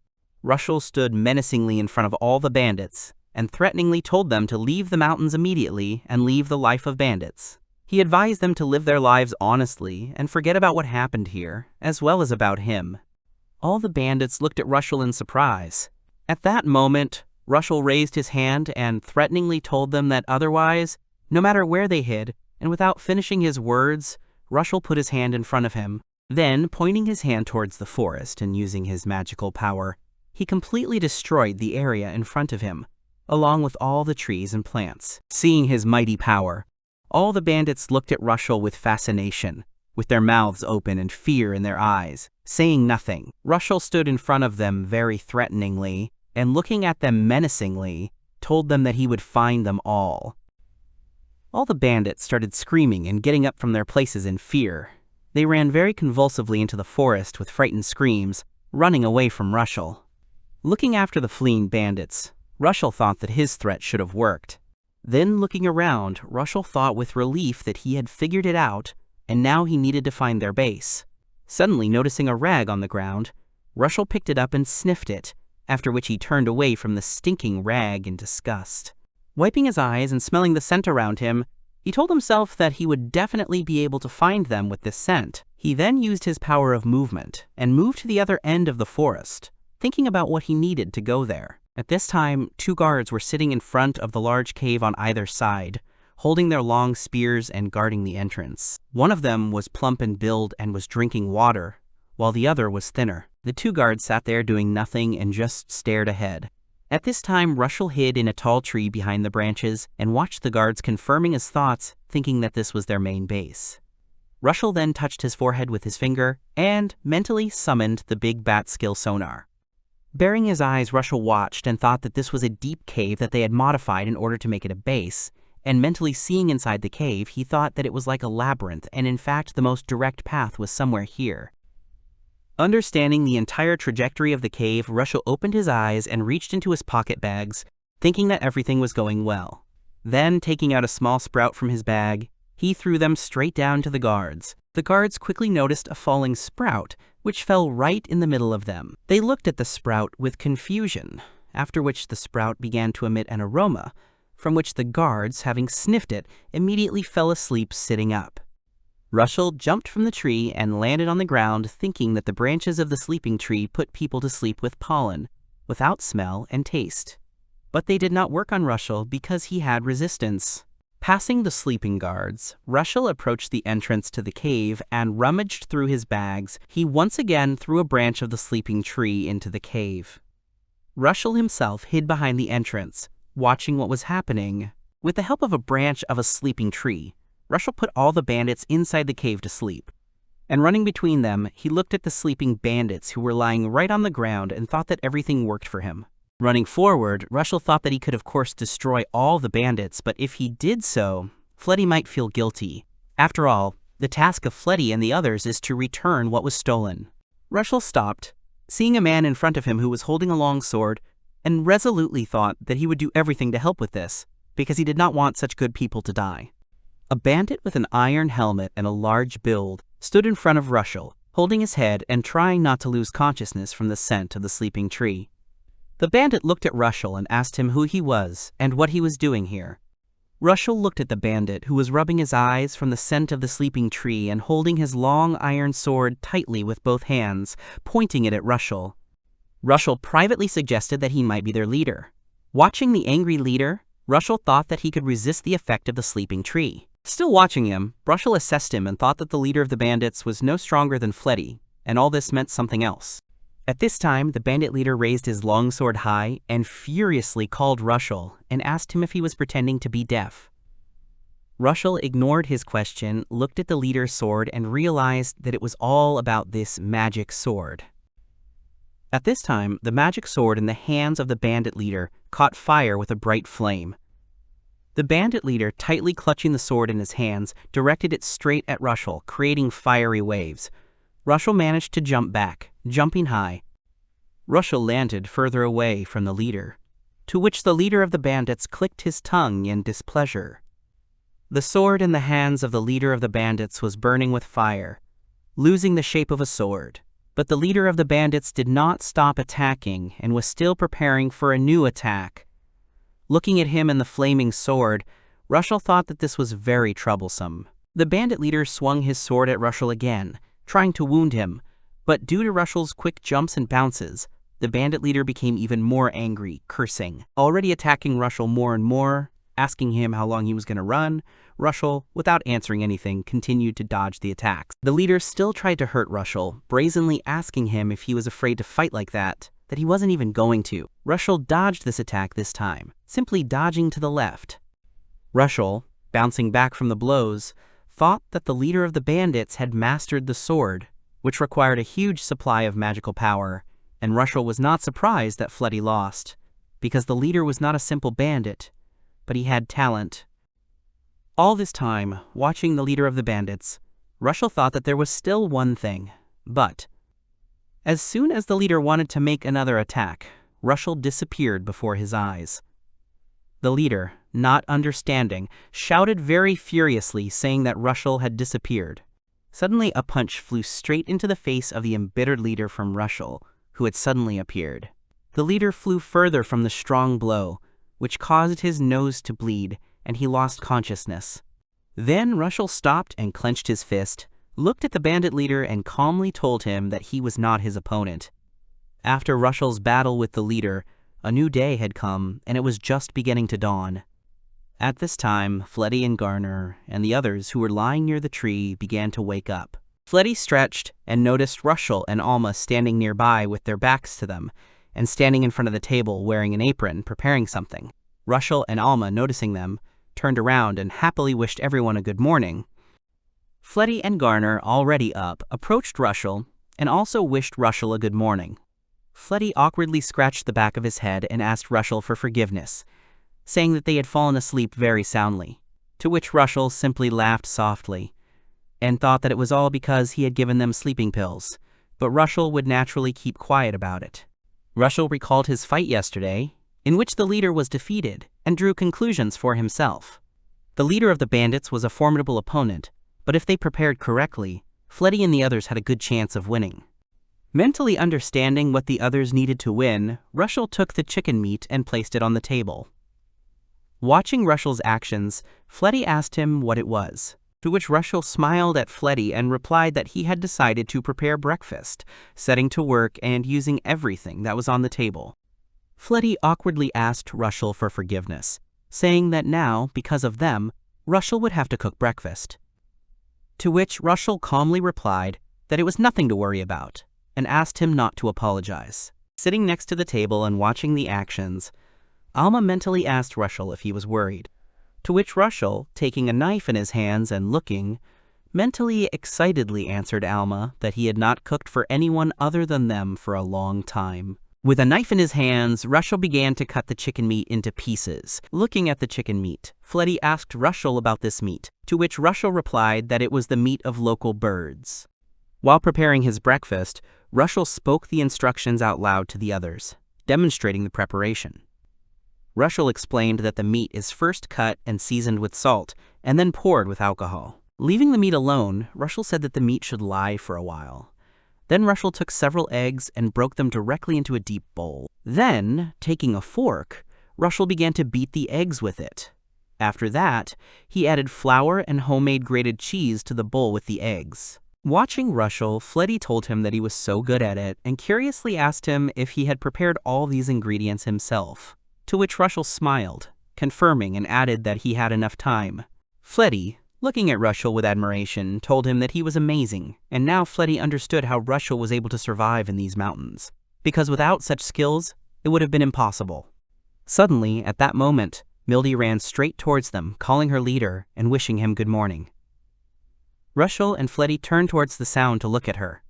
Rushel stood menacingly in front of all the bandits, and threateningly told them to leave the mountains immediately and leave the life of bandits. He advised them to live their lives honestly and forget about what happened here, as well as about him. All the bandits looked at Rushel in surprise. At that moment, Rushel raised his hand and threateningly told them that otherwise, no matter where they hid, and without finishing his words, Rushel put his hand in front of him. Then, pointing his hand towards the forest and using his magical power, he completely destroyed the area in front of him, along with all the trees and plants. Seeing his mighty power, all the bandits looked at Rushel with fascination, with their mouths open and fear in their eyes, saying nothing. Rushel stood in front of them very threateningly, and looking at them menacingly, told them that he would find them all. All the bandits started screaming and getting up from their places in fear. They ran very convulsively into the forest with frightened screams, running away from Rushel. Looking after the fleeing bandits, Rushel thought that his threat should have worked. Then, looking around, Rushel thought with relief that he had figured it out, and now he needed to find their base. Suddenly noticing a rag on the ground, Rushel picked it up and sniffed it, after which he turned away from the stinking rag in disgust. Wiping his eyes and smelling the scent around him, he told himself that he would definitely be able to find them with this scent. He then used his power of movement and moved to the other end of the forest, thinking about what he needed to go there. At this time, 2 guards were sitting in front of the large cave on either side, holding their long spears and guarding the entrance. One of them was plump in build and was drinking water, while the other was thinner. The 2 guards sat there doing nothing and just stared ahead. At this time, Rushel hid in a tall tree behind the branches and watched the guards confirming his thoughts, thinking that this was their main base. Rushel then touched his forehead with his finger and mentally summoned the big bat skill sonar. Bearing his eyes, Rushel watched and thought that this was a deep cave that they had modified in order to make it a base, and mentally seeing inside the cave, he thought that it was like a labyrinth, and in fact the most direct path was somewhere here. Understanding the entire trajectory of the cave, Rushel opened his eyes and reached into his pocket bags, thinking that everything was going well. Then, taking out a small sprout from his bag, he threw them straight down to the guards. The guards quickly noticed a falling sprout, which fell right in the middle of them. They looked at the sprout with confusion, after which the sprout began to emit an aroma, from which the guards, having sniffed it, immediately fell asleep sitting up. Rushel jumped from the tree and landed on the ground, thinking that the branches of the sleeping tree put people to sleep with pollen, without smell and taste. But they did not work on Rushel because he had resistance. Passing the sleeping guards, Rushel approached the entrance to the cave and rummaged through his bags. He once again threw a branch of the sleeping tree into the cave. Rushel himself hid behind the entrance, watching what was happening. With the help of a branch of a sleeping tree, Rushel put all the bandits inside the cave to sleep. And running between them, he looked at the sleeping bandits who were lying right on the ground and thought that everything worked for him. Running forward, Rushel thought that he could of course destroy all the bandits, but if he did so, Fletty might feel guilty. After all, the task of Fletty and the others is to return what was stolen. Rushel stopped, seeing a man in front of him who was holding a long sword, and resolutely thought that he would do everything to help with this, because he did not want such good people to die. A bandit with an iron helmet and a large build stood in front of Rushel, holding his head and trying not to lose consciousness from the scent of the sleeping tree. The bandit looked at Rushel and asked him who he was and what he was doing here. Rushel looked at the bandit, who was rubbing his eyes from the scent of the sleeping tree and holding his long iron sword tightly with both hands, pointing it at Rushel. Rushel privately suggested that he might be their leader. Watching the angry leader, Rushel thought that he could resist the effect of the sleeping tree. Still watching him, Rushel assessed him and thought that the leader of the bandits was no stronger than Fletty, and all this meant something else. At this time, the bandit leader raised his long sword high and furiously called Rushel and asked him if he was pretending to be deaf. Rushel ignored his question, looked at the leader's sword, and realized that it was all about this magic sword. At this time, the magic sword in the hands of the bandit leader caught fire with a bright flame. The bandit leader, tightly clutching the sword in his hands, directed it straight at Rushel, creating fiery waves. Rushel managed to jump back, jumping high. Rushel landed further away from the leader, to which the leader of the bandits clicked his tongue in displeasure. The sword in the hands of the leader of the bandits was burning with fire, losing the shape of a sword. But the leader of the bandits did not stop attacking and was still preparing for a new attack. Looking at him and the flaming sword, Rushel thought that this was very troublesome. The bandit leader swung his sword at Rushel again, trying to wound him, but due to Rushel's quick jumps and bounces, the bandit leader became even more angry, cursing. Already attacking Rushel more and more, asking him how long he was going to run, Rushel, without answering anything, continued to dodge the attacks. The leader still tried to hurt Rushel, brazenly asking him if he was afraid to fight like that he wasn't even going to. Rushel dodged this attack this time, simply dodging to the left. Rushel, bouncing back from the blows, thought that the leader of the bandits had mastered the sword, which required a huge supply of magical power, and Rushel was not surprised that Fletty lost, because the leader was not a simple bandit, but he had talent. All this time, watching the leader of the bandits, Rushel thought that there was still one thing, but as soon as the leader wanted to make another attack, Rushel disappeared before his eyes. The leader, not understanding, shouted very furiously, saying that Rushel had disappeared. Suddenly, a punch flew straight into the face of the embittered leader from Rushel, who had suddenly appeared. The leader flew further from the strong blow, which caused his nose to bleed, and he lost consciousness. Then Rushel stopped and clenched his fist, looked at the bandit leader, and calmly told him that he was not his opponent. After Rushel's battle with the leader, a new day had come, and it was just beginning to dawn. At this time, Fletty and Garner and the others who were lying near the tree began to wake up. Fletty stretched and noticed Rushel and Alma standing nearby with their backs to them, and standing in front of the table wearing an apron, preparing something. Rushel and Alma, noticing them, turned around and happily wished everyone a good morning. Fletty and Garner, already up, approached Rushel and also wished Rushel a good morning. Fletty awkwardly scratched the back of his head and asked Rushel for forgiveness, saying that they had fallen asleep very soundly, to which Rushel simply laughed softly and thought that it was all because he had given them sleeping pills, but Rushel would naturally keep quiet about it. Rushel recalled his fight yesterday, in which the leader was defeated, and drew conclusions for himself. The leader of the bandits was a formidable opponent, but if they prepared correctly, Fletty and the others had a good chance of winning. Mentally understanding what the others needed to win, Rushel took the chicken meat and placed it on the table. Watching Rushel's actions, Fletty asked him what it was, to which Rushel smiled at Fletty and replied that he had decided to prepare breakfast, setting to work and using everything that was on the table. Fletty awkwardly asked Rushel for forgiveness, saying that now, because of them, Rushel would have to cook breakfast. To which Rushel calmly replied that it was nothing to worry about, and asked him not to apologize. Sitting next to the table and watching the actions, Alma mentally asked Rushel if he was worried, to which Rushel, taking a knife in his hands and looking, mentally excitedly answered Alma that he had not cooked for anyone other than them for a long time. With a knife in his hands, Rushel began to cut the chicken meat into pieces. Looking at the chicken meat, Fletty asked Rushel about this meat, to which Rushel replied that it was the meat of local birds. While preparing his breakfast, Rushel spoke the instructions out loud to the others, demonstrating the preparation. Rushel explained that the meat is first cut and seasoned with salt, and then poured with alcohol. Leaving the meat alone, Rushel said that the meat should lie for a while. Then Rushel took several eggs and broke them directly into a deep bowl. Then, taking a fork, Rushel began to beat the eggs with it. After that, he added flour and homemade grated cheese to the bowl with the eggs. Watching Rushel, Fletty told him that he was so good at it and curiously asked him if he had prepared all these ingredients himself, to which Rushel smiled, confirming and added that he had enough time. Fletty, looking at Rushel with admiration, told him that he was amazing, and now Fletty understood how Rushel was able to survive in these mountains, because without such skills, it would have been impossible. Suddenly, at that moment, Mildy ran straight towards them, calling her leader and wishing him good morning. Rushel and Fletty turned towards the sound to look at her.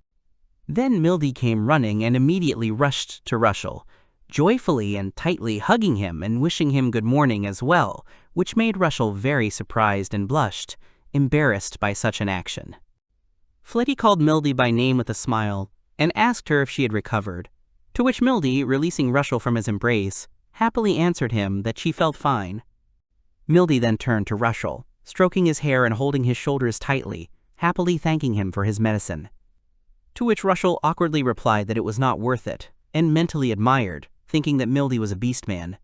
Then Mildy came running and immediately rushed to Rushel, joyfully and tightly hugging him and wishing him good morning as well, which made Rushel very surprised and blushed, embarrassed by such an action. Fletty called Mildy by name with a smile and asked her if she had recovered, to which Mildy, releasing Rushel from his embrace, happily answered him that she felt fine. Mildy then turned to Rushel, stroking his hair and holding his shoulders tightly, happily thanking him for his medicine. To which Rushel awkwardly replied that it was not worth it, and mentally admired, thinking that Mildy was a beast man.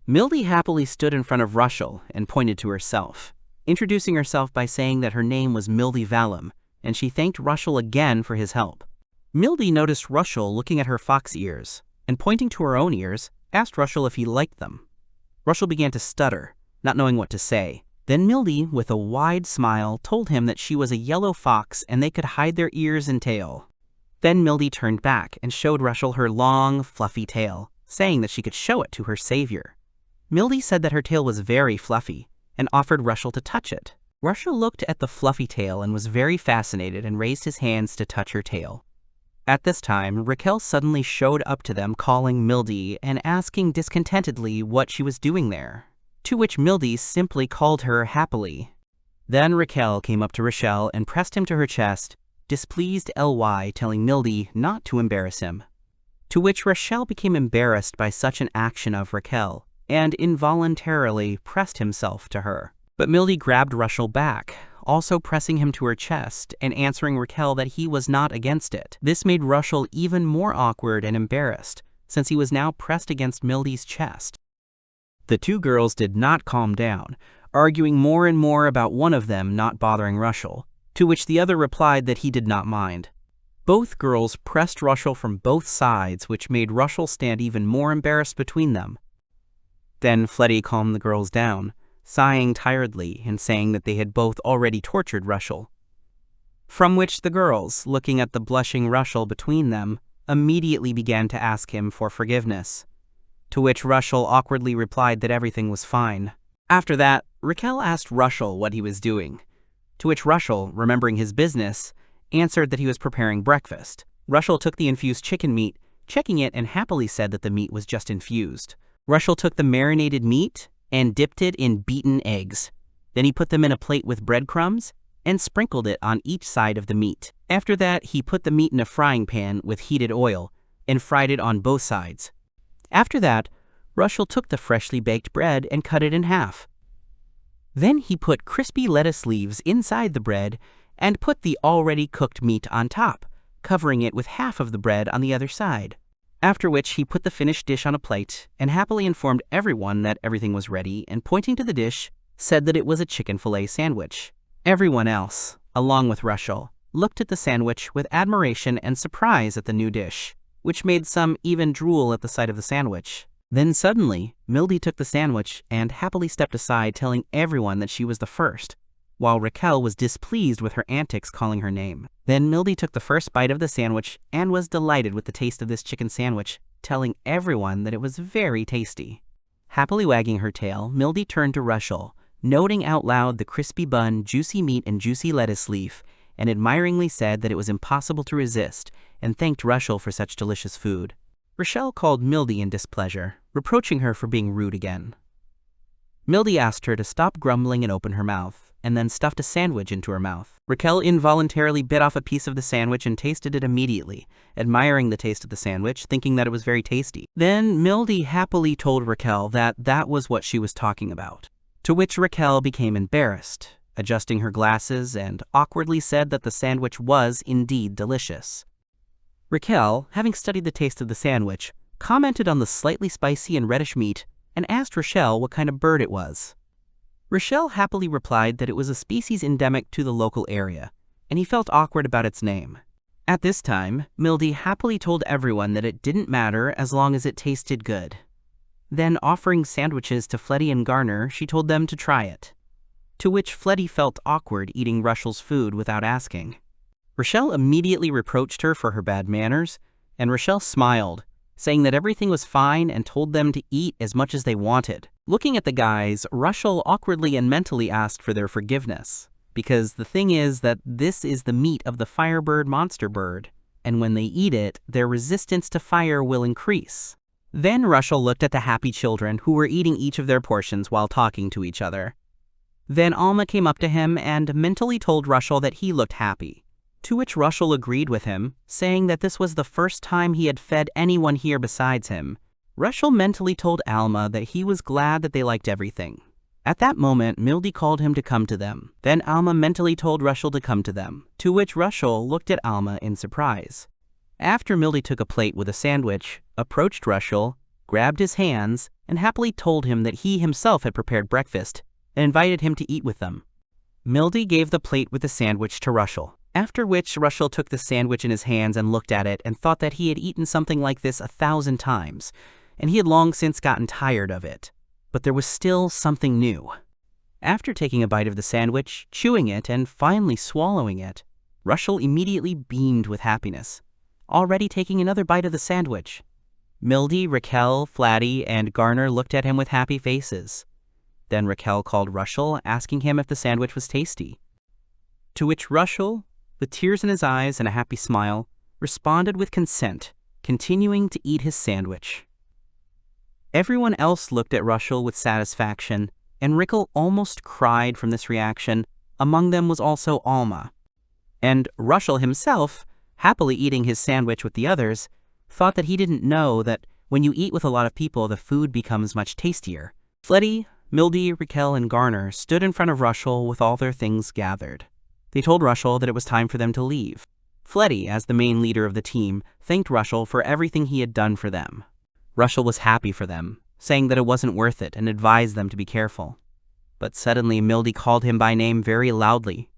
Mildy happily stood in front of Rushel and pointed to herself, introducing herself by saying that her name was Mildy Vallum, and she thanked Rushel again for his help. Mildy noticed Rushel looking at her fox ears, and pointing to her own ears, asked Rushel if he liked them. Rushel began to stutter, not knowing what to say. Then Mildy, with a wide smile, told him that she was a yellow fox and they could hide their ears and tail. Then Mildy turned back and showed Rushel her long, fluffy tail, saying that she could show it to her savior. Mildy said that her tail was very fluffy and offered Rushel to touch it. Rushel looked at the fluffy tail and was very fascinated and raised his hands to touch her tail. At this time, Raquel suddenly showed up to them calling Mildy and asking discontentedly what she was doing there, to which Mildy simply called her happily. Then Raquel came up to Rushel and pressed him to her chest, displeased LY telling Mildy not to embarrass him. To which Rushel became embarrassed by such an action of Raquel and involuntarily pressed himself to her. But Mildy grabbed Rushel back, also pressing him to her chest and answering Raquel that he was not against it. This made Rushel even more awkward and embarrassed, since he was now pressed against Mildy's chest. The two girls did not calm down, arguing more and more about one of them not bothering Rushel, to which the other replied that he did not mind. Both girls pressed Rushel from both sides, which made Rushel stand even more embarrassed between them. Then Fletty calmed the girls down, sighing tiredly and saying that they had both already tortured Rushel. From which the girls, looking at the blushing Rushel between them, immediately began to ask him for forgiveness, to which Rushel awkwardly replied that everything was fine. After that, Raquel asked Rushel what he was doing, to which Rushel, remembering his business, answered that he was preparing breakfast. Rushel took the infused chicken meat, checking it and happily said that the meat was just infused. Rushel took the marinated meat and dipped it in beaten eggs. Then he put them in a plate with breadcrumbs and sprinkled it on each side of the meat. After that, he put the meat in a frying pan with heated oil and fried it on both sides. After that, Rushel took the freshly baked bread and cut it in half. Then he put crispy lettuce leaves inside the bread and put the already cooked meat on top, covering it with half of the bread on the other side. After which he put the finished dish on a plate and happily informed everyone that everything was ready and pointing to the dish, said that it was a chicken fillet sandwich. Everyone else, along with Rushel, looked at the sandwich with admiration and surprise at the new dish, which made some even drool at the sight of the sandwich. Then suddenly, Mildy took the sandwich and happily stepped aside telling everyone that she was the first, while Raquel was displeased with her antics calling her name. Then Mildy took the first bite of the sandwich and was delighted with the taste of this chicken sandwich, telling everyone that it was very tasty. Happily wagging her tail, Mildy turned to Rushel, noting out loud the crispy bun, juicy meat, and juicy lettuce leaf, and admiringly said that it was impossible to resist, and thanked Rushel for such delicious food. Rushel called Mildy in displeasure, reproaching her for being rude again. Mildy asked her to stop grumbling and open her mouth, and then stuffed a sandwich into her mouth. Raquel involuntarily bit off a piece of the sandwich and tasted it immediately, admiring the taste of the sandwich, thinking that it was very tasty. Then Mildy happily told Raquel that that was what she was talking about, to which Raquel became embarrassed, adjusting her glasses and awkwardly said that the sandwich was indeed delicious. Raquel, having studied the taste of the sandwich, commented on the slightly spicy and reddish meat and asked Rushel what kind of bird it was. Rushel happily replied that it was a species endemic to the local area, and he felt awkward about its name. At this time, Mildy happily told everyone that it didn't matter as long as it tasted good. Then, offering sandwiches to Fletty and Garner, she told them to try it, to which Fletty felt awkward eating Rushel's food without asking. Rushel immediately reproached her for her bad manners, and Rushel smiled, saying that everything was fine and told them to eat as much as they wanted. Looking at the guys, Rushel awkwardly and mentally asked for their forgiveness, because the thing is that this is the meat of the firebird monster bird, and when they eat it, their resistance to fire will increase. Then Rushel looked at the happy children who were eating each of their portions while talking to each other. Then Alma came up to him and mentally told Rushel that he looked happy, to which Rushel agreed with him, saying that this was the first time he had fed anyone here besides him. Rushel mentally told Alma that he was glad that they liked everything. At that moment, Mildy called him to come to them. Then Alma mentally told Rushel to come to them, to which Rushel looked at Alma in surprise. After Mildy took a plate with a sandwich, approached Rushel, grabbed his hands, and happily told him that he himself had prepared breakfast, and invited him to eat with them. Mildy gave the plate with the sandwich to Rushel, after which Rushel took the sandwich in his hands and looked at it and thought that he had eaten something like this 1,000 times, and he had long since gotten tired of it. But there was still something new. After taking a bite of the sandwich, chewing it, and finally swallowing it, Rushel immediately beamed with happiness, already taking another bite of the sandwich. Mildy, Raquel, Flatty, and Garner looked at him with happy faces. Then Raquel called Rushel, asking him if the sandwich was tasty. To which Rushel, with tears in his eyes and a happy smile, responded with consent, continuing to eat his sandwich. Everyone else looked at Rushel with satisfaction, and Raquel almost cried from this reaction. Among them was also Alma. And Rushel himself, happily eating his sandwich with the others, thought that he didn't know that when you eat with a lot of people, the food becomes much tastier. Fletty, Mildy, Raquel, and Garner stood in front of Rushel with all their things gathered. They told Rushel that it was time for them to leave. Fletty, as the main leader of the team, thanked Rushel for everything he had done for them. Rushel was happy for them, saying that it wasn't worth it and advised them to be careful. But suddenly Mildy called him by name very loudly,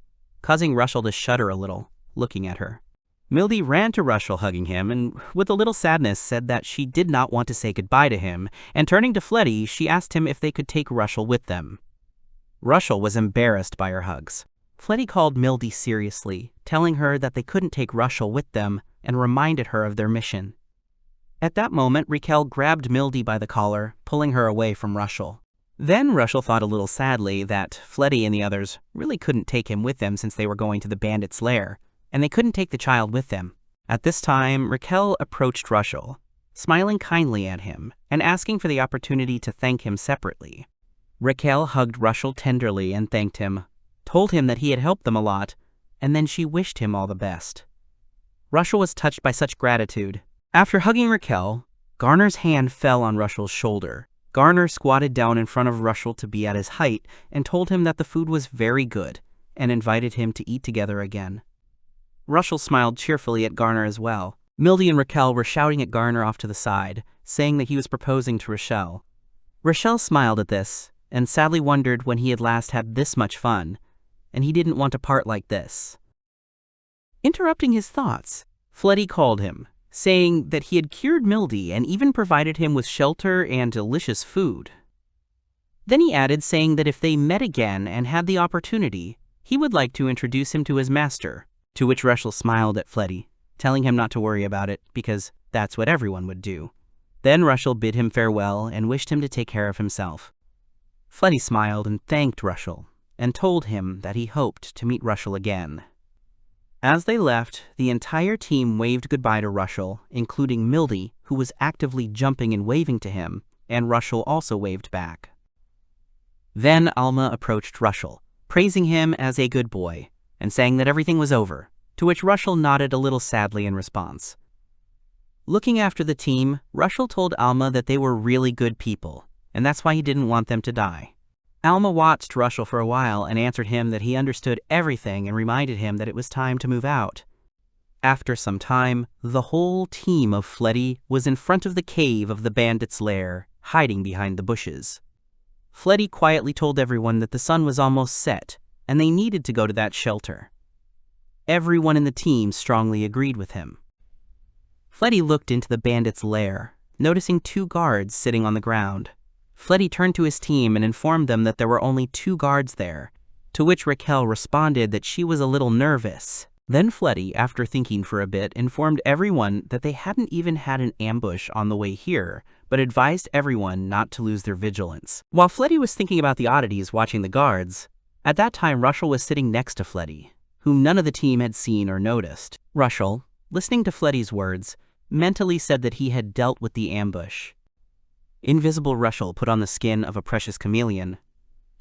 causing Rushel to shudder a little, looking at her. Mildy ran to Rushel, hugging him, and with a little sadness said that she did not want to say goodbye to him, and turning to Fletty, she asked him if they could take Rushel with them. Rushel was embarrassed by her hugs. Fletty called Mildy seriously, telling her that they couldn't take Rushel with them, and reminded her of their mission. At that moment, Raquel grabbed Mildy by the collar, pulling her away from Rushel. Then Rushel thought a little sadly that Fletty and the others really couldn't take him with them since they were going to the bandits' lair, and they couldn't take the child with them. At this time, Raquel approached Rushel, smiling kindly at him and asking for the opportunity to thank him separately. Raquel hugged Rushel tenderly and thanked him, told him that he had helped them a lot, and then she wished him all the best. Rushel was touched by such gratitude. After hugging Raquel, Garner's hand fell on Rushel's shoulder. Garner squatted down in front of Rushel to be at his height and told him that the food was very good and invited him to eat together again. Rushel smiled cheerfully at Garner as well. Mildy and Raquel were shouting at Garner off to the side, saying that he was proposing to Rushel. Rushel smiled at this and sadly wondered when he had last had this much fun, and he didn't want to part like this. Interrupting his thoughts, Fletty called him, saying that he had cured Mildy and even provided him with shelter and delicious food. Then he added, saying that if they met again and had the opportunity, he would like to introduce him to his master, to which Rushel smiled at Fletty, telling him not to worry about it because that's what everyone would do. Then Rushel bid him farewell and wished him to take care of himself. Fletty smiled and thanked Rushel and told him that he hoped to meet Rushel again. As they left, the entire team waved goodbye to Rushel, including Mildy, who was actively jumping and waving to him, and Rushel also waved back. Then Alma approached Rushel, praising him as a good boy, and saying that everything was over, to which Rushel nodded a little sadly in response. Looking after the team, Rushel told Alma that they were really good people, and that's why he didn't want them to die. Alma watched Rushel for a while and answered him that he understood everything and reminded him that it was time to move out. After some time, the whole team of Fletty was in front of the cave of the bandits' lair, hiding behind the bushes. Fletty quietly told everyone that the sun was almost set, and they needed to go to that shelter. Everyone in the team strongly agreed with him. Fletty looked into the bandits' lair, noticing 2 guards sitting on the ground. Fletty turned to his team and informed them that there were only 2 guards there, to which Raquel responded that she was a little nervous, Then Fletty, after thinking for a bit, informed everyone that they hadn't even had an ambush on the way here, but advised everyone not to lose their vigilance. While Fletty was thinking about the oddities watching the guards, at that time Rushel was sitting next to Fletty, whom none of the team had seen or noticed. Rushel, listening to Fletty's words, mentally said that he had dealt with the ambush. Invisible Rushel put on the skin of a precious chameleon,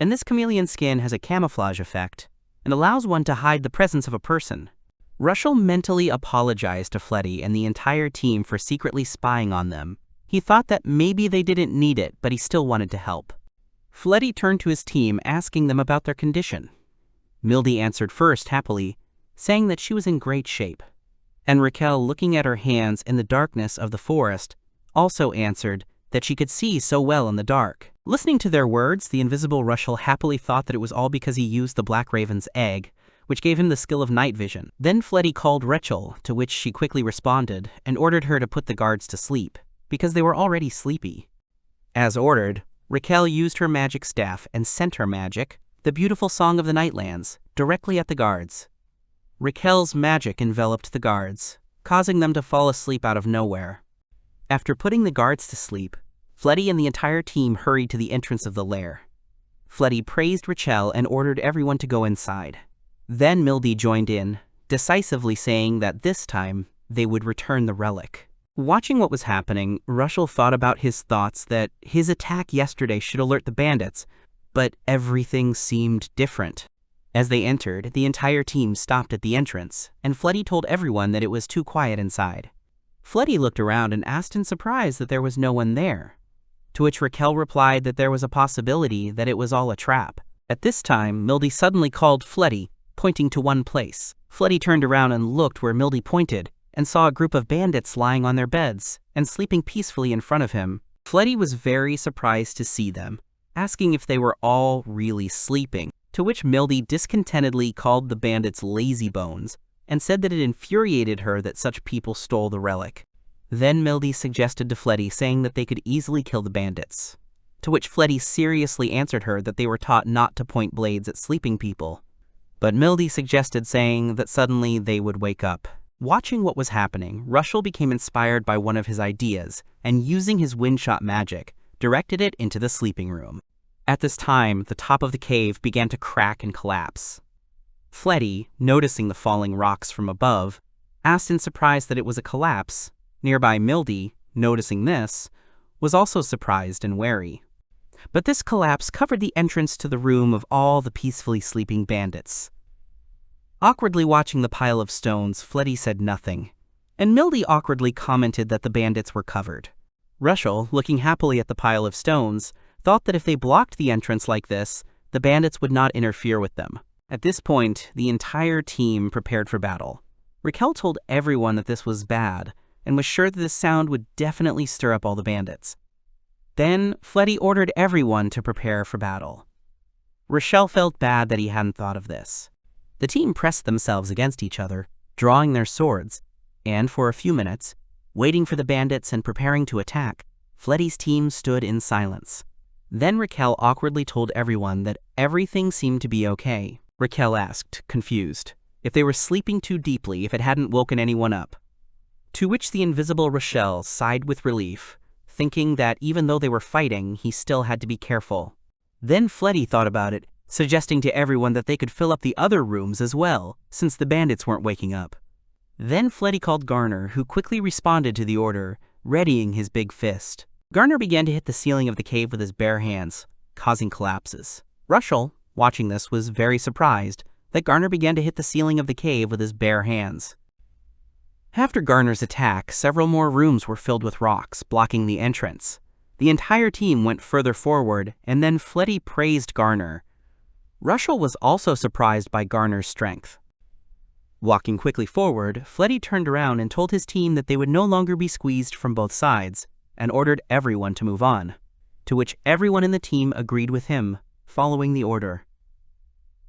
and this chameleon skin has a camouflage effect and allows one to hide the presence of a person. Rushel mentally apologized to Fletty and the entire team for secretly spying on them. He thought that maybe they didn't need it, but he still wanted to help. Fletty turned to his team, asking them about their condition. Mildy answered first happily, saying that she was in great shape. And Raquel, looking at her hands in the darkness of the forest, also answered that she could see so well in the dark. Listening to their words, the invisible Rushel happily thought that it was all because he used the Black Raven's egg, which gave him the skill of night vision. Then Fletty called Rachel, to which she quickly responded, and ordered her to put the guards to sleep, because they were already sleepy. As ordered, Raquel used her magic staff and sent her magic, the beautiful song of the Nightlands, directly at the guards. Raquel's magic enveloped the guards, causing them to fall asleep out of nowhere. After putting the guards to sleep, Fletty and the entire team hurried to the entrance of the lair. Fletty praised Rachel and ordered everyone to go inside. Then Mildy joined in, decisively saying that this time they would return the relic. Watching what was happening, Rushel thought about his thoughts that his attack yesterday should alert the bandits, but everything seemed different. As they entered, the entire team stopped at the entrance, and Fletty told everyone that it was too quiet inside. Fletty looked around and asked in surprise that there was no one there, to which Raquel replied that there was a possibility that it was all a trap. At this time, Mildy suddenly called Fletty, pointing to one place. Fletty turned around and looked where Mildy pointed, and saw a group of bandits lying on their beds and sleeping peacefully in front of him. Fletty was very surprised to see them, asking if they were all really sleeping, to which Mildy discontentedly called the bandits lazy bones and said that it infuriated her that such people stole the relic. Then Mildy suggested to Fletty, saying that they could easily kill the bandits, to which Fletty seriously answered her that they were taught not to point blades at sleeping people. But Mildy suggested, saying that suddenly they would wake up. Watching what was happening, Rushel became inspired by one of his ideas, and using his windshot magic, directed it into the sleeping room. At this time, the top of the cave began to crack and collapse. Fletty, noticing the falling rocks from above, asked in surprise that it was a collapse. Nearby Mildy, noticing this, was also surprised and wary. But this collapse covered the entrance to the room of all the peacefully sleeping bandits. Awkwardly watching the pile of stones, Fletty said nothing, and Mildy awkwardly commented that the bandits were covered. Rushel, looking happily at the pile of stones, thought that if they blocked the entrance like this, the bandits would not interfere with them. At this point, the entire team prepared for battle. Raquel told everyone that this was bad, and was sure that the sound would definitely stir up all the bandits. Then, Fletty ordered everyone to prepare for battle. Rushel felt bad that he hadn't thought of this. The team pressed themselves against each other, drawing their swords, and for a few minutes, waiting for the bandits and preparing to attack, Fletty's team stood in silence. Then Raquel awkwardly told everyone that everything seemed to be okay. Raquel asked, confused, if they were sleeping too deeply if it hadn't woken anyone up. To which the invisible Rushel sighed with relief, thinking that even though they were fighting, he still had to be careful. Then Fletty thought about it, suggesting to everyone that they could fill up the other rooms as well, since the bandits weren't waking up. Then Fletty called Garner, who quickly responded to the order, readying his big fist. Garner began to hit the ceiling of the cave with his bare hands, causing collapses. Rushel, watching this, was very surprised that Garner began to hit the ceiling of the cave with his bare hands. After Garner's attack, several more rooms were filled with rocks, blocking the entrance. The entire team went further forward, and then Fletty praised Garner. Rushel was also surprised by Garner's strength. Walking quickly forward, Fletty turned around and told his team that they would no longer be squeezed from both sides, and ordered everyone to move on, to which everyone in the team agreed with him, following the order.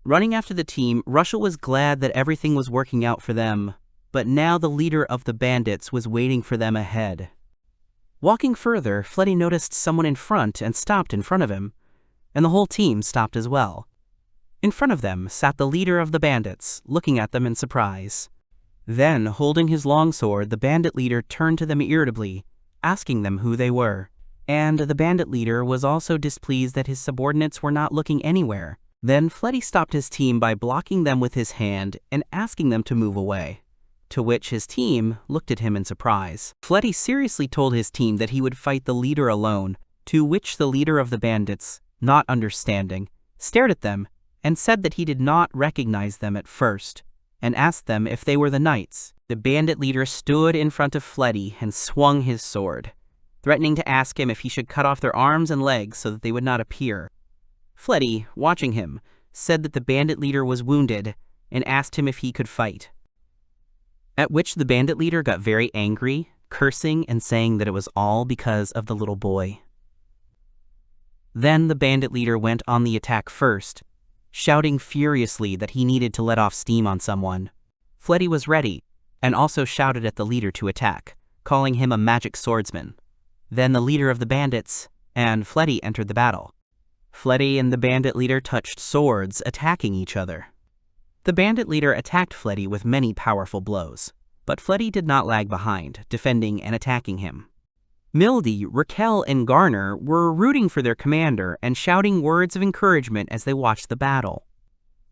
Running after the team, Rushel was glad that everything was working out for them, but now the leader of the bandits was waiting for them ahead. Walking further, Fletty noticed someone in front and stopped in front of him, and the whole team stopped as well. In front of them sat the leader of the bandits, looking at them in surprise. Then, holding his longsword, the bandit leader turned to them irritably, asking them who they were. And the bandit leader was also displeased that his subordinates were not looking anywhere. Then Fleddy stopped his team by blocking them with his hand and asking them to move away, to which his team looked at him in surprise. Fleddy seriously told his team that he would fight the leader alone, to which the leader of the bandits, not understanding, stared at them and said that he did not recognize them at first, and asked them if they were the knights. The bandit leader stood in front of Fleddy and swung his sword, threatening to ask him if he should cut off their arms and legs so that they would not appear. Fleddy, watching him, said that the bandit leader was wounded and asked him if he could fight. At which the bandit leader got very angry, cursing and saying that it was all because of the little boy. Then the bandit leader went on the attack first, shouting furiously that he needed to let off steam on someone. Fleddy was ready, and also shouted at the leader to attack, calling him a magic swordsman. Then the leader of the bandits and Fleddy entered the battle. Fleddy and the bandit leader touched swords, attacking each other. The bandit leader attacked Fleddy with many powerful blows, but Fleddy did not lag behind, defending and attacking him. Mildy, Raquel, and Garner were rooting for their commander and shouting words of encouragement as they watched the battle.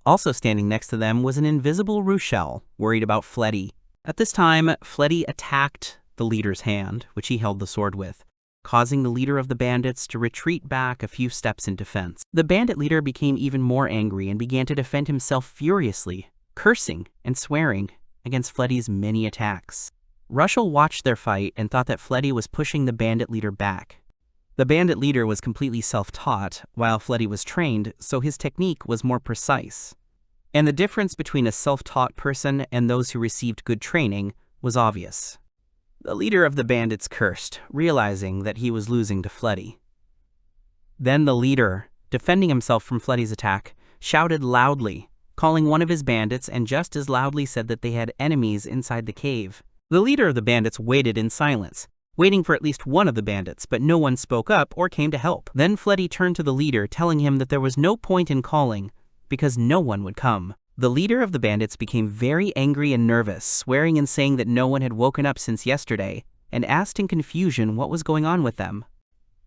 Also standing next to them was an invisible Rushel, worried about Fleddy. At this time, Fleddy attacked the leader's hand, which he held the sword with, causing the leader of the bandits to retreat back a few steps in defense. The bandit leader became even more angry and began to defend himself furiously, cursing and swearing against Fleddy's many attacks. Rushel watched their fight and thought that Fleddy was pushing the bandit leader back. The bandit leader was completely self-taught, while Fleddy was trained, so his technique was more precise. And the difference between a self-taught person and those who received good training was obvious. The leader of the bandits cursed, realizing that he was losing to Fleddy. Then the leader, defending himself from Fleddy's attack, shouted loudly, calling one of his bandits, and just as loudly said that they had enemies inside the cave. The leader of the bandits waited in silence, waiting for at least one of the bandits, but no one spoke up or came to help. Then Fleddy turned to the leader, telling him that there was no point in calling, because no one would come. The leader of the bandits became very angry and nervous, swearing and saying that no one had woken up since yesterday, and asked in confusion what was going on with them.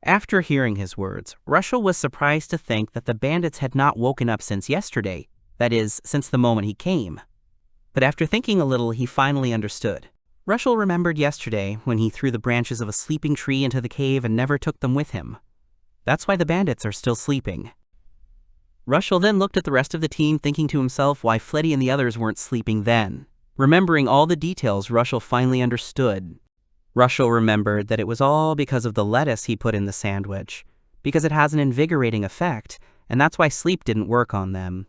After hearing his words, Rushel was surprised to think that the bandits had not woken up since yesterday, that is, since the moment he came. But after thinking a little, he finally understood. Rushel remembered yesterday when he threw the branches of a sleeping tree into the cave and never took them with him. That's why the bandits are still sleeping. Rushel then looked at the rest of the team, thinking to himself why Fleddy and the others weren't sleeping then. Remembering all the details, Rushel finally understood. Rushel remembered that it was all because of the lettuce he put in the sandwich, because it has an invigorating effect, and that's why sleep didn't work on them.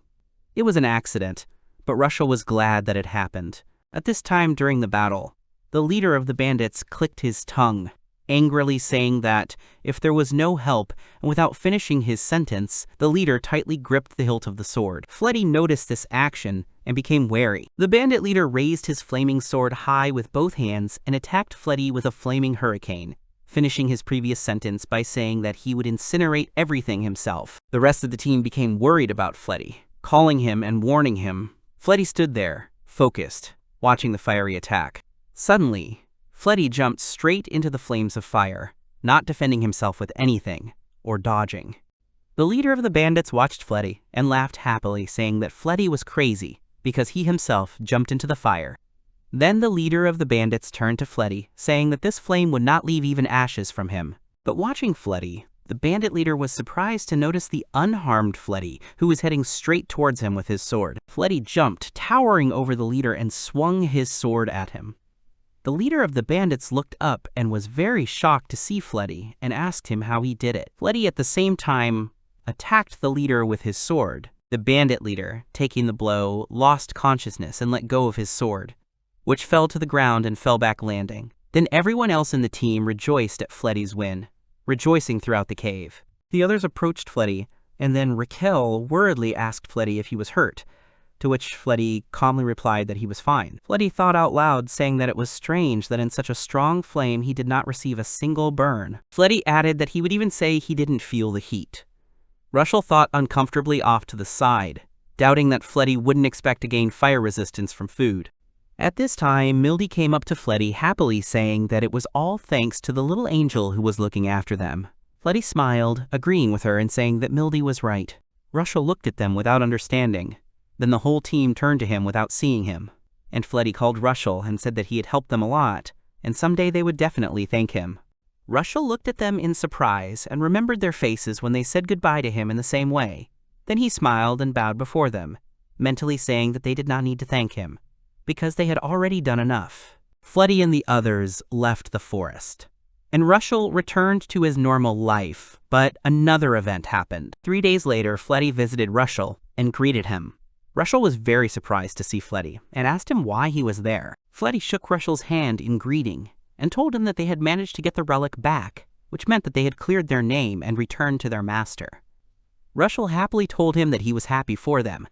It was an accident, but Rushel was glad that it happened. At this time during the battle, the leader of the bandits clicked his tongue, angrily saying that if there was no help, and without finishing his sentence, the leader tightly gripped the hilt of the sword. Fleddy noticed this action and became wary. The bandit leader raised his flaming sword high with both hands and attacked Fleddy with a flaming hurricane, finishing his previous sentence by saying that he would incinerate everything himself. The rest of the team became worried about Fleddy, calling him and warning him. Fleddy stood there, focused, watching the fiery attack. Suddenly, Fleddy jumped straight into the flames of fire, not defending himself with anything, or dodging. The leader of the bandits watched Fleddy and laughed happily, saying that Fleddy was crazy because he himself jumped into the fire. Then the leader of the bandits turned to Fleddy, saying that this flame would not leave even ashes from him. But watching Fleddy, the bandit leader was surprised to notice the unharmed Fleddy, who was heading straight towards him with his sword. Fleddy jumped, towering over the leader, and swung his sword at him. The leader of the bandits looked up and was very shocked to see Fleddy and asked him how he did it. Fleddy at the same time attacked the leader with his sword. The bandit leader, taking the blow, lost consciousness and let go of his sword, which fell to the ground and fell back landing. Then everyone else in the team rejoiced at Fleddy's win, rejoicing throughout the cave. The others approached Fleddy, and then Raquel worriedly asked Fleddy if he was hurt, to which Fleddy calmly replied that he was fine. Fleddy thought out loud, saying that it was strange that in such a strong flame he did not receive a single burn. Fleddy added that he would even say he didn't feel the heat. Rushel thought uncomfortably off to the side, doubting that Fletty wouldn't expect to gain fire resistance from food. At this time, Mildy came up to Fletty happily saying that it was all thanks to the little angel who was looking after them. Fletty smiled, agreeing with her and saying that Mildy was right. Rushel looked at them without understanding. Then the whole team turned to him without seeing him. And Fletty called Rushel and said that he had helped them a lot, and someday they would definitely thank him. Rushel looked at them in surprise and remembered their faces when they said goodbye to him in the same way. Then he smiled and bowed before them, mentally saying that they did not need to thank him, because they had already done enough. Fletty and the others left the forest, and Rushel returned to his normal life, but another event happened. 3 days later, Fletty visited Rushel and greeted him. Rushel was very surprised to see Fletty and asked him why he was there. Fletty shook Rushel's hand in greeting and told him that they had managed to get the relic back, which meant that they had cleared their name and returned to their master. Rushel happily told him that he was happy for them,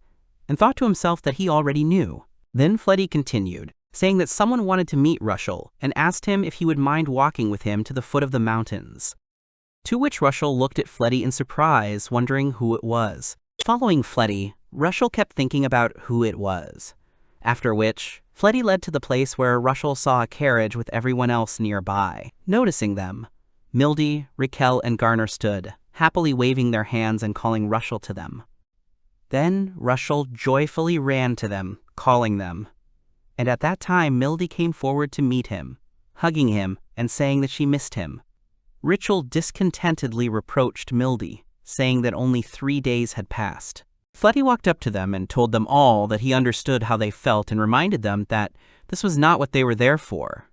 and thought to himself that he already knew. Then Fletty continued, saying that someone wanted to meet Rushel and asked him if he would mind walking with him to the foot of the mountains. To which Rushel looked at Fletty in surprise, wondering who it was. Following Fletty, Rushel kept thinking about who it was. After which, Fletty led to the place where Rushel saw a carriage with everyone else nearby. Noticing them, Mildy, Raquel, and Garner stood, happily waving their hands and calling Rushel to them. Then Rushel joyfully ran to them, calling them. And at that time Mildy came forward to meet him, hugging him and saying that she missed him. Rushel discontentedly reproached Mildy, saying that only 3 days had passed. Fletty walked up to them and told them all that he understood how they felt and reminded them that this was not what they were there for.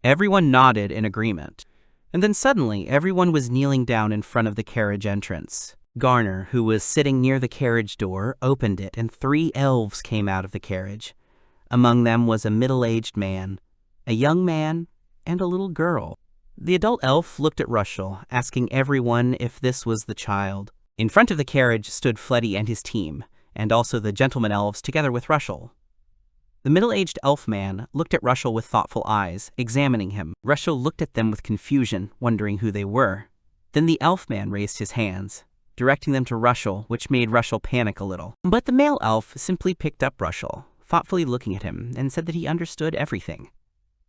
Everyone nodded in agreement. And then suddenly everyone was kneeling down in front of the carriage entrance. Garner, who was sitting near the carriage door, opened it and 3 elves came out of the carriage. Among them was a middle-aged man, a young man, and a little girl. The adult elf looked at Rushel, asking everyone if this was the child. In front of the carriage stood Fletty and his team, and also the gentleman elves together with Rushel. The middle-aged elf man looked at Rushel with thoughtful eyes, examining him. Rushel looked at them with confusion, wondering who they were. Then the elf man raised his hands, directing them to Rushel, which made Rushel panic a little. But the male elf simply picked up Rushel, thoughtfully looking at him, and said that he understood everything.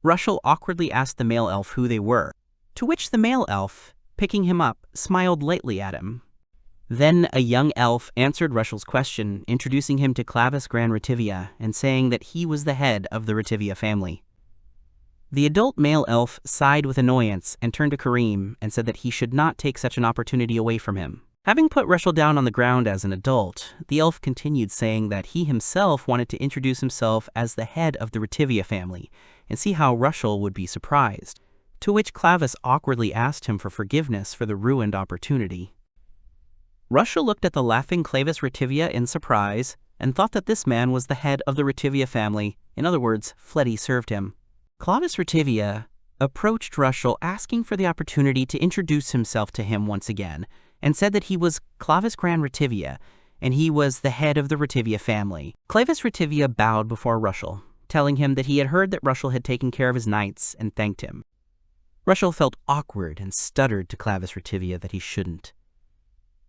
Rushel awkwardly asked the male elf who they were, to which the male elf, picking him up, smiled lightly at him. Then a young elf answered Rushel's question, introducing him to Clavis Gran Rivia and saying that he was the head of the Rivia family. The adult male elf sighed with annoyance and turned to Kareem and said that he should not take such an opportunity away from him. Having put Rushel down on the ground as an adult, the elf continued saying that he himself wanted to introduce himself as the head of the Rivia family and see how Rushel would be surprised, to which Clavis awkwardly asked him for forgiveness for the ruined opportunity. Rushel looked at the laughing Clavis Rivia in surprise and thought that this man was the head of the Rivia family. In other words, Fletty served him. Clavis Rivia approached Rushel asking for the opportunity to introduce himself to him once again and said that he was Clavis Gran Rivia and he was the head of the Rivia family. Clavis Rivia bowed before Rushel, telling him that he had heard that Rushel had taken care of his knights and thanked him. Rushel felt awkward and stuttered to Clavis Rivia that he shouldn't.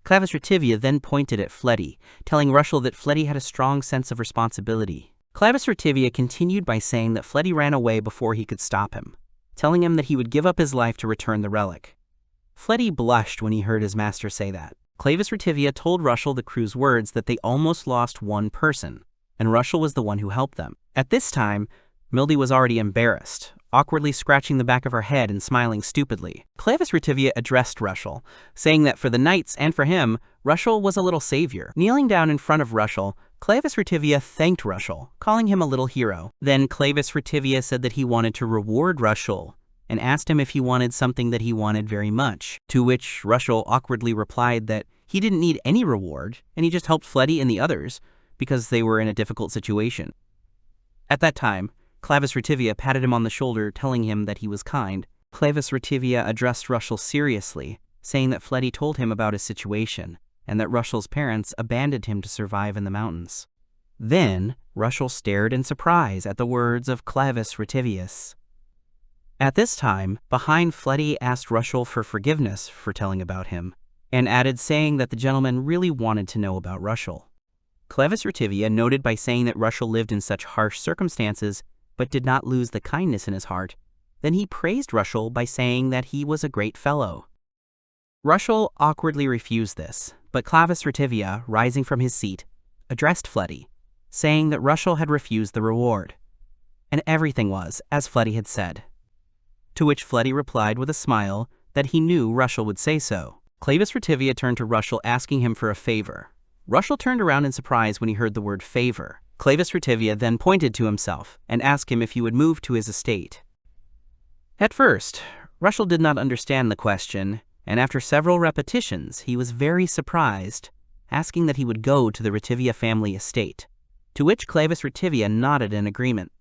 Clavis Rivia then pointed at Fletty, telling Rushel that Fletty had a strong sense of responsibility. Clavis Rivia continued by saying that Fletty ran away before he could stop him, telling him that he would give up his life to return the relic. Fletty blushed when he heard his master say that. Clavis Rivia told Rushel the crew's words that they almost lost one person, and Rushel was the one who helped them. At this time, Mildy was already embarrassed, awkwardly scratching the back of her head and smiling stupidly. Clavis Rivia addressed Rushel, saying that for the knights and for him, Rushel was a little savior. Kneeling down in front of Rushel, Clavis Rivia thanked Rushel, calling him a little hero. Then Clavis Rivia said that he wanted to reward Rushel and asked him if he wanted something that he wanted very much, to which Rushel awkwardly replied that he didn't need any reward and he just helped Fletty and the others because they were in a difficult situation. At that time, Clavis Rivia patted him on the shoulder, telling him that he was kind. Clavis Rivia addressed Rushel seriously, saying that Fletty told him about his situation, and that Rushel's parents abandoned him to survive in the mountains. Then, Rushel stared in surprise at the words of Clavis Rivia. At this time, behind Fletty asked Rushel for forgiveness for telling about him, and added saying that the gentleman really wanted to know about Rushel. Clevis Rivia noted by saying that Rushel lived in such harsh circumstances but did not lose the kindness in his heart. Then he praised Rushel by saying that he was a great fellow. Rushel awkwardly refused this, but Clevis Rivia, rising from his seat, addressed Fletty, saying that Rushel had refused the reward. And everything was as Fletty had said. To which Fletty replied with a smile that he knew Rushel would say so. Clevis Rivia turned to Rushel asking him for a favor. Rushel turned around in surprise when he heard the word favor. Clevis Rivia then pointed to himself and asked him if he would move to his estate. At first, Rushel did not understand the question, and after several repetitions, he was very surprised, asking that he would go to the Rivia family estate, to which Clevis Rivia nodded in agreement.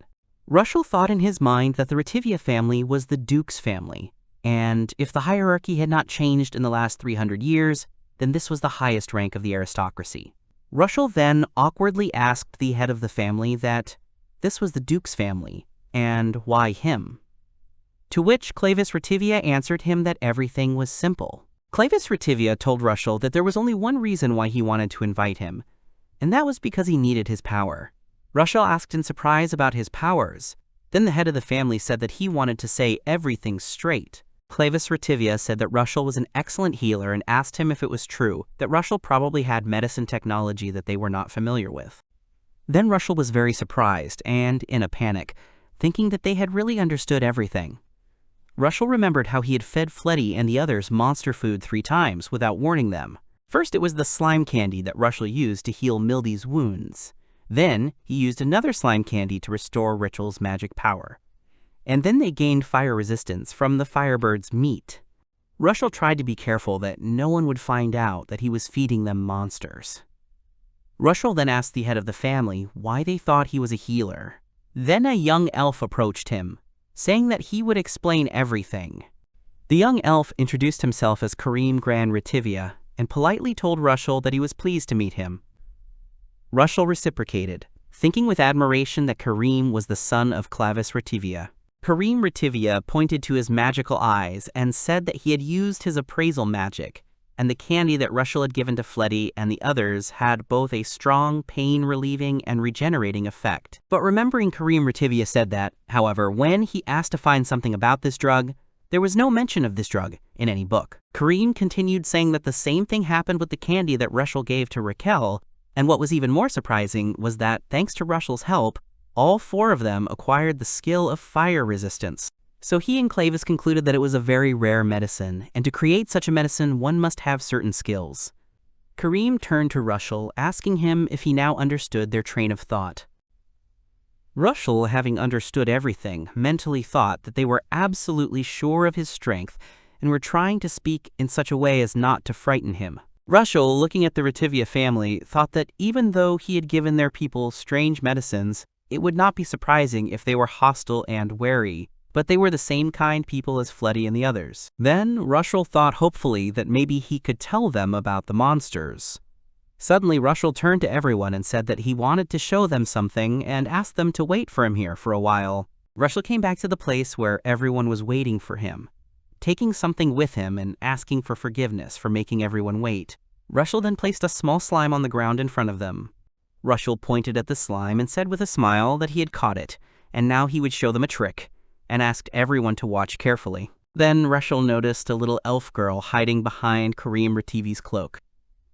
Rushel thought in his mind that the Rivia family was the Duke's family, and if the hierarchy had not changed in the last 300 years, then this was the highest rank of the aristocracy. Rushel then awkwardly asked the head of the family that this was the Duke's family, and why him? To which Clevis Rivia answered him that everything was simple. Clevis Rivia told Rushel that there was only one reason why he wanted to invite him, and that was because he needed his power. Rushel asked in surprise about his powers. Then the head of the family said that he wanted to say everything straight. Clevis Rivia said that Rushel was an excellent healer and asked him if it was true that Rushel probably had medicine technology that they were not familiar with. Then Rushel was very surprised and in a panic, thinking that they had really understood everything. Rushel remembered how he had fed Fletty and the others monster food 3 times without warning them. First it was the slime candy that Rushel used to heal Mildy's wounds. Then he used another slime candy to restore Ruchel's magic power. And then they gained fire resistance from the firebird's meat. Rushel tried to be careful that no one would find out that he was feeding them monsters. Rushel then asked the head of the family why they thought he was a healer. Then a young elf approached him, saying that he would explain everything. The young elf introduced himself as Kareem Gran Rivia and politely told Rushel that he was pleased to meet him. Rushel reciprocated, thinking with admiration that Kareem was the son of Clevis Rivia. Kareem Rivia pointed to his magical eyes and said that he had used his appraisal magic, and the candy that Rushel had given to Fletty and the others had both a strong, pain-relieving and regenerating effect. But remembering Kareem Rivia said that, however, when he asked to find something about this drug, there was no mention of this drug in any book. Kareem continued saying that the same thing happened with the candy that Rushel gave to Raquel, and what was even more surprising was that, thanks to Rushel's help, all 4 of them acquired the skill of fire resistance. So he and Clevis concluded that it was a very rare medicine, and to create such a medicine one must have certain skills. Kareem turned to Rushel, asking him if he now understood their train of thought. Rushel, having understood everything, mentally thought that they were absolutely sure of his strength and were trying to speak in such a way as not to frighten him. Rushel, looking at the Rivia family, thought that even though he had given their people strange medicines, it would not be surprising if they were hostile and wary, but they were the same kind people as Fletty and the others. Then Rushel thought hopefully that maybe he could tell them about the monsters. Suddenly Rushel turned to everyone and said that he wanted to show them something and asked them to wait for him here for a while. Rushel came back to the place where everyone was waiting for him, taking something with him and asking for forgiveness for making everyone wait. Rushel then placed a small slime on the ground in front of them. Rushel pointed at the slime and said with a smile that he had caught it, and now he would show them a trick, and asked everyone to watch carefully. Then Rushel noticed a little elf girl hiding behind Kareem Rivia's cloak.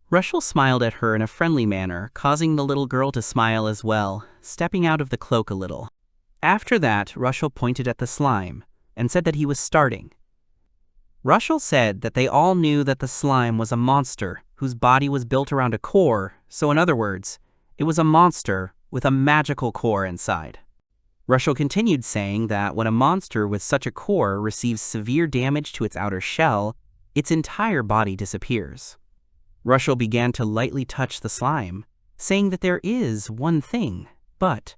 Rushel smiled at her in a friendly manner, causing the little girl to smile as well, stepping out of the cloak a little. After that, Rushel pointed at the slime, and said that he was starting. Rushel said that they all knew that the slime was a monster whose body was built around a core, so in other words, it was a monster with a magical core inside. Rushel continued saying that when a monster with such a core receives severe damage to its outer shell, its entire body disappears. Rushel began to lightly touch the slime, saying that there is one thing, but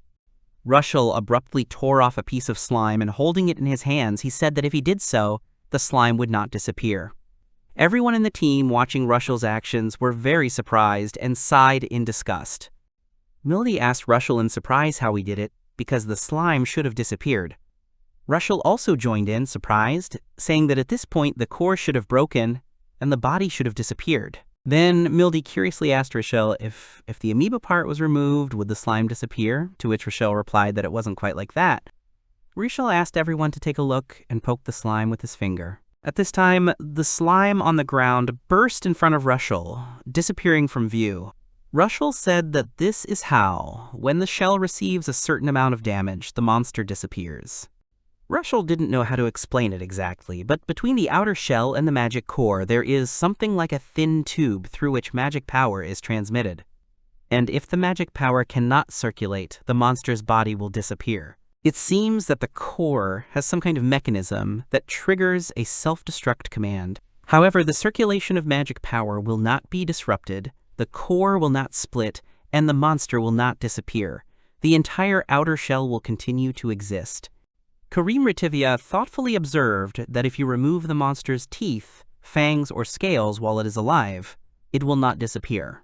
Rushel abruptly tore off a piece of slime and holding it in his hands, he said that if he did so, the slime would not disappear. Everyone in the team watching Rushel's actions were very surprised and sighed in disgust. Mildy asked Rushel in surprise how he did it, because the slime should have disappeared. Rushel also joined in, surprised, saying that at this point the core should have broken and the body should have disappeared. Then Mildy curiously asked Rushel if the amoeba part was removed, would the slime disappear? To which Rushel replied that it wasn't quite like that. Rushel asked everyone to take a look and poke the slime with his finger. At this time, the slime on the ground burst in front of Rushel, disappearing from view. Rushel said that this is how, when the shell receives a certain amount of damage, the monster disappears. Rushel didn't know how to explain it exactly, but between the outer shell and the magic core, there is something like a thin tube through which magic power is transmitted. And if the magic power cannot circulate, the monster's body will disappear. It seems that the core has some kind of mechanism that triggers a self-destruct command. However, the circulation of magic power will not be disrupted, the core will not split, and the monster will not disappear. The entire outer shell will continue to exist. Rivia thoughtfully observed that if you remove the monster's teeth, fangs, or scales while it is alive, it will not disappear.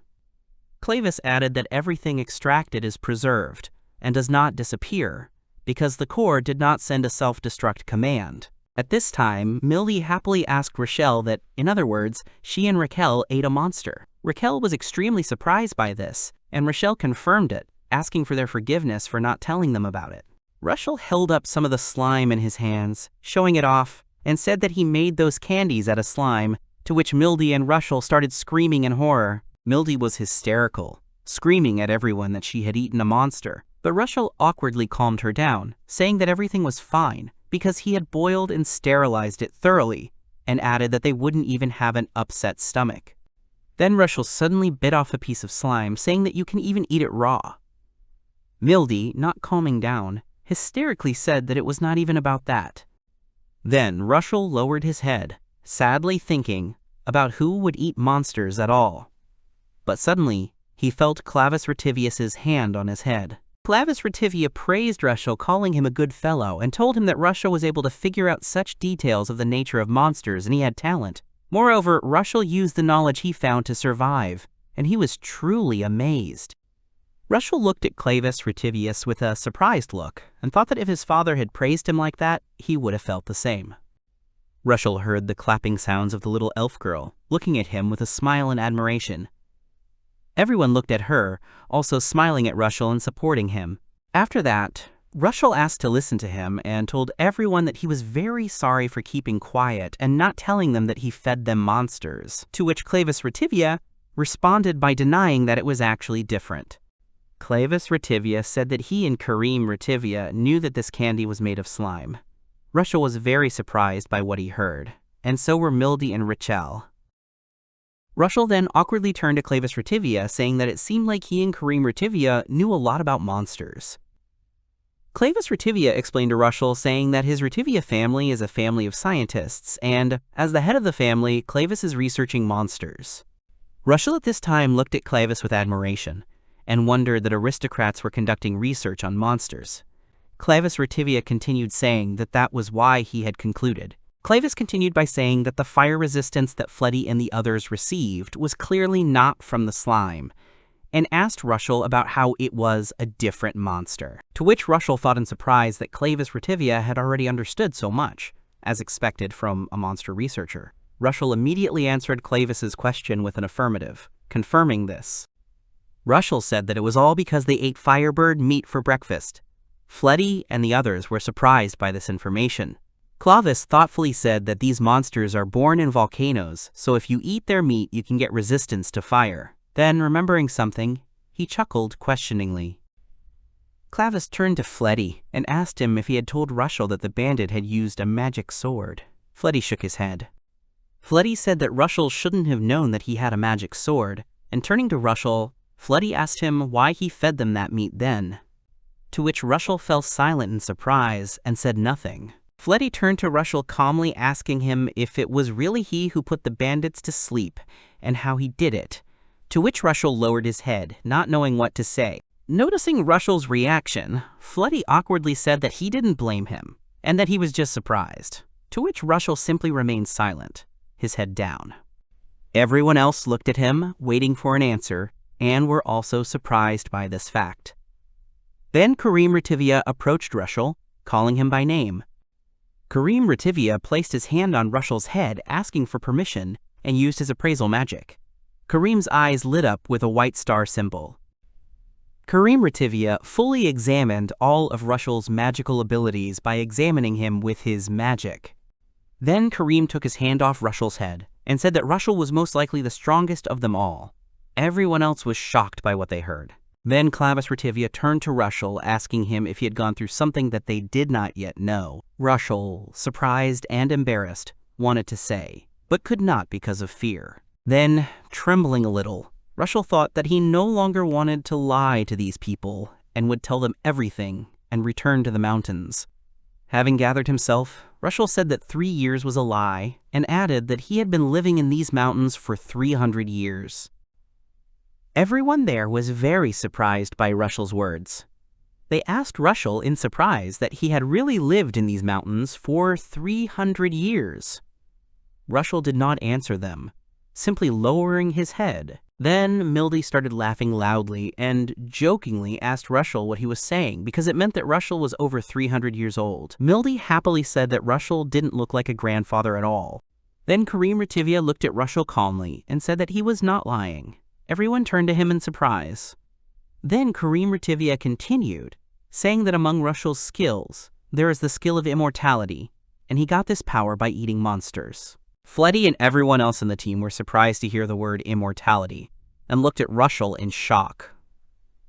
Clavis added that everything extracted is preserved and does not disappear, because the core did not send a self-destruct command. At this time, Mildy happily asked Rushel that, in other words, she and Raquel ate a monster. Raquel was extremely surprised by this, and Rushel confirmed it, asking for their forgiveness for not telling them about it. Rushel held up some of the slime in his hands, showing it off, and said that he made those candies out of slime, to which Mildy and Rushel started screaming in horror. Mildy was hysterical, screaming at everyone that she had eaten a monster. But Rushel awkwardly calmed her down, saying that everything was fine because he had boiled and sterilized it thoroughly, and added that they wouldn't even have an upset stomach. Then Rushel suddenly bit off a piece of slime, saying that you can even eat it raw. Mildy, not calming down, hysterically said that it was not even about that. Then Rushel lowered his head, sadly thinking about who would eat monsters at all. But suddenly, he felt Clavis Rativius's hand on his head. Clavis Rativia praised Rushel, calling him a good fellow, and told him that Rushel was able to figure out such details of the nature of monsters, and he had talent. Moreover, Rushel used the knowledge he found to survive, and he was truly amazed. Rushel looked at Clavis Rativius with a surprised look, and thought that if his father had praised him like that, he would have felt the same. Rushel heard the clapping sounds of the little elf girl, looking at him with a smile and admiration. Everyone looked at her, also smiling at Rushel and supporting him. After that, Rushel asked to listen to him and told everyone that he was very sorry for keeping quiet and not telling them that he fed them monsters, to which Clavis Rativia responded by denying that it was actually different. Clavis Rativia said that he and Kareem Rativia knew that this candy was made of slime. Rushel was very surprised by what he heard, and so were Mildy and Rushel. Rushel then awkwardly turned to Clavis Rativia, saying that it seemed like he and Kareem Rativia knew a lot about monsters. Clavis Rativia explained to Rushel, saying that his Rativia family is a family of scientists, and, as the head of the family, Clavis is researching monsters. Rushel at this time looked at Clavis with admiration, and wondered that aristocrats were conducting research on monsters. Clavis Rativia continued saying that that was why he had concluded. Clavis continued by saying that the fire resistance that Fleddy and the others received was clearly not from the slime, and asked Rushel about how it was a different monster. To which Rushel thought in surprise that Clavis Rativia had already understood so much, as expected from a monster researcher. Rushel immediately answered Clavis's question with an affirmative, confirming this. Rushel said that it was all because they ate firebird meat for breakfast. Fleddy and the others were surprised by this information. Clavis thoughtfully said that these monsters are born in volcanoes, so if you eat their meat, you can get resistance to fire. Then, remembering something, he chuckled questioningly. Clavis turned to Fleddy and asked him if he had told Rushel that the bandit had used a magic sword. Fleddy shook his head. Fleddy said that Rushel shouldn't have known that he had a magic sword, and turning to Rushel, Fleddy asked him why he fed them that meat then. To which Rushel fell silent in surprise and said nothing. Fleddy turned to Rushel calmly, asking him if it was really he who put the bandits to sleep, and how he did it, to which Rushel lowered his head, not knowing what to say. Noticing Rushel's reaction, Fleddy awkwardly said that he didn't blame him, and that he was just surprised, to which Rushel simply remained silent, his head down. Everyone else looked at him, waiting for an answer, and were also surprised by this fact. Then Kareem Rativia approached Rushel, calling him by name. Kareem Rativia placed his hand on Rushel's head, asking for permission, and used his appraisal magic. Kareem's eyes lit up with a white star symbol. Rivia fully examined all of Rushel's magical abilities by examining him with his magic. Then Kareem took his hand off Rushel's head and said that Rushel was most likely the strongest of them all. Everyone else was shocked by what they heard. Then Rivia turned to Rushel, asking him if he had gone through something that they did not yet know. Rushel, surprised and embarrassed, wanted to say, but could not because of fear. Then, trembling a little, Rushel thought that he no longer wanted to lie to these people and would tell them everything and return to the mountains. Having gathered himself, Rushel said that 3 years was a lie and added that he had been living in these mountains for 300 years. Everyone there was very surprised by Rushel's words. They asked Rushel in surprise that he had really lived in these mountains for 300 years. Rushel did not answer them, simply lowering his head. Then Mildy started laughing loudly and jokingly asked Rushel what he was saying because it meant that Rushel was over 300 years old. Mildy happily said that Rushel didn't look like a grandfather at all. Then Rivia looked at Rushel calmly and said that he was not lying. Everyone turned to him in surprise. Then Rivia continued, saying that among Rushel's skills, there is the skill of immortality, and he got this power by eating monsters. Fletty and everyone else in the team were surprised to hear the word immortality, and looked at Rushel in shock.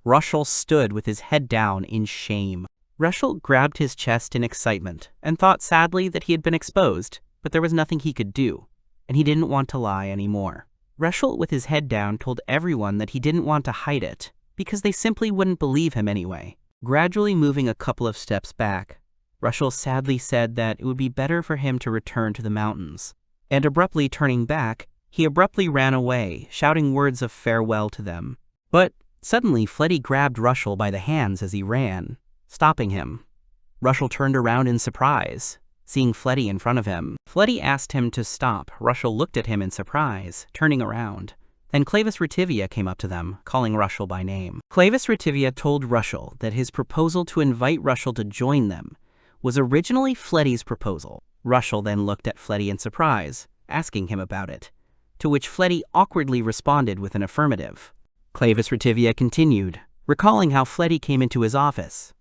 Rushel stood with his head down in shame. Rushel grabbed his chest in excitement, and thought sadly that he had been exposed, but there was nothing he could do, and he didn't want to lie anymore. Rushel, with his head down, told everyone that he didn't want to hide it, because they simply wouldn't believe him anyway. Gradually moving a couple of steps back, Rushel sadly said that it would be better for him to return to the mountains. And abruptly turning back, he abruptly ran away, shouting words of farewell to them. But suddenly Fletty grabbed Rushel by the hands as he ran, stopping him. Rushel turned around in surprise, seeing Fletty in front of him. Fletty asked him to stop. Rushel looked at him in surprise, turning around. Then Rivia came up to them, calling Rushel by name. Rivia told Rushel that his proposal to invite Rushel to join them was originally Fletty's proposal. Rushel then looked at Fletty in surprise, asking him about it, to which Fletty awkwardly responded with an affirmative. Rivia continued, recalling how Fletty came into his office.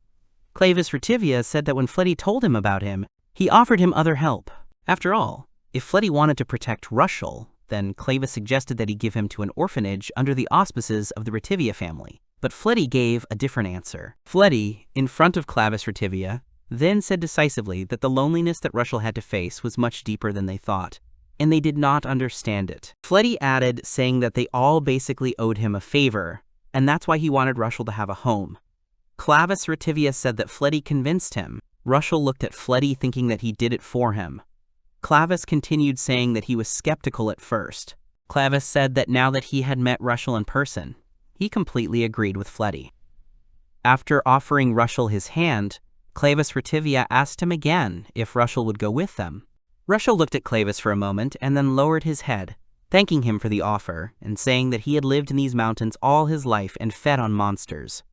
Rivia said that when Fletty told him about him, he offered him other help. After all, if Fletty wanted to protect Rushel, then Clavis suggested that he give him to an orphanage under the auspices of the Rivia family. But Fletty gave a different answer. Fletty, in front of Rivia, then said decisively that the loneliness that Rushel had to face was much deeper than they thought, and they did not understand it. Fletty added, saying that they all basically owed him a favor, and that's why he wanted Rushel to have a home. Rivia said that Fletty convinced him. Rushel looked at Fletty thinking that he did it for him. Clavis continued saying that he was skeptical at first. Clavis said that now that he had met Rushel in person, he completely agreed with Fletty. After offering Rushel his hand, Rivia asked him again if Rushel would go with them. Rushel looked at Clavis for a moment and then lowered his head, thanking him for the offer and saying that he had lived in these mountains all his life and fed on monsters.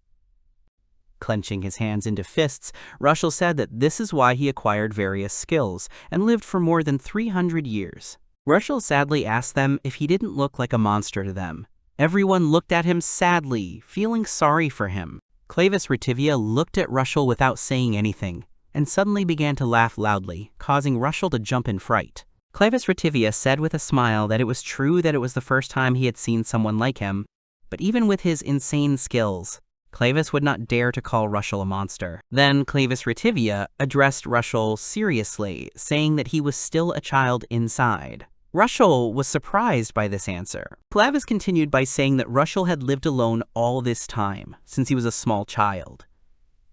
Clenching his hands into fists, Rushel said that this is why he acquired various skills and lived for more than 300 years. Rushel sadly asked them if he didn't look like a monster to them. Everyone looked at him sadly, feeling sorry for him. Rivia looked at Rushel without saying anything, and suddenly began to laugh loudly, causing Rushel to jump in fright. Rivia said with a smile that it was true that it was the first time he had seen someone like him, but even with his insane skills, Clavis would not dare to call Rushel a monster. Then Rivia addressed Rushel seriously, saying that he was still a child inside. Rushel was surprised by this answer. Clavis continued by saying that Rushel had lived alone all this time, since he was a small child.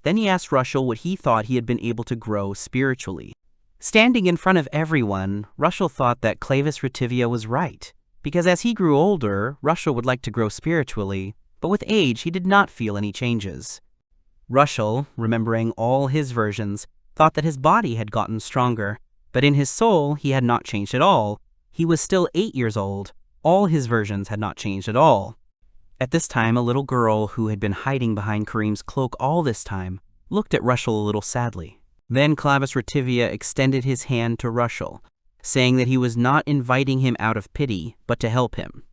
Then he asked Rushel what he thought he had been able to grow spiritually. Standing in front of everyone, Rushel thought that Rivia was right, because as he grew older, Rushel would like to grow spiritually, but with age he did not feel any changes. Rushel, remembering all his versions, thought that his body had gotten stronger, but in his soul he had not changed at all. He was still 8 years old. All his versions had not changed at all. At this time, a little girl who had been hiding behind Kareem's cloak all this time looked at Rushel a little sadly. Then Rivia extended his hand to Rushel, saying that he was not inviting him out of pity, but to help him.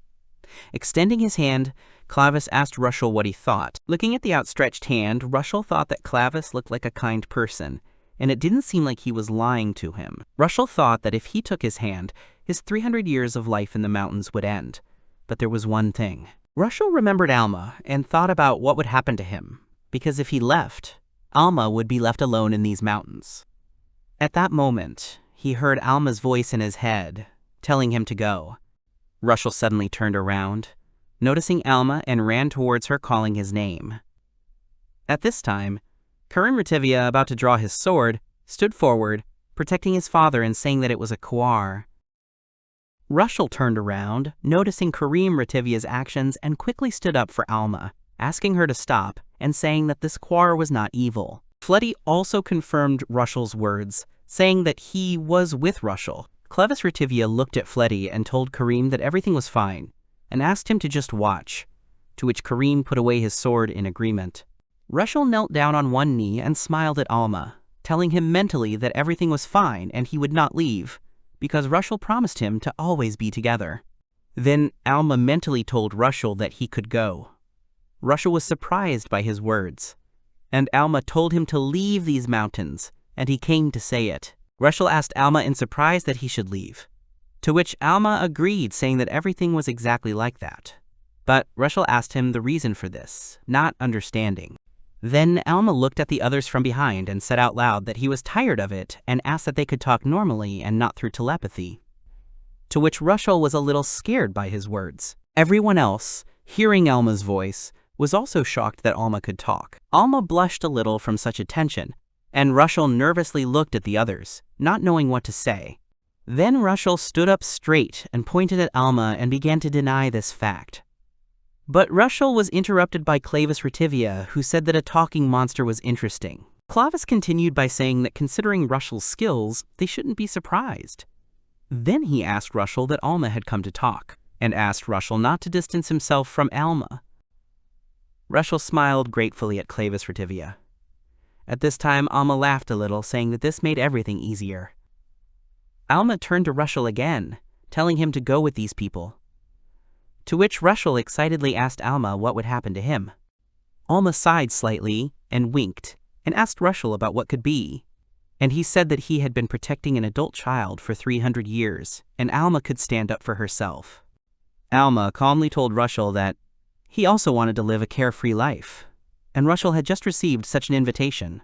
Extending his hand, Clavis asked Rushel what he thought. Looking at the outstretched hand, Rushel thought that Clavis looked like a kind person, and it didn't seem like he was lying to him. Rushel thought that if he took his hand, his 300 years of life in the mountains would end. But there was one thing. Rushel remembered Alma and thought about what would happen to him, because if he left, Alma would be left alone in these mountains. At that moment, he heard Alma's voice in his head, telling him to go. Rushel suddenly turned around, noticing Alma, and ran towards her, calling his name. At this time, Karim Rivia, about to draw his sword, stood forward, protecting his father and saying that it was a Kuar. Rushel turned around, noticing Karim Ritivia's actions, and quickly stood up for Alma, asking her to stop and saying that this Kuar was not evil. Fletty also confirmed Rushel's words, saying that he was with Rushel. Clavis Rivia looked at Fletty and told Karim that everything was fine, and asked him to just watch, to which Karim put away his sword in agreement. Rushel knelt down on one knee and smiled at Alma, telling him mentally that everything was fine and he would not leave, because Rushel promised him to always be together. Then Alma mentally told Rushel that he could go. Rushel was surprised by his words, and Alma told him to leave these mountains, and he came to say it. Rushel asked Alma in surprise that he should leave, to which Alma agreed, saying that everything was exactly like that. But Rushel asked him the reason for this, not understanding. Then Alma looked at the others from behind and said out loud that he was tired of it and asked that they could talk normally and not through telepathy. To which Rushel was a little scared by his words. Everyone else, hearing Alma's voice, was also shocked that Alma could talk. Alma blushed a little from such attention, and Rushel nervously looked at the others, not knowing what to say. Then Rushel stood up straight and pointed at Alma and began to deny this fact. But Rushel was interrupted by Clavis Rivia, who said that a talking monster was interesting. Clavis continued by saying that considering Rushel's skills, they shouldn't be surprised. Then he asked Rushel that Alma had come to talk, and asked Rushel not to distance himself from Alma. Rushel smiled gratefully at Clavis Rivia. At this time, Alma laughed a little, saying that this made everything easier. Alma turned to Rushel again, telling him to go with these people. To which Rushel excitedly asked Alma what would happen to him. Alma sighed slightly and winked and asked Rushel about what could be, and he said that he had been protecting an adult child for 300 years, and Alma could stand up for herself. Alma calmly told Rushel that he also wanted to live a carefree life, and Rushel had just received such an invitation.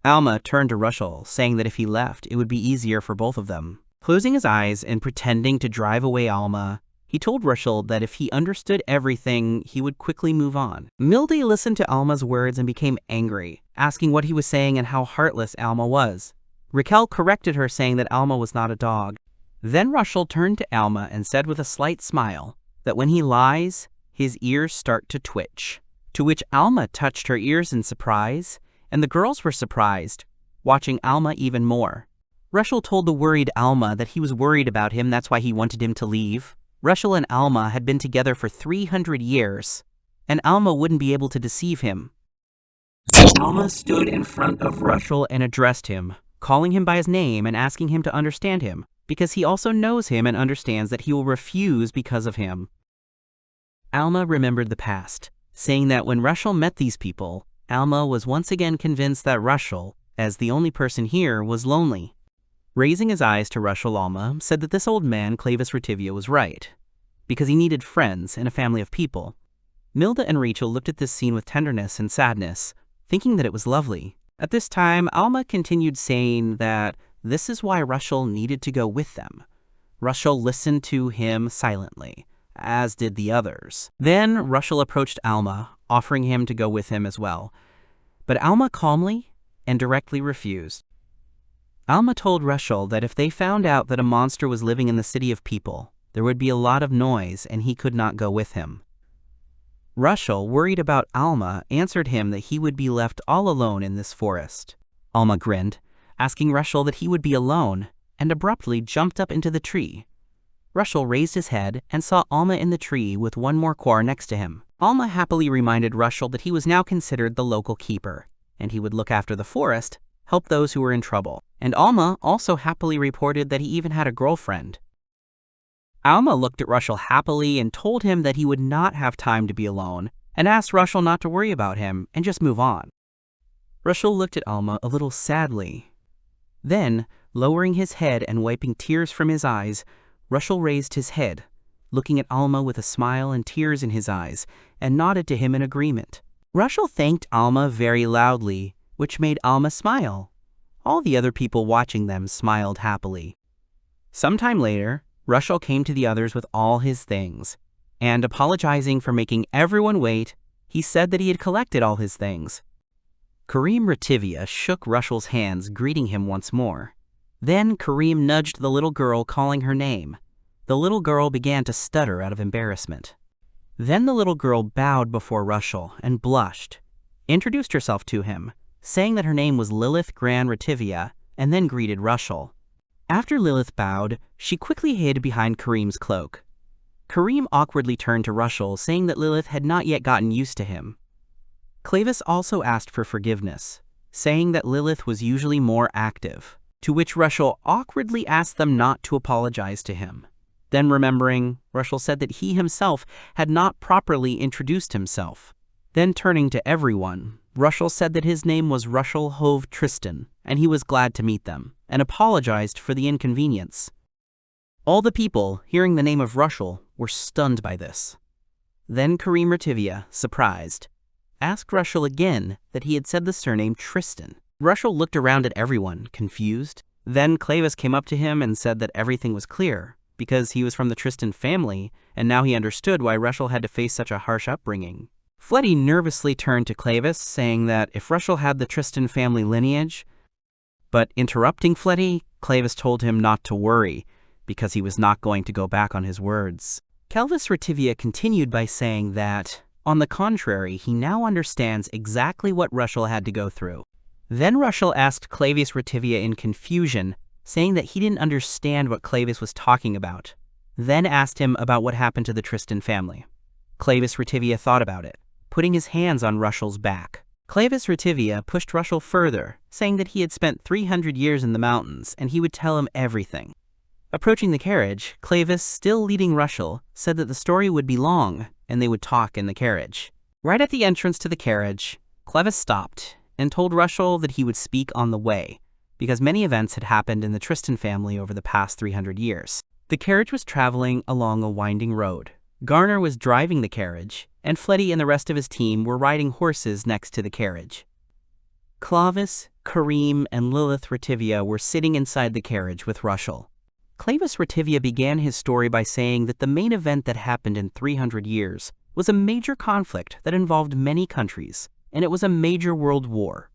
Alma turned to Rushel, saying that if he left, it would be easier for both of them. Closing his eyes and pretending to drive away Alma, he told Rushel that if he understood everything, he would quickly move on. Milde listened to Alma's words and became angry, asking what he was saying and how heartless Alma was. Raquel corrected her, saying that Alma was not a dog. Then Rushel turned to Alma and said with a slight smile that when he lies, his ears start to twitch. To which Alma touched her ears in surprise, and the girls were surprised, watching Alma even more. Rushel told the worried Alma that he was worried about him, that's why he wanted him to leave. Rushel and Alma had been together for 300 years, and Alma wouldn't be able to deceive him. So Alma stood in front of Rushel and addressed him, calling him by his name and asking him to understand him, because he also knows him and understands that he will refuse because of him. Alma remembered the past, saying that when Rushel met these people, Alma was once again convinced that Rushel, as the only person here, was lonely. Raising his eyes to Rushel, Alma said that this old man, Clavis Rivia, was right, because he needed friends and a family of people. Milda and Rachel looked at this scene with tenderness and sadness, thinking that it was lovely. At this time, Alma continued saying that this is why Rushel needed to go with them. Rushel listened to him silently, as did the others. Then Rushel approached Alma, offering him to go with him as well, but Alma calmly and directly refused. Alma told Rushel that if they found out that a monster was living in the city of people, there would be a lot of noise and he could not go with him. Rushel, worried about Alma, answered him that he would be left all alone in this forest. Alma grinned, asking Rushel that he would be alone, and abruptly jumped up into the tree. Rushel raised his head and saw Alma in the tree with one more Quar next to him. Alma happily reminded Rushel that he was now considered the local keeper, and he would look after the forest, help those who were in trouble. And Alma also happily reported that he even had a girlfriend. Alma looked at Rushel happily and told him that he would not have time to be alone, and asked Rushel not to worry about him and just move on. Rushel looked at Alma a little sadly. Then, lowering his head and wiping tears from his eyes, Rushel raised his head, looking at Alma with a smile and tears in his eyes, and nodded to him in agreement. Rushel thanked Alma very loudly, which made Alma smile. All the other people watching them smiled happily. Sometime later, Rushel came to the others with all his things, and apologizing for making everyone wait, he said that he had collected all his things. Rivia shook Rushel's hands, greeting him once more. Then Kareem nudged the little girl, calling her name. The little girl began to stutter out of embarrassment. Then the little girl bowed before Rushel and blushed, introduced herself to him, saying that her name was Lilith Gran Rivia, and then greeted Rushel. After Lilith bowed, she quickly hid behind Kareem's cloak. Kareem awkwardly turned to Rushel, saying that Lilith had not yet gotten used to him. Clavis also asked for forgiveness, saying that Lilith was usually more active, to which Rushel awkwardly asked them not to apologize to him. Then remembering, Rushel said that he himself had not properly introduced himself. Then turning to everyone, Rushel said that his name was Rushel Hove Tristan, and he was glad to meet them, and apologized for the inconvenience. All the people, hearing the name of Rushel, were stunned by this. Then Rivia, surprised, asked Rushel again that he had said the surname Tristan. Rushel looked around at everyone, confused. Then Clavis came up to him and said that everything was clear, because he was from the Tristan family, and now he understood why Rushel had to face such a harsh upbringing. Fletty nervously turned to Clavis, saying that if Rushel had the Tristan family lineage, but interrupting Fletty, Clavis told him not to worry, because he was not going to go back on his words. Rivia continued by saying that, on the contrary, he now understands exactly what Rushel had to go through. Then Rushel asked Rivia in confusion, saying that he didn't understand what Clavis was talking about, then asked him about what happened to the Tristan family. Rivia thought about it, putting his hands on Rushel's back. Rivia pushed Rushel further, saying that he had spent 300 years in the mountains and he would tell him everything. Approaching the carriage, Clavis, still leading Rushel, said that the story would be long and they would talk in the carriage. Right at the entrance to the carriage, Clavis stopped and told Rushel that he would speak on the way, because many events had happened in the Tristan family over the past 300 years. The carriage was traveling along a winding road. Garner was driving the carriage, and Fletty and the rest of his team were riding horses next to the carriage. Clavis, Kareem, and Lilith Rivia were sitting inside the carriage with Rushel. Rivia began his story by saying that the main event that happened in 300 years was a major conflict that involved many countries, and it was a major world war.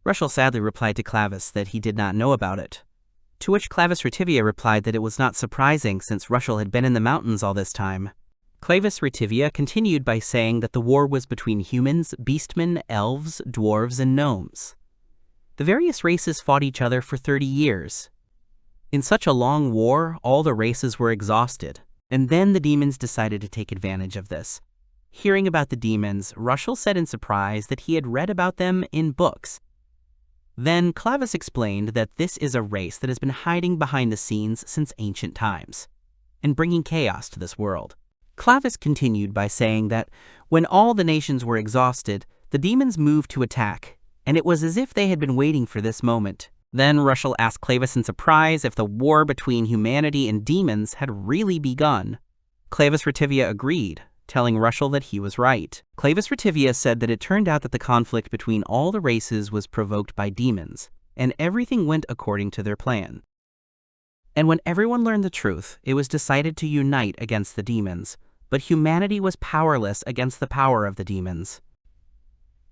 Rushel sadly replied to Clavis that he did not know about it, to which Rivia replied that it was not surprising since Rushel had been in the mountains all this time. Rivia continued by saying that the war was between humans, beastmen, elves, dwarves, and gnomes. The various races fought each other for 30 years. In such a long war, all the races were exhausted, and then the demons decided to take advantage of this. Hearing about the demons, Rushel said in surprise that he had read about them in books. Then Clavis explained that this is a race that has been hiding behind the scenes since ancient times, and bringing chaos to this world. Clavis continued by saying that when all the nations were exhausted, the demons moved to attack, and it was as if they had been waiting for this moment. Then Rushel asked Clavis in surprise if the war between humanity and demons had really begun. Rivia agreed, telling Rushel that he was right. Rivia said that it turned out that the conflict between all the races was provoked by demons, and everything went according to their plan. And when everyone learned the truth, it was decided to unite against the demons, but humanity was powerless against the power of the demons.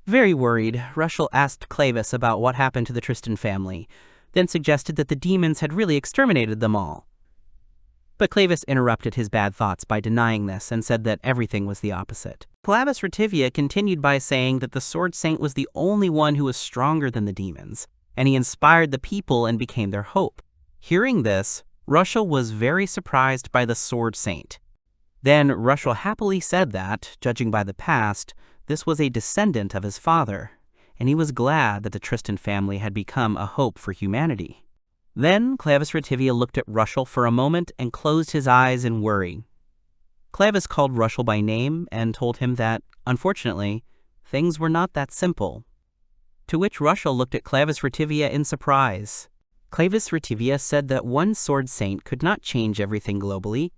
Very worried, Rushel asked Clavis about what happened to the Tristan family, then suggested that the demons had really exterminated them all. But Clavis interrupted his bad thoughts by denying this and said that everything was the opposite. Rivia continued by saying that the Sword Saint was the only one who was stronger than the demons, and he inspired the people and became their hope. Hearing this, Rushel was very surprised by the Sword Saint. Then Rushel happily said that, judging by the past, this was a descendant of his father, and he was glad that the Tristan family had become a hope for humanity. Then Clavis Retivia looked at Rushel for a moment and closed his eyes in worry. Clavis called Rushel by name and told him that, unfortunately, things were not that simple. To which Rushel looked at Clavis Retivia in surprise. Clavis Retivia said that one sword saint could not change everything globally.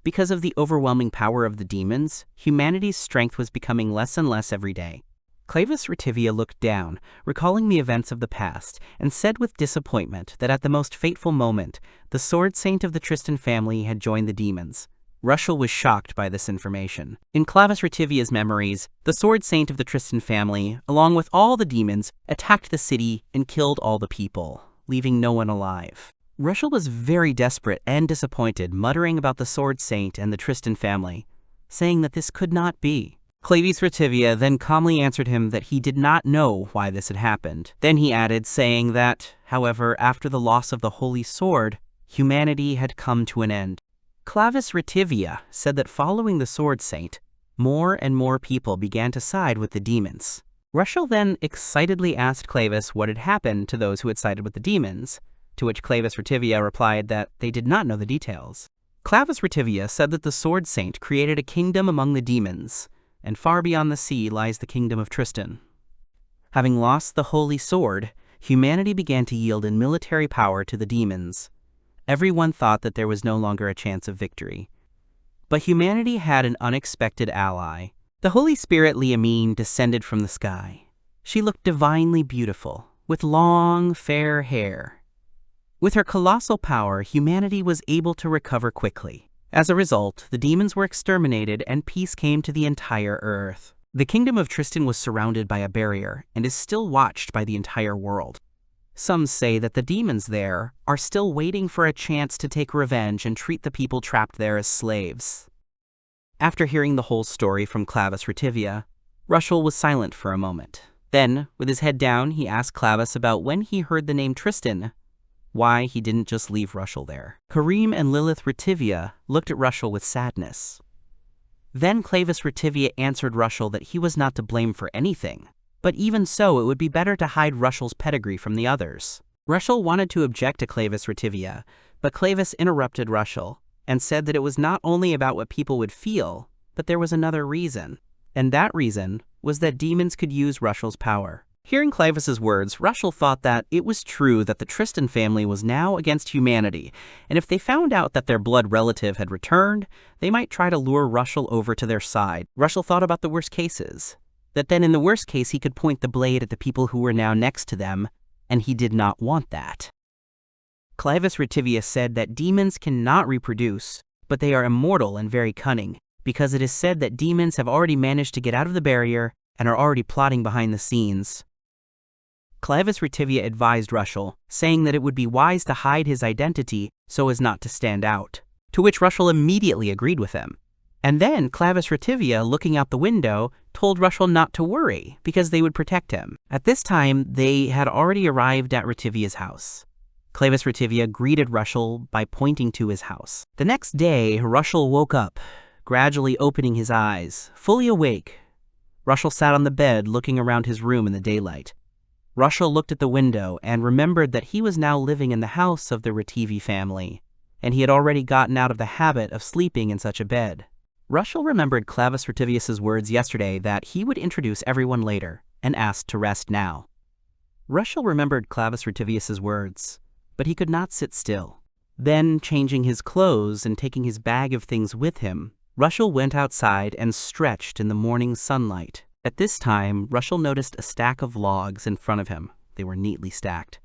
Because of the overwhelming power of the demons, humanity's strength was becoming less and less every day. Clavis Retivia looked down, recalling the events of the past, and said with disappointment that at the most fateful moment, the sword saint of the Tristan family had joined the demons. Rushel was shocked by this information. In Clavis Retivia's memories, the sword saint of the Tristan family, along with all the demons, attacked the city and killed all the people, leaving no one alive. Rushel was very desperate and disappointed, muttering about the sword saint and the Tristan family, saying that this could not be. Clavis Retivia then calmly answered him that he did not know why this had happened. Then he added, saying that, however, after the loss of the Holy Sword, humanity had come to an end. Clavis Retivia said that following the sword saint, more and more people began to side with the demons. Rushel then excitedly asked Clavis what had happened to those who had sided with the demons, to which Clavis Retivia replied that they did not know the details. Clavis Retivia said that the sword saint created a kingdom among the demons, and far beyond the sea lies the kingdom of Tristan. Having lost the holy sword, humanity began to yield in military power to the demons. Everyone thought that there was no longer a chance of victory. But humanity had an unexpected ally. The Holy Spirit Liamine descended from the sky. She looked divinely beautiful, with long, fair hair. With her colossal power, humanity was able to recover quickly. As a result, the demons were exterminated and peace came to the entire earth. The kingdom of Tristan was surrounded by a barrier and is still watched by the entire world. Some say that the demons there are still waiting for a chance to take revenge and treat the people trapped there as slaves. After hearing the whole story from Clavis Retivia, Rushel was silent for a moment. Then, with his head down, he asked Clavis about when he heard the name Tristan, why he didn't just leave Rushel there. Harem and Lilith Retivia looked at Rushel with sadness. Then Clavis Retivia answered Rushel that he was not to blame for anything. But even so, it would be better to hide Rushel's pedigree from the others. Rushel wanted to object to Clavis Retivia, but Clavis interrupted Rushel and said that it was not only about what people would feel, but there was another reason. And that reason was that demons could use Rushel's power. Hearing Clavis's words, Rushel thought that it was true that the Tristan family was now against humanity, and if they found out that their blood relative had returned, they might try to lure Rushel over to their side. Rushel thought about the worst cases. That then in the worst case he could point the blade at the people who were now next to them, and he did not want that. Clavis Retivia said that demons cannot reproduce, but they are immortal and very cunning, because it is said that demons have already managed to get out of the barrier and are already plotting behind the scenes. Clavis Retivia advised Rushel, saying that it would be wise to hide his identity so as not to stand out, to which Rushel immediately agreed with him. And then Clavis Retivia, looking out the window, told Rushel not to worry, because they would protect him. At this time, they had already arrived at Retivia's house. Clavis Retivia greeted Rushel by pointing to his house. The next day, Rushel woke up, gradually opening his eyes, fully awake. Rushel sat on the bed, looking around his room in the daylight. Rushel looked at the window and remembered that he was now living in the house of the Retivi family, and he had already gotten out of the habit of sleeping in such a bed. Rushel remembered Clavis Retivius's words yesterday that he would introduce everyone later, and asked to rest now. Rushel remembered Clavis Retivius's words, but he could not sit still. Then, changing his clothes and taking his bag of things with him, Rushel went outside and stretched in the morning sunlight. At this time, Rushel noticed a stack of logs in front of him. They were neatly stacked.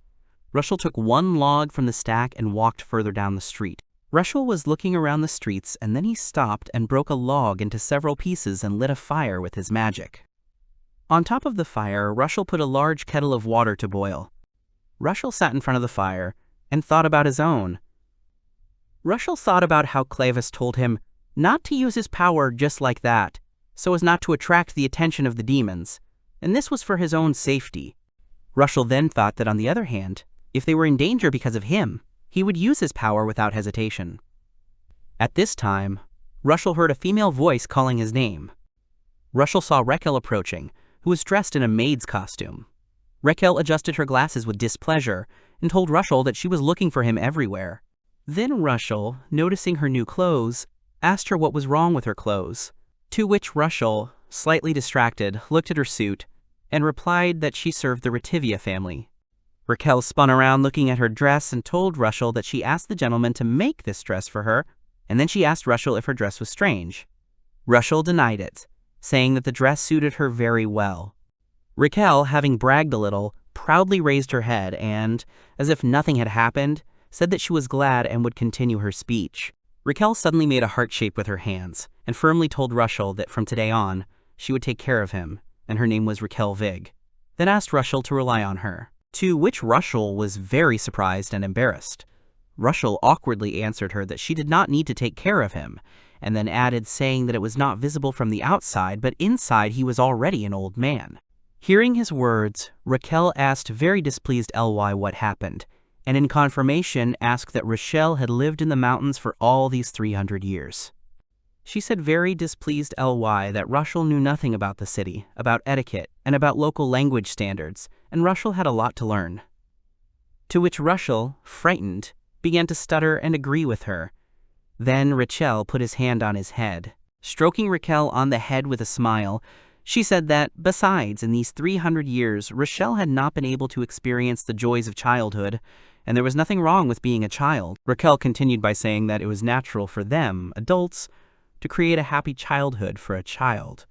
Rushel took one log from the stack and walked further down the street. Rushel was looking around the streets, and then he stopped and broke a log into several pieces and lit a fire with his magic. On top of the fire, Rushel put a large kettle of water to boil. Rushel sat in front of the fire and thought about his own. Rushel thought about how Clavis told him not to use his power just like that, so as not to attract the attention of the demons, and this was for his own safety. Rushel then thought that on the other hand, if they were in danger because of him, he would use his power without hesitation. At this time, Rushel heard a female voice calling his name. Rushel saw Ryouriban approaching, who was dressed in a maid's costume. Ryouriban adjusted her glasses with displeasure and told Rushel that she was looking for him everywhere. Then Rushel, noticing her new clothes, asked her what was wrong with her clothes, to which Rushel, slightly distracted, looked at her suit and replied that she served the Rivia family. Raquel spun around looking at her dress and told Rushel that she asked the gentleman to make this dress for her, and then she asked Rushel if her dress was strange. Rushel denied it, saying that the dress suited her very well. Raquel, having bragged a little, proudly raised her head and, as if nothing had happened, said that she was glad and would continue her speech. Raquel suddenly made a heart shape with her hands and firmly told Rushel that from today on, she would take care of him, and her name was Raquel Vig, then asked Rushel to rely on her, to which Rushel was very surprised and embarrassed. Rushel awkwardly answered her that she did not need to take care of him, and then added saying that it was not visible from the outside, but inside he was already an old man. Hearing his words, Raquel asked very displeased Ly what happened, and in confirmation asked that Rushel had lived in the mountains for all these 300 years. She said very displeased Ly that Rushel knew nothing about the city, about etiquette, and about local language standards, and Rushel had a lot to learn. To which Rushel, frightened, began to stutter and agree with her. Then Rushel put his hand on his head. Stroking Raquel on the head with a smile, she said that, besides, in these 300 years, Rushel had not been able to experience the joys of childhood, and there was nothing wrong with being a child. Raquel continued by saying that it was natural for them, adults, to create a happy childhood for a child.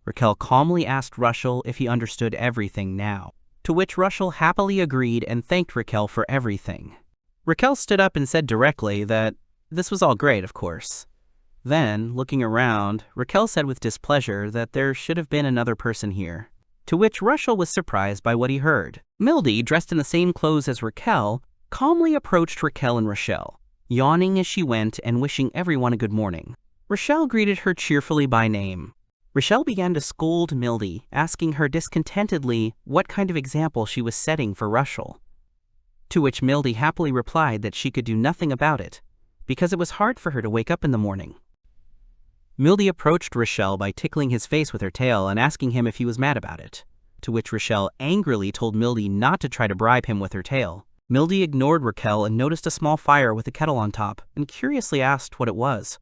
Raquel calmly asked Rushel if he understood everything now, to which Rushel happily agreed and thanked Raquel for everything. Raquel stood up and said directly that this was all great, of course. Then, looking around, Raquel said with displeasure that there should have been another person here, to which Rushel was surprised by what he heard. Mildy, dressed in the same clothes as Raquel, calmly approached Raquel and Rushel, yawning as she went and wishing everyone a good morning. Rushel greeted her cheerfully by name. Rushel began to scold Mildy, asking her discontentedly what kind of example she was setting for Rushel, to which Mildy happily replied that she could do nothing about it, because it was hard for her to wake up in the morning. Mildy approached Rushel by tickling his face with her tail and asking him if he was mad about it, to which Rushel angrily told Mildy not to try to bribe him with her tail. Mildy ignored Raquel and noticed a small fire with a kettle on top and curiously asked what it was,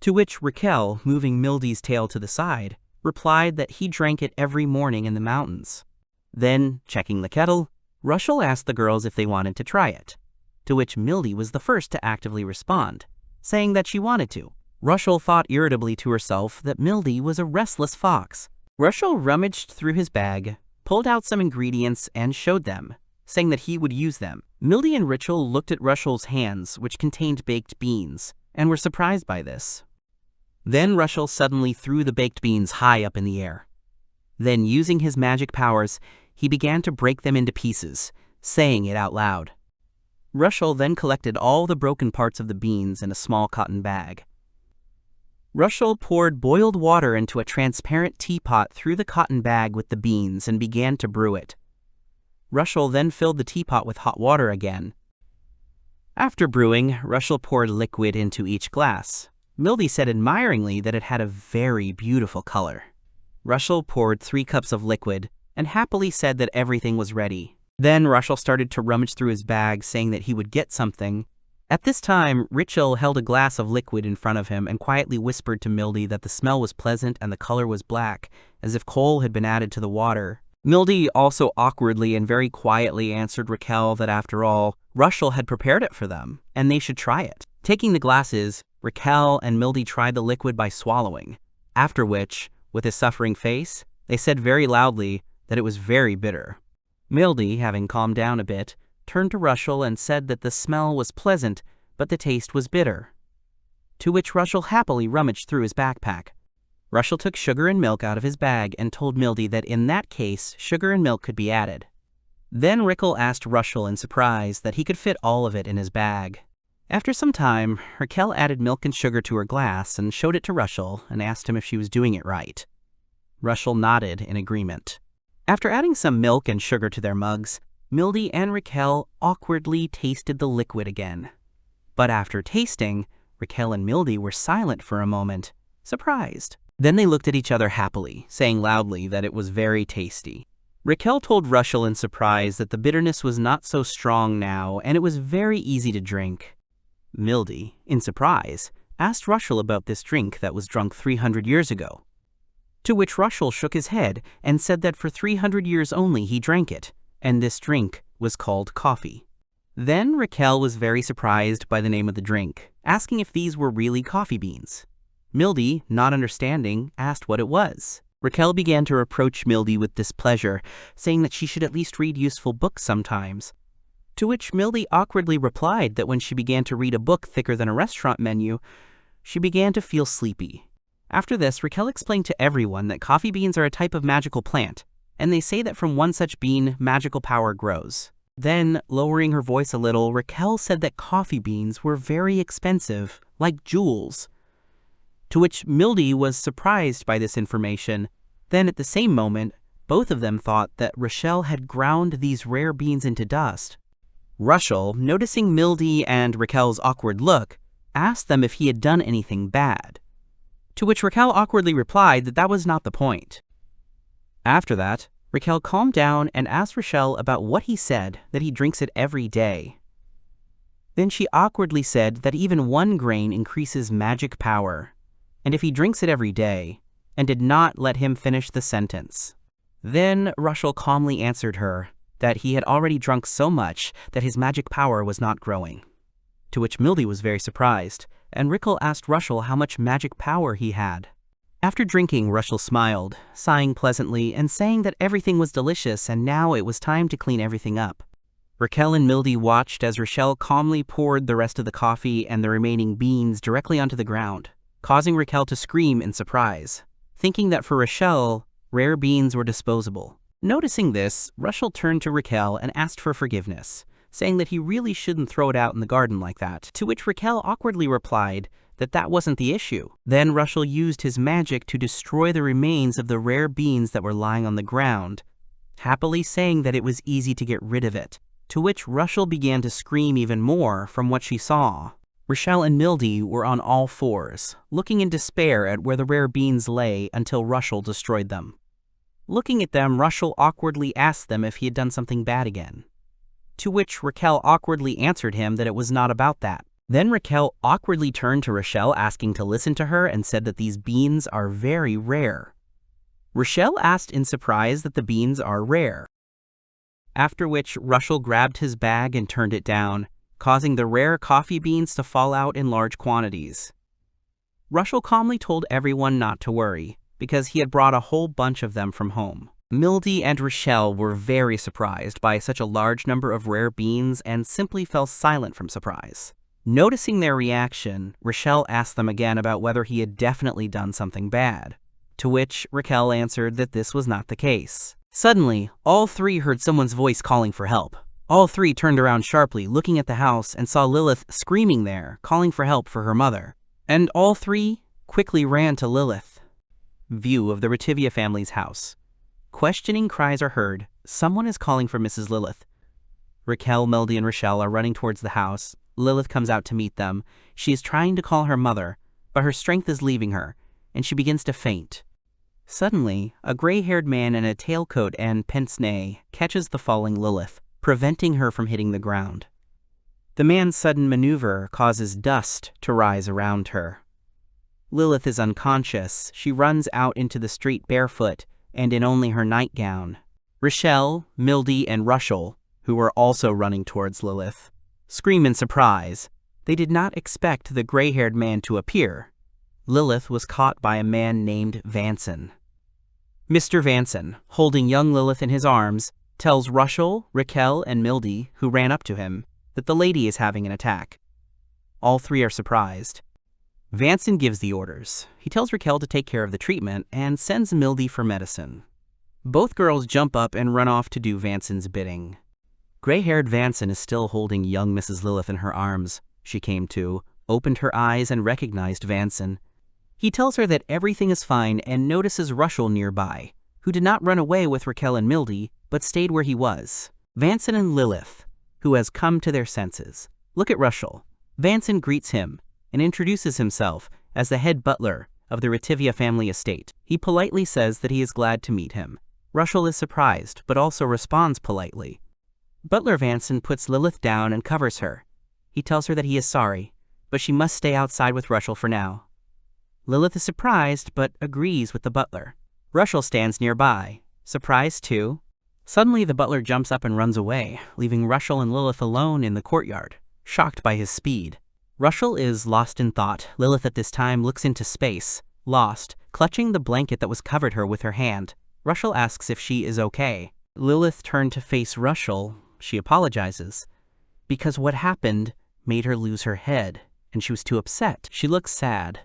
to which Raquel, moving Mildy's tail to the side, replied that he drank it every morning in the mountains. Then, checking the kettle, Rushel asked the girls if they wanted to try it, to which Mildy was the first to actively respond, saying that she wanted to. Rushel thought irritably to herself that Mildy was a restless fox. Rushel rummaged through his bag, pulled out some ingredients, and showed them, saying that he would use them. Mildy and Rushel looked at Rushel's hands, which contained baked beans, and were surprised by this. Then Rushel suddenly threw the baked beans high up in the air. Then, using his magic powers, he began to break them into pieces, saying it out loud. Rushel then collected all the broken parts of the beans in a small cotton bag. Rushel poured boiled water into a transparent teapot through the cotton bag with the beans and began to brew it. Rushel then filled the teapot with hot water again. After brewing, Rushel poured liquid into each glass. Mildy said admiringly that it had a very beautiful color. Rushel poured 3 cups of liquid and happily said that everything was ready. Then Rushel started to rummage through his bag, saying that he would get something. At this time, Rushel held a glass of liquid in front of him and quietly whispered to Mildy that the smell was pleasant and the color was black, as if coal had been added to the water. Mildy also awkwardly and very quietly answered Raquel that after all, Rushel had prepared it for them, and they should try it. Taking the glasses, Raquel and Mildy tried the liquid by swallowing, after which, with a suffering face, they said very loudly that it was very bitter. Mildy, having calmed down a bit, turned to Rushel and said that the smell was pleasant, but the taste was bitter. To which Rushel happily rummaged through his backpack. Rushel took sugar and milk out of his bag and told Mildy that in that case, sugar and milk could be added. Then Raquel asked Rushel in surprise that he could fit all of it in his bag. After some time, Raquel added milk and sugar to her glass and showed it to Rushel and asked him if she was doing it right. Rushel nodded in agreement. After adding some milk and sugar to their mugs, Mildy and Raquel awkwardly tasted the liquid again. But after tasting, Raquel and Mildy were silent for a moment, surprised. Then they looked at each other happily, saying loudly that it was very tasty. Raquel told Rushel in surprise that the bitterness was not so strong now and it was very easy to drink. Mildy, in surprise, asked Rushel about this drink that was drunk 300 years ago. To which Rushel shook his head and said that for 300 years only he drank it, and this drink was called coffee. Then Raquel was very surprised by the name of the drink, asking if these were really coffee beans. Mildy, not understanding, asked what it was. Raquel began to reproach Mildy with displeasure, saying that she should at least read useful books sometimes. To which Mildy awkwardly replied that when she began to read a book thicker than a restaurant menu, she began to feel sleepy. After this, Raquel explained to everyone that coffee beans are a type of magical plant, and they say that from one such bean, magical power grows. Then, lowering her voice a little, Raquel said that coffee beans were very expensive, like jewels. To which Mildy was surprised by this information. Then, at the same moment, both of them thought that Rushel had ground these rare beans into dust. Rushel, noticing Mildy and Raquel's awkward look, asked them if he had done anything bad. To which Raquel awkwardly replied that that was not the point. After that, Raquel calmed down and asked Rushel about what he said that he drinks it every day. Then she awkwardly said that even 1 grain increases magic power, and if he drinks it every day, and did not let him finish the sentence. Then Rushel calmly answered her that he had already drunk so much that his magic power was not growing. To which Mildy was very surprised, and Raquel asked Rushel how much magic power he had. After drinking, Rushel smiled, sighing pleasantly and saying that everything was delicious and now it was time to clean everything up. Raquel and Mildy watched as Rushel calmly poured the rest of the coffee and the remaining beans directly onto the ground, causing Raquel to scream in surprise, thinking that for Rushel, rare beans were disposable. Noticing this, Rushel turned to Raquel and asked for forgiveness, saying that he really shouldn't throw it out in the garden like that, to which Raquel awkwardly replied that that wasn't the issue. Then Rushel used his magic to destroy the remains of the rare beans that were lying on the ground, happily saying that it was easy to get rid of it, to which Rushel began to scream even more from what she saw. Rushel and Mildy were on all fours, looking in despair at where the rare beans lay until Rushel destroyed them. Looking at them, Rushel awkwardly asked them if he had done something bad again, to which Raquel awkwardly answered him that it was not about that. Then Raquel awkwardly turned to Rushel asking to listen to her and said that these beans are very rare. Rushel asked in surprise that the beans are rare. After which Rushel grabbed his bag and turned it down, causing the rare coffee beans to fall out in large quantities. Rushel calmly told everyone not to worry, because he had brought a whole bunch of them from home. Mildy and Rushel were very surprised by such a large number of rare beans and simply fell silent from surprise. Noticing their reaction, Rushel asked them again about whether he had definitely done something bad, to which Raquel answered that this was not the case. Suddenly, all three heard someone's voice calling for help. All three turned around sharply, looking at the house, and saw Lilith screaming there, calling for help for her mother. And all three quickly ran to Lilith. View of the Rivia family's house. Questioning cries are heard. Someone is calling for Mrs. Lilith. Raquel, Mildy, and Rushel are running towards the house. Lilith comes out to meet them. She is trying to call her mother, but her strength is leaving her, and she begins to faint. Suddenly, a gray-haired man in a tailcoat and pince-nez catches the falling Lilith, preventing her from hitting the ground. The man's sudden maneuver causes dust to rise around her. Lilith is unconscious. She runs out into the street barefoot and in only her nightgown. Rushel, Mildy, and Rushel, who were also running towards Lilith, scream in surprise. They did not expect the gray-haired man to appear. Lilith was caught by a man named Vanson. Mr. Vanson, holding young Lilith in his arms, tells Rushel, Raquel, and Mildy, who ran up to him, that the lady is having an attack. All three are surprised. Vanson gives the orders. He tells Raquel to take care of the treatment and sends Mildy for medicine. Both girls jump up and run off to do Vanson's bidding. Gray-haired Vanson is still holding young Mrs. Lilith in her arms. She came to, opened her eyes, and recognized Vanson. He tells her that everything is fine and notices Rushel nearby, who did not run away with Raquel and Mildy, but stayed where he was. Vanson and Lilith, who has come to their senses, look at Rushel. Vanson greets him and introduces himself as the head butler of the Rivia family estate. He politely says that he is glad to meet him, Rushel is surprised, but also responds politely. Butler Vanson puts Lilith down and covers her. He tells her that he is sorry, but she must stay outside with Rushel for now. Lilith is surprised, but agrees with the butler. Rushel stands nearby, surprised too. Suddenly the butler jumps up and runs away, leaving Rushel and Lilith alone in the courtyard, shocked by his speed. Rushel is lost in thought. Lilith at this time looks into space, lost, clutching the blanket that was covered her with her hand. Rushel asks if she is okay. Lilith turned to face Rushel. She apologizes, because what happened made her lose her head, and she was too upset. She looks sad,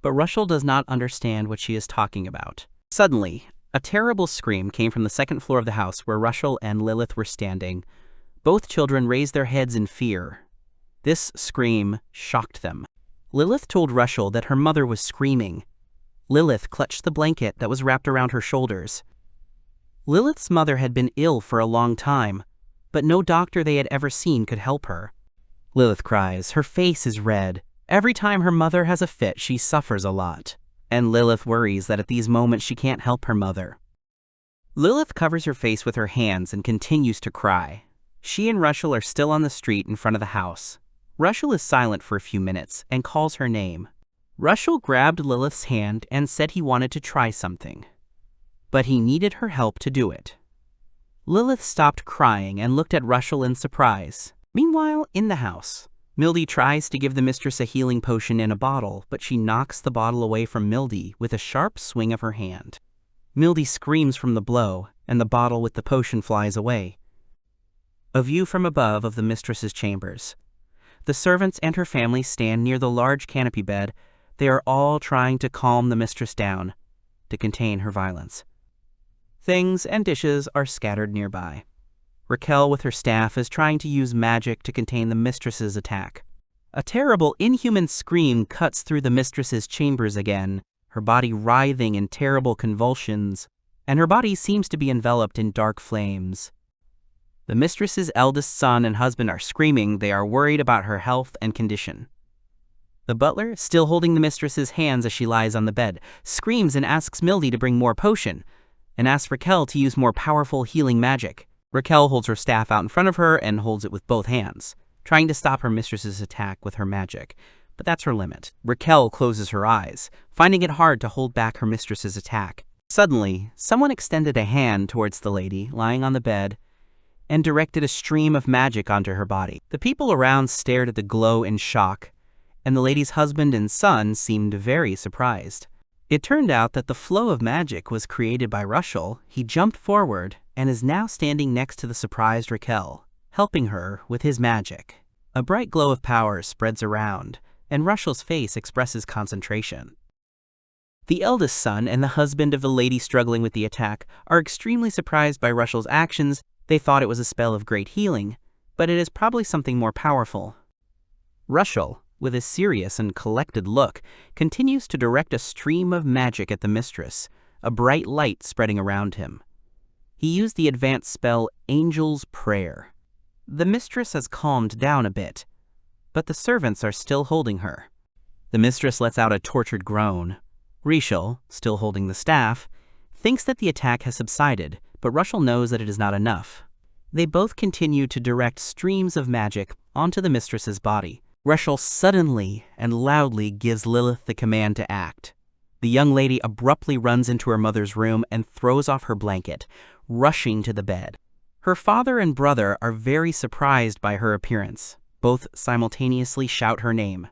but Rushel does not understand what she is talking about. Suddenly, a terrible scream came from the second floor of the house where Rushel and Lilith were standing. Both children raised their heads in fear. This scream shocked them. Lilith told Rushel that her mother was screaming. Lilith clutched the blanket that was wrapped around her shoulders. Lilith's mother had been ill for a long time, but no doctor they had ever seen could help her. Lilith cries. Her face is red. Every time her mother has a fit, she suffers a lot. And Lilith worries that at these moments she can't help her mother. Lilith covers her face with her hands and continues to cry. She and Rushel are still on the street in front of the house. Rushel is silent for a few minutes and calls her name. Rushel grabbed Lilith's hand and said he wanted to try something, but he needed her help to do it. Lilith stopped crying and looked at Rushel in surprise. Meanwhile, in the house, Mildy tries to give the mistress a healing potion in a bottle, but she knocks the bottle away from Mildy with a sharp swing of her hand. Mildy screams from the blow, and the bottle with the potion flies away. A view from above of the mistress's chambers. The servants and her family stand near the large canopy bed. They are all trying to calm the mistress down, to contain her violence. Things and dishes are scattered nearby. Raquel with her staff is trying to use magic to contain the mistress's attack. A terrible, inhuman scream cuts through the mistress's chambers again, her body writhing in terrible convulsions, and her body seems to be enveloped in dark flames. The mistress's eldest son and husband are screaming. They are worried about her health and condition. The butler, still holding the mistress's hands as she lies on the bed, screams and asks Mildy to bring more potion, and asks Raquel to use more powerful healing magic. Raquel holds her staff out in front of her and holds it with both hands, trying to stop her mistress's attack with her magic, but that's her limit. Raquel closes her eyes, finding it hard to hold back her mistress's attack. Suddenly, someone extended a hand towards the lady lying on the bed and directed a stream of magic onto her body. The people around stared at the glow in shock, and the lady's husband and son seemed very surprised. It turned out that the flow of magic was created by Rushel. He jumped forward and is now standing next to the surprised Raquel, helping her with his magic. A bright glow of power spreads around, and Rushel's face expresses concentration. The eldest son and the husband of the lady struggling with the attack are extremely surprised by Rushel's actions. They thought it was a spell of great healing, but it is probably something more powerful. Rushel, with a serious and collected look, continues to direct a stream of magic at the mistress, a bright light spreading around him. He used the advanced spell Angel's Prayer. The mistress has calmed down a bit, but the servants are still holding her. The mistress lets out a tortured groan. Rushel, still holding the staff, thinks that the attack has subsided, but Rushel knows that it is not enough. They both continue to direct streams of magic onto the mistress's body. Rushel suddenly and loudly gives Lilith the command to act. The young lady abruptly runs into her mother's room and throws off her blanket, rushing to the bed. Her father and brother are very surprised by her appearance. Both simultaneously shout her name.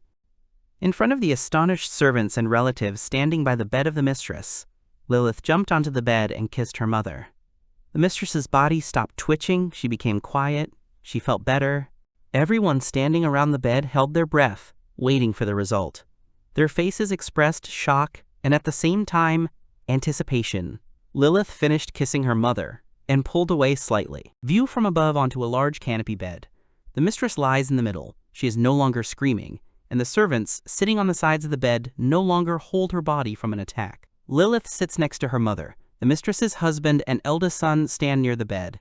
In front of the astonished servants and relatives standing by the bed of the mistress, Lilith jumped onto the bed and kissed her mother. The mistress's body stopped twitching. She became quiet. She felt better. Everyone standing around the bed held their breath, waiting for the result. Their faces expressed shock and at the same time, anticipation. Lilith finished kissing her mother and pulled away slightly. View from above onto a large canopy bed. The mistress lies in the middle. She is no longer screaming, and the servants, sitting on the sides of the bed, no longer hold her body from an attack. Lilith sits next to her mother. The mistress's husband and eldest son stand near the bed.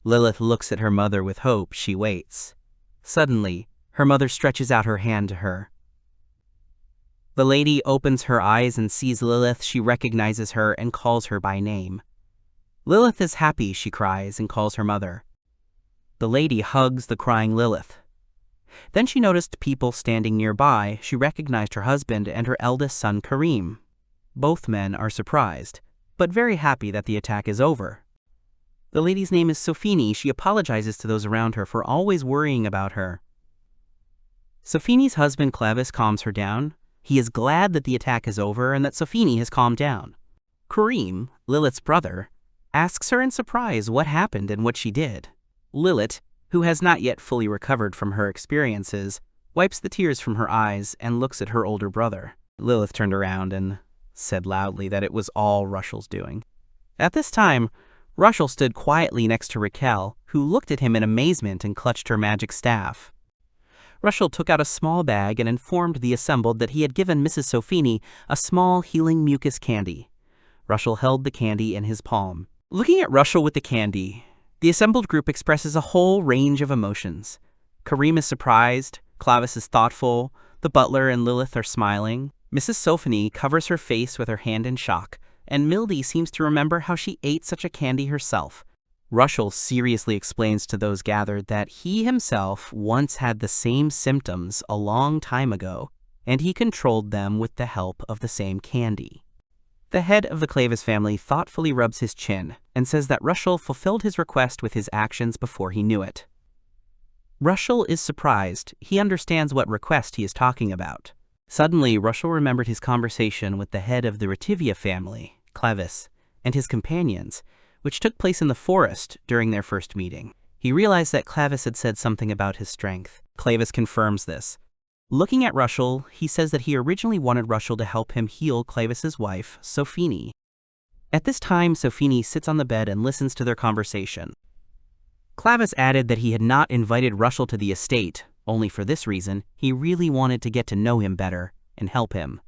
Lilith looks at her mother with hope. She waits. Suddenly, her mother stretches out her hand to her. The lady opens her eyes and sees Lilith. She recognizes her and calls her by name. Lilith is happy, she cries and calls her mother. The lady hugs the crying Lilith. Then she noticed people standing nearby. She recognized her husband and her eldest son Kareem. Both men are surprised, but very happy that the attack is over. The lady's name is Sophi. She apologizes to those around her for always worrying about her. Sophi's husband Clevis calms her down. He is glad that the attack is over and that Sophi has calmed down. Kareem, Lilith's brother, asks her in surprise what happened and what she did. Lilith, who has not yet fully recovered from her experiences, wipes the tears from her eyes and looks at her older brother. Lilith turned around and said loudly that it was all Rushel's doing. At this time, Rushel stood quietly next to Raquel, who looked at him in amazement and clutched her magic staff. Rushel took out a small bag and informed the assembled that he had given Mrs. Sophi a small healing mucus candy. Rushel held the candy in his palm. Looking at Rushel with the candy, the assembled group expresses a whole range of emotions. Kareem is surprised, Clavis is thoughtful, the butler and Lilith are smiling. Mrs. Sophi covers her face with her hand in shock, and Mildy seems to remember how she ate such a candy herself. Rushel seriously explains to those gathered that he himself once had the same symptoms a long time ago, and he controlled them with the help of the same candy. The head of the Clavis family thoughtfully rubs his chin and says that Rushel fulfilled his request with his actions before he knew it. Rushel is surprised. He understands what request he is talking about. Suddenly, Rushel remembered his conversation with the head of the Rivia family, Clavis, and his companions, which took place in the forest during their first meeting. He realized that Clavis had said something about his strength. Clavis confirms this. Looking at Rushel, he says that he originally wanted Rushel to help him heal Clavis's wife, Sophi. At this time, Sophi sits on the bed and listens to their conversation. Clavis added that he had not invited Rushel to the estate, only for this reason. He really wanted to get to know him better and help him.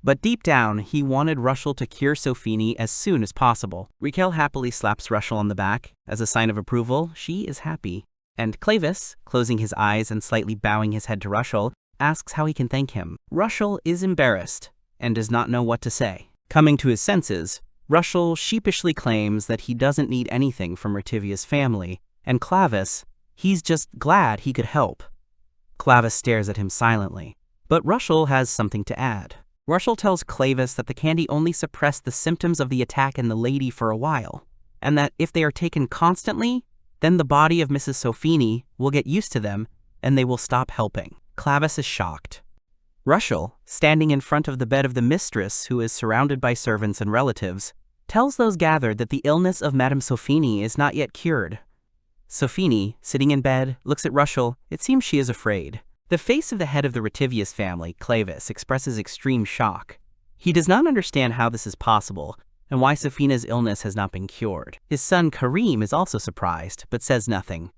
But deep down, he wanted Rushel to cure Sophi as soon as possible. Raquel happily slaps Rushel on the back. As a sign of approval, she is happy. And Clavis, closing his eyes and slightly bowing his head to Rushel, asks how he can thank him. Rushel is embarrassed and does not know what to say. Coming to his senses, Rushel sheepishly claims that he doesn't need anything from Rivia's family, and Clavis, he's just glad he could help. Clavis stares at him silently, but Rushel has something to add. Rushel tells Clavis that the candy only suppressed the symptoms of the attack in the lady for a while, and that if they are taken constantly, then the body of Mrs. Sophi will get used to them and they will stop helping. Clavis is shocked. Rushel, standing in front of the bed of the mistress, who is surrounded by servants and relatives, tells those gathered that the illness of Madame Sophi is not yet cured. Sophi, sitting in bed, looks at Rushel. It seems she is afraid. The face of the head of the Rivia's family, Clavis, expresses extreme shock. He does not understand how this is possible and why Sophi's illness has not been cured. His son Kareem is also surprised, but says nothing.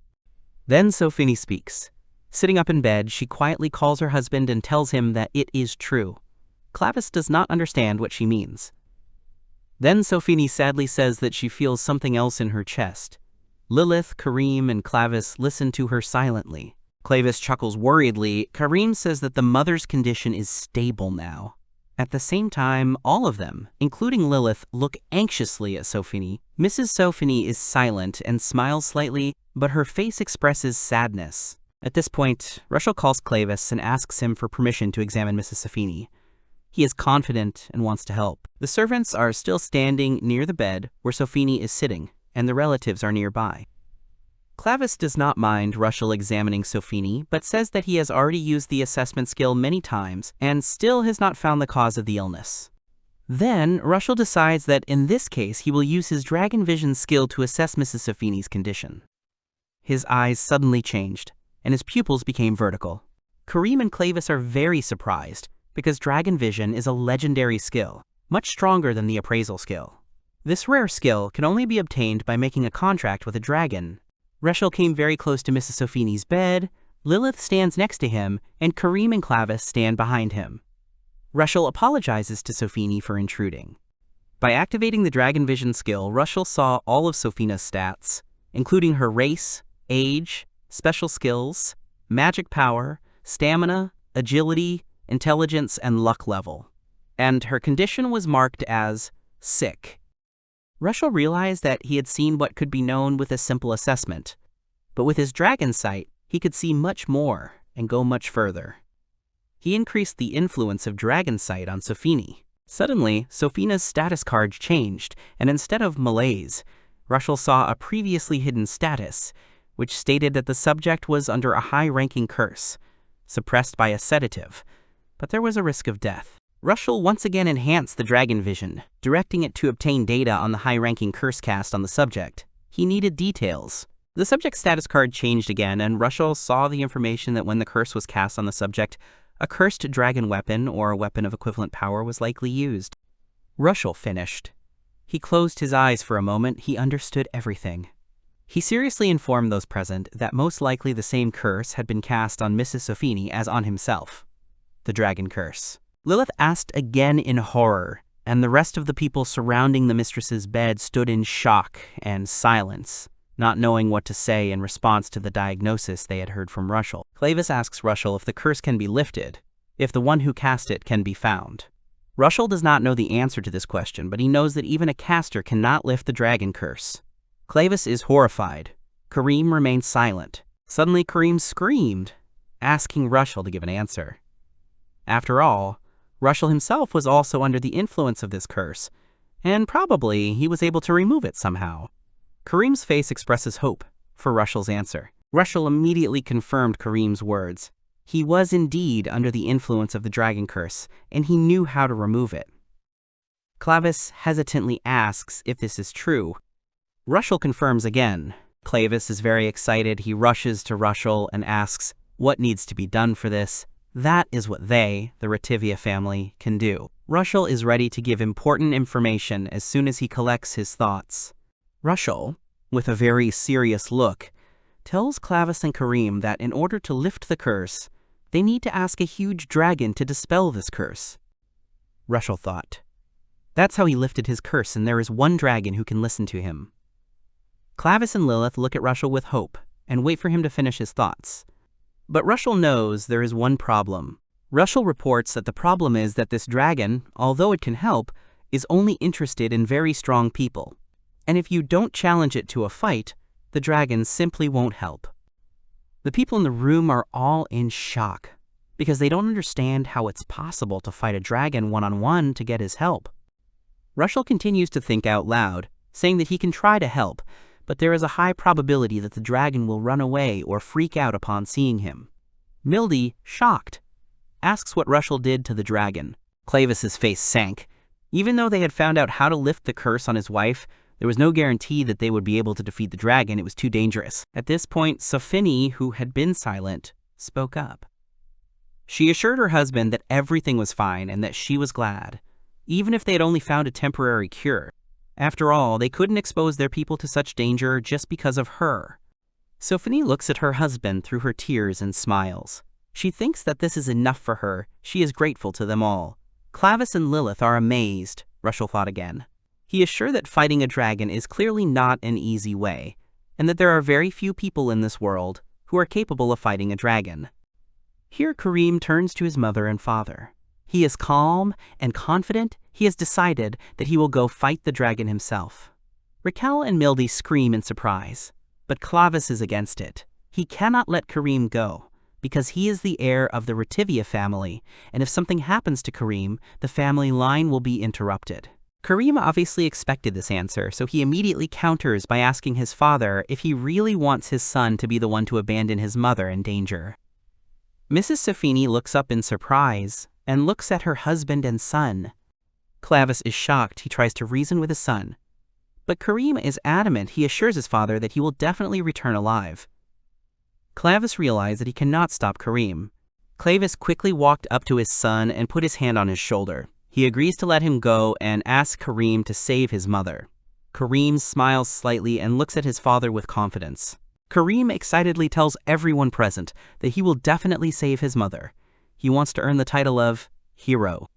Then Sophi speaks. Sitting up in bed, she quietly calls her husband and tells him that it is true. Clavis does not understand what she means. Then Sophi sadly says that she feels something else in her chest. Lilith, Kareem, and Clavis listen to her silently. Clavis chuckles worriedly. Kareem says that the mother's condition is stable now. At the same time, all of them, including Lilith, look anxiously at Sophi. Mrs. Sophi is silent and smiles slightly, but her face expresses sadness. At this point, Rushel calls Clavis and asks him for permission to examine Mrs. Sophi. He is confident and wants to help. The servants are still standing near the bed where Sophi is sitting, and the relatives are nearby. Clavis does not mind Rushel examining Sophi, but says that he has already used the assessment skill many times and still has not found the cause of the illness. Then, Rushel decides that in this case he will use his dragon vision skill to assess Mrs. Sophi's condition. His eyes suddenly changed, and his pupils became vertical. Kareem and Clavis are very surprised, because dragon vision is a legendary skill, much stronger than the appraisal skill. This rare skill can only be obtained by making a contract with a dragon. Rushel came very close to Mrs. Sophi's bed, Lilith stands next to him, and Kareem and Clavis stand behind him. Rushel apologizes to Sophi for intruding. By activating the dragon vision skill, Rushel saw all of Sophi's stats, including her race, age, special skills, magic power, stamina, agility, intelligence, and luck level. And her condition was marked as sick. Rushel realized that he had seen what could be known with a simple assessment, but with his dragon sight, he could see much more and go much further. He increased the influence of dragon sight on Sophi. Suddenly, Sophi's status card changed, and instead of malaise, Rushel saw a previously hidden status, which stated that the subject was under a high-ranking curse, suppressed by a sedative, but there was a risk of death. Rushel once again enhanced the dragon vision, directing it to obtain data on the high-ranking curse cast on the subject. He needed details. The subject's status card changed again, and Rushel saw the information that when the curse was cast on the subject, a cursed dragon weapon or a weapon of equivalent power was likely used. Rushel finished. He closed his eyes for a moment. He understood everything. He seriously informed those present that most likely the same curse had been cast on Mrs. Sophi as on himself. The dragon curse. Lilith asked again in horror, and the rest of the people surrounding the mistress's bed stood in shock and silence, not knowing what to say in response to the diagnosis they had heard from Rushel. Clavis asks Rushel if the curse can be lifted, if the one who cast it can be found. Rushel does not know the answer to this question, but he knows that even a caster cannot lift the dragon curse. Clavis is horrified. Kareem remains silent. Suddenly Kareem screamed, asking Rushel to give an answer. After all, Rushel himself was also under the influence of this curse, and probably he was able to remove it somehow. Kareem's face expresses hope for Rushel's answer. Rushel immediately confirmed Kareem's words. He was indeed under the influence of the dragon curse, and he knew how to remove it. Clavis hesitantly asks if this is true. Rushel confirms again. Clavis is very excited. He rushes to Rushel and asks what needs to be done for this. That is what they, the Rivia family, can do. Rushel is ready to give important information as soon as he collects his thoughts. Rushel, with a very serious look, tells Clavis and Kareem that in order to lift the curse, they need to ask a huge dragon to dispel this curse. Rushel thought. That's how he lifted his curse, and there is one dragon who can listen to him. Clavis and Lilith look at Rushel with hope and wait for him to finish his thoughts. But Rushel knows there is one problem. Rushel reports that the problem is that this dragon, although it can help, is only interested in very strong people. And if you don't challenge it to a fight, the dragon simply won't help. The people in the room are all in shock, because they don't understand how it's possible to fight a dragon one-on-one to get his help. Rushel continues to think out loud, saying that he can try to help, but there is a high probability that the dragon will run away or freak out upon seeing him. Mildy, shocked, asks what Rushel did to the dragon. Clavis's face sank. Even though they had found out how to lift the curse on his wife, there was no guarantee that they would be able to defeat the dragon. It was too dangerous. At this point, Sophi, who had been silent, spoke up. She assured her husband that everything was fine and that she was glad, even if they had only found a temporary cure. After all, they couldn't expose their people to such danger just because of her. Sophi looks at her husband through her tears and smiles. She thinks that this is enough for her. She is grateful to them all. Clavis and Lilith are amazed, Rushel thought again. He is sure that fighting a dragon is clearly not an easy way, and that there are very few people in this world who are capable of fighting a dragon. Here Kareem turns to his mother and father. He is calm and confident. He has decided that he will go fight the dragon himself. Raquel and Mildy scream in surprise, but Clavis is against it. He cannot let Kareem go, because he is the heir of the Rivia family, and if something happens to Kareem, the family line will be interrupted. Kareem obviously expected this answer, so he immediately counters by asking his father if he really wants his son to be the one to abandon his mother in danger. Mrs. Sophi looks up in surprise and looks at her husband and son. Clavis is shocked. He tries to reason with his son. But Kareem is adamant. He assures his father that he will definitely return alive. Clavis realized that he cannot stop Kareem. Clavis quickly walked up to his son and put his hand on his shoulder. He agrees to let him go and asks Kareem to save his mother. Kareem smiles slightly and looks at his father with confidence. Kareem excitedly tells everyone present that he will definitely save his mother. He wants to earn the title of hero.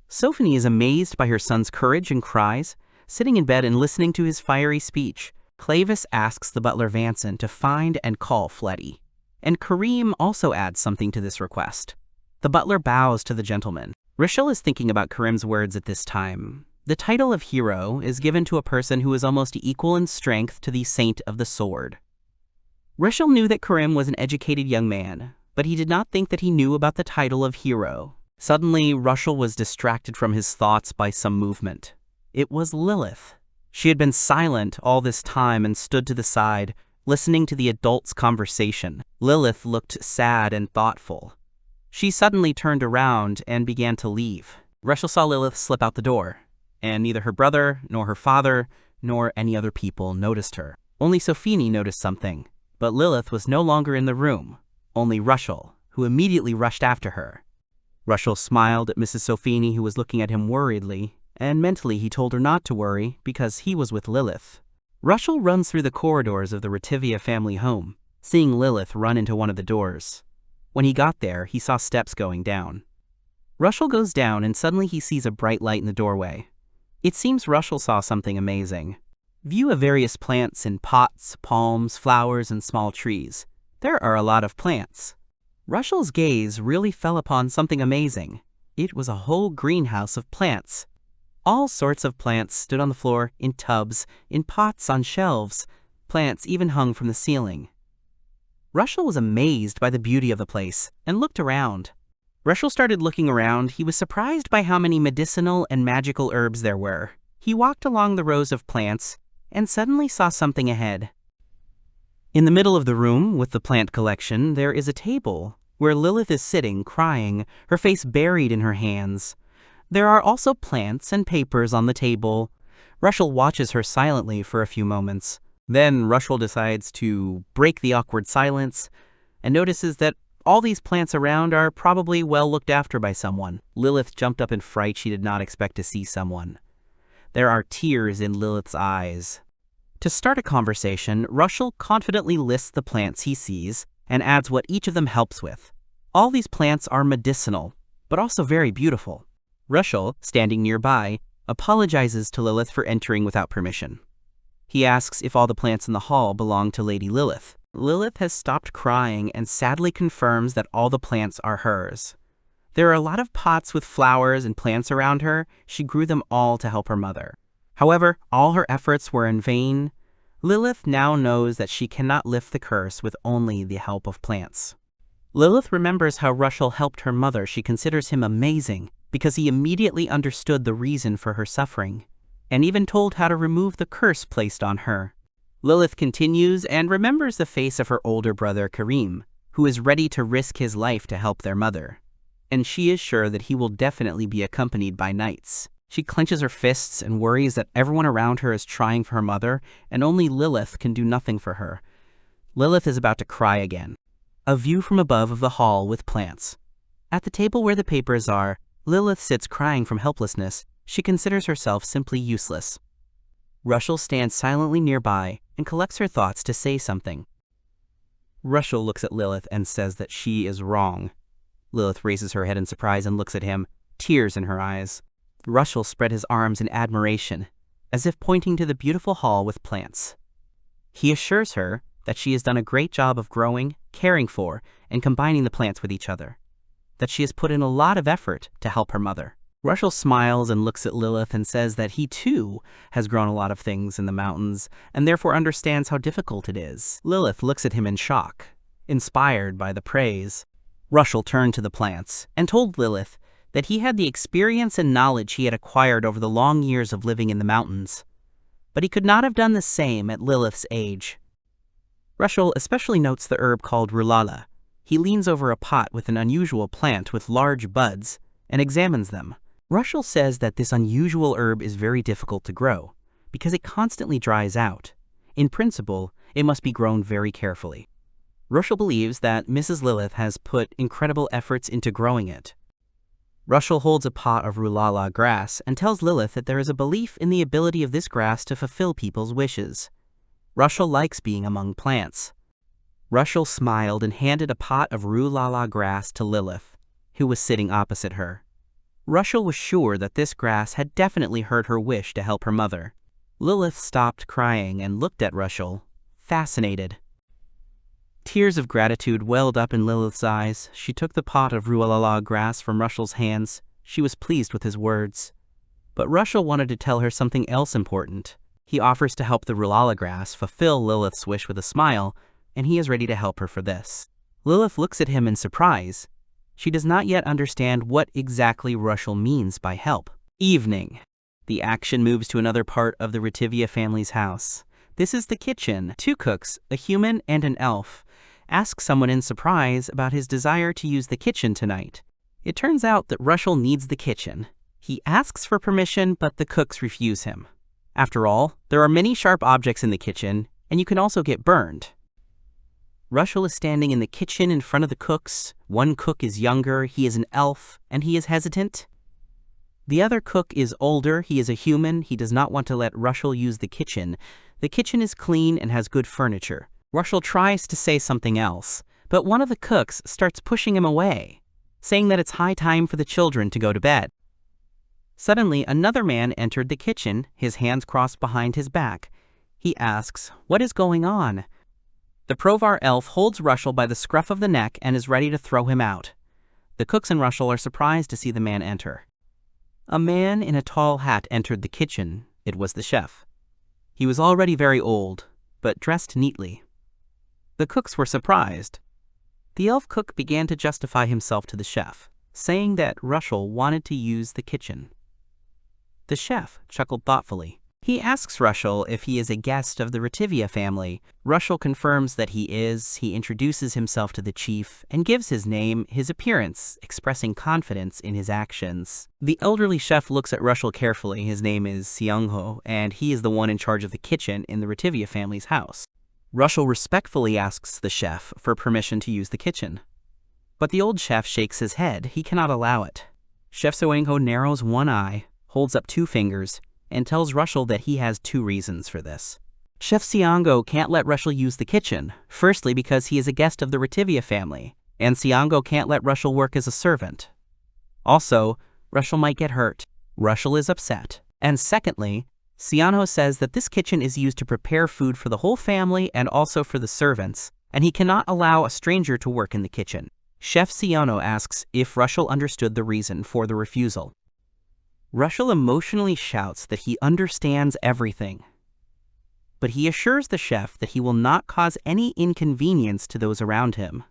Sophi is amazed by her son's courage and cries, sitting in bed and listening to his fiery speech. Clavis asks the butler Vanson to find and call Fletty. And Kareem also adds something to this request. The butler bows to the gentleman. Rushel is thinking about Kareem's words at this time. The title of hero is given to a person who is almost equal in strength to the Saint of the Sword. Rushel knew that Karim was an educated young man, but he did not think that he knew about the title of hero. Suddenly, Rushel was distracted from his thoughts by some movement. It was Lilith. She had been silent all this time and stood to the side, listening to the adults' conversation. Lilith looked sad and thoughtful. She suddenly turned around and began to leave. Rushel saw Lilith slip out the door, and neither her brother, nor her father, nor any other people noticed her. Only Sophi noticed something, but Lilith was no longer in the room, only Rushel, who immediately rushed after her. Rushel smiled at Mrs. Sophi, who was looking at him worriedly, and mentally he told her not to worry because he was with Lilith. Rushel runs through the corridors of the Rivia family home, seeing Lilith run into one of the doors. When he got there, he saw steps going down. Rushel goes down and suddenly he sees a bright light in the doorway. It seems Rushel saw something amazing. View of various plants in pots, palms, flowers, and small trees. There are a lot of plants. Rushel's gaze really fell upon something amazing. It was a whole greenhouse of plants. All sorts of plants stood on the floor, in tubs, in pots, on shelves. Plants even hung from the ceiling. Rushel was amazed by the beauty of the place and looked around. Rushel started looking around. He was surprised by how many medicinal and magical herbs there were. He walked along the rows of plants and suddenly saw something ahead. In the middle of the room with the plant collection, there is a table where Lilith is sitting, crying, her face buried in her hands. There are also plants and papers on the table. Rushel watches her silently for a few moments. Then Rushel decides to break the awkward silence and notices that all these plants around are probably well looked after by someone. Lilith jumped up in fright. She did not expect to see someone. There are tears in Lilith's eyes. To start a conversation, Rushel confidently lists the plants he sees and adds what each of them helps with. All these plants are medicinal, but also very beautiful. Rushel, standing nearby, apologizes to Lilith for entering without permission. He asks if all the plants in the hall belong to Lady Lilith. Lilith has stopped crying and sadly confirms that all the plants are hers. There are a lot of pots with flowers and plants around her. She grew them all to help her mother. However, all her efforts were in vain. Lilith now knows that she cannot lift the curse with only the help of plants. Lilith remembers how Rushel helped her mother. She considers him amazing because he immediately understood the reason for her suffering, and even told how to remove the curse placed on her. Lilith continues and remembers the face of her older brother Karim, who is ready to risk his life to help their mother, and she is sure that he will definitely be accompanied by knights. She clenches her fists and worries that everyone around her is trying for her mother, and only Lilith can do nothing for her. Lilith is about to cry again. A view from above of the hall with plants. At the table where the papers are, Lilith sits crying from helplessness. She considers herself simply useless. Rushel stands silently nearby and collects her thoughts to say something. Rushel looks at Lilith and says that she is wrong. Lilith raises her head in surprise and looks at him, tears in her eyes. Rushel spread his arms in admiration, as if pointing to the beautiful hall with plants. He assures her that she has done a great job of growing, caring for, and combining the plants with each other, that she has put in a lot of effort to help her mother. Rushel smiles and looks at Lilith and says that he too has grown a lot of things in the mountains and therefore understands how difficult it is. Lilith looks at him in shock, inspired by the praise. Rushel turned to the plants and told Lilith that he had the experience and knowledge he had acquired over the long years of living in the mountains, but he could not have done the same at Lilith's age. Rushel especially notes the herb called rulala. He leans over a pot with an unusual plant with large buds and examines them. Rushel says that this unusual herb is very difficult to grow because it constantly dries out. In principle, it must be grown very carefully. Rushel believes that Mrs. Lilith has put incredible efforts into growing it. Rushel holds a pot of rulala grass and tells Lilith that there is a belief in the ability of this grass to fulfill people's wishes. Rushel likes being among plants. Rushel smiled and handed a pot of rulala grass to Lilith, who was sitting opposite her. Rushel was sure that this grass had definitely heard her wish to help her mother. Lilith stopped crying and looked at Rushel, fascinated. Tears of gratitude welled up in Lilith's eyes. She took the pot of rulala grass from Rushel's hands. She was pleased with his words. But Rushel wanted to tell her something else important. He offers to help the Rulala grass fulfill Lilith's wish with a smile, and he is ready to help her for this. Lilith looks at him in surprise. She does not yet understand what exactly Rushel means by help. Evening. The action moves to another part of the Rivia family's house. This is the kitchen. Two cooks, a human and an elf, ask someone in surprise about his desire to use the kitchen tonight. It turns out that Rushel needs the kitchen. He asks for permission, but the cooks refuse him. After all, there are many sharp objects in the kitchen, and you can also get burned. Rushel is standing in the kitchen in front of the cooks. One cook is younger, he is an elf, and he is hesitant. The other cook is older, he is a human, he does not want to let Rushel use the kitchen. The kitchen is clean and has good furniture. Rushel tries to say something else, but one of the cooks starts pushing him away, saying that it's high time for the children to go to bed. Suddenly, another man entered the kitchen, his hands crossed behind his back. He asks, "What is going on?" The Provar elf holds Rushel by the scruff of the neck and is ready to throw him out. The cooks and Rushel are surprised to see the man enter. A man in a tall hat entered the kitchen. It was the chef. He was already very old, but dressed neatly. The cooks were surprised. The elf cook began to justify himself to the chef, saying that Rushel wanted to use the kitchen. The chef chuckled thoughtfully. He asks Rushel if he is a guest of the Rivia family. Rushel confirms that he is. He introduces himself to the chief and gives his name, his appearance, expressing confidence in his actions. The elderly chef looks at Rushel carefully. His name is Seongho, and he is the one in charge of the kitchen in the Rivia family's house. Rushel respectfully asks the chef for permission to use the kitchen. But the old chef shakes his head. He cannot allow it. Chef Seongho narrows one eye, holds up two fingers, and tells Rushel that he has two reasons for this. Chef Seongho can't let Rushel use the kitchen, firstly because he is a guest of the Rivia family, and Seongho can't let Rushel work as a servant. Also, Rushel might get hurt. Rushel is upset. And secondly, Seongho says that this kitchen is used to prepare food for the whole family and also for the servants, and he cannot allow a stranger to work in the kitchen. Chef Seongho asks if Rushel understood the reason for the refusal. Rushel emotionally shouts that he understands everything. But he assures the chef that he will not cause any inconvenience to those around him.